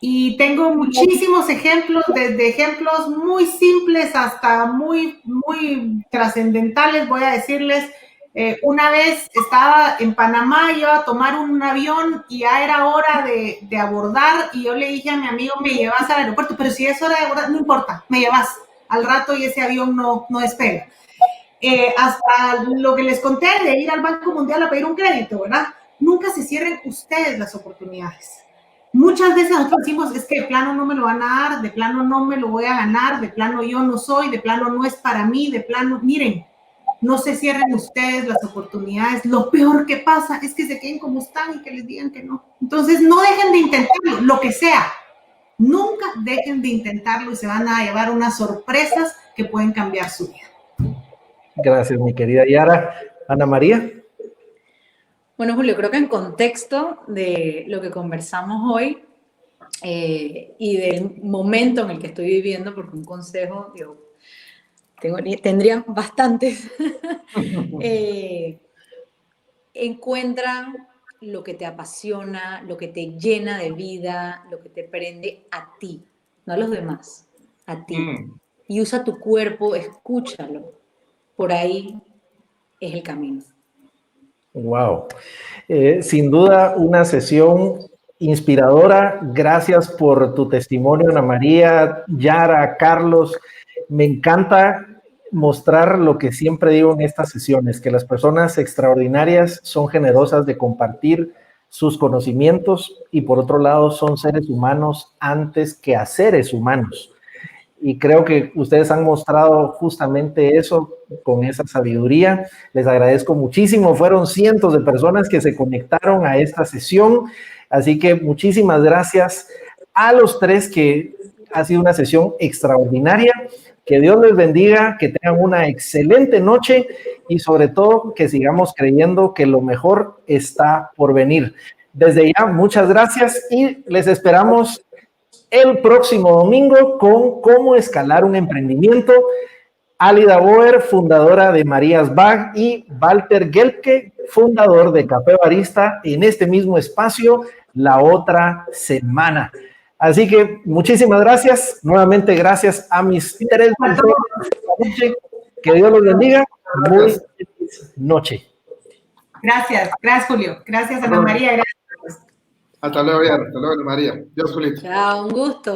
Y tengo muchísimos ejemplos, desde ejemplos muy simples hasta muy trascendentales. Voy a decirles, una vez estaba en Panamá, iba a tomar un avión y ya era hora de abordar y yo le dije a mi amigo, me llevas al aeropuerto, pero si es hora de abordar, no importa, me llevas al rato y ese avión no despega. Hasta lo que les conté de ir al Banco Mundial a pedir un crédito, ¿verdad? Nunca se cierren ustedes las oportunidades. Muchas veces nosotros decimos, es que de plano no me lo van a dar, de plano no me lo voy a ganar, de plano yo no soy, de plano no es para mí, de plano, miren, no se cierren ustedes las oportunidades. Lo peor que pasa es que se queden como están y que les digan que no. Entonces, no dejen de intentarlo, lo que sea. Nunca dejen de intentarlo y se van a llevar unas sorpresas que pueden cambiar su vida. Gracias, mi querida Yara. Ana María. Bueno, Julio, creo que en contexto de lo que conversamos hoy y del momento en el que estoy viviendo, porque un consejo, digo, tendría bastantes, encuentra lo que te apasiona, lo que te llena de vida, lo que te prende a ti, no a los demás, a ti. Y usa tu cuerpo, escúchalo. Por ahí es el camino. Wow. Sin duda, una sesión inspiradora. Gracias por tu testimonio, Ana María, Yara, Carlos. Me encanta mostrar lo que siempre digo en estas sesiones, que las personas extraordinarias son generosas de compartir sus conocimientos y por otro lado son seres humanos antes que a seres humanos. Y creo que ustedes han mostrado justamente eso con esa sabiduría. Les agradezco muchísimo. Fueron cientos de personas que se conectaron a esta sesión. Así que muchísimas gracias a los tres, que ha sido una sesión extraordinaria. Que Dios les bendiga, que tengan una excelente noche y sobre todo que sigamos creyendo que lo mejor está por venir. Desde ya, muchas gracias y les esperamos el próximo domingo con Cómo escalar un emprendimiento. Alida Boer, fundadora de Marías Bag, y Walter Gelke, fundador de Café Barista, en este mismo espacio la otra semana. Así que muchísimas gracias. Nuevamente gracias a mis tres. Que Dios los bendiga. Muy feliz noche. Gracias Julio. Gracias Ana María. Gracias. Hasta luego, Ana María. Dios, Julio. Chao, un gusto.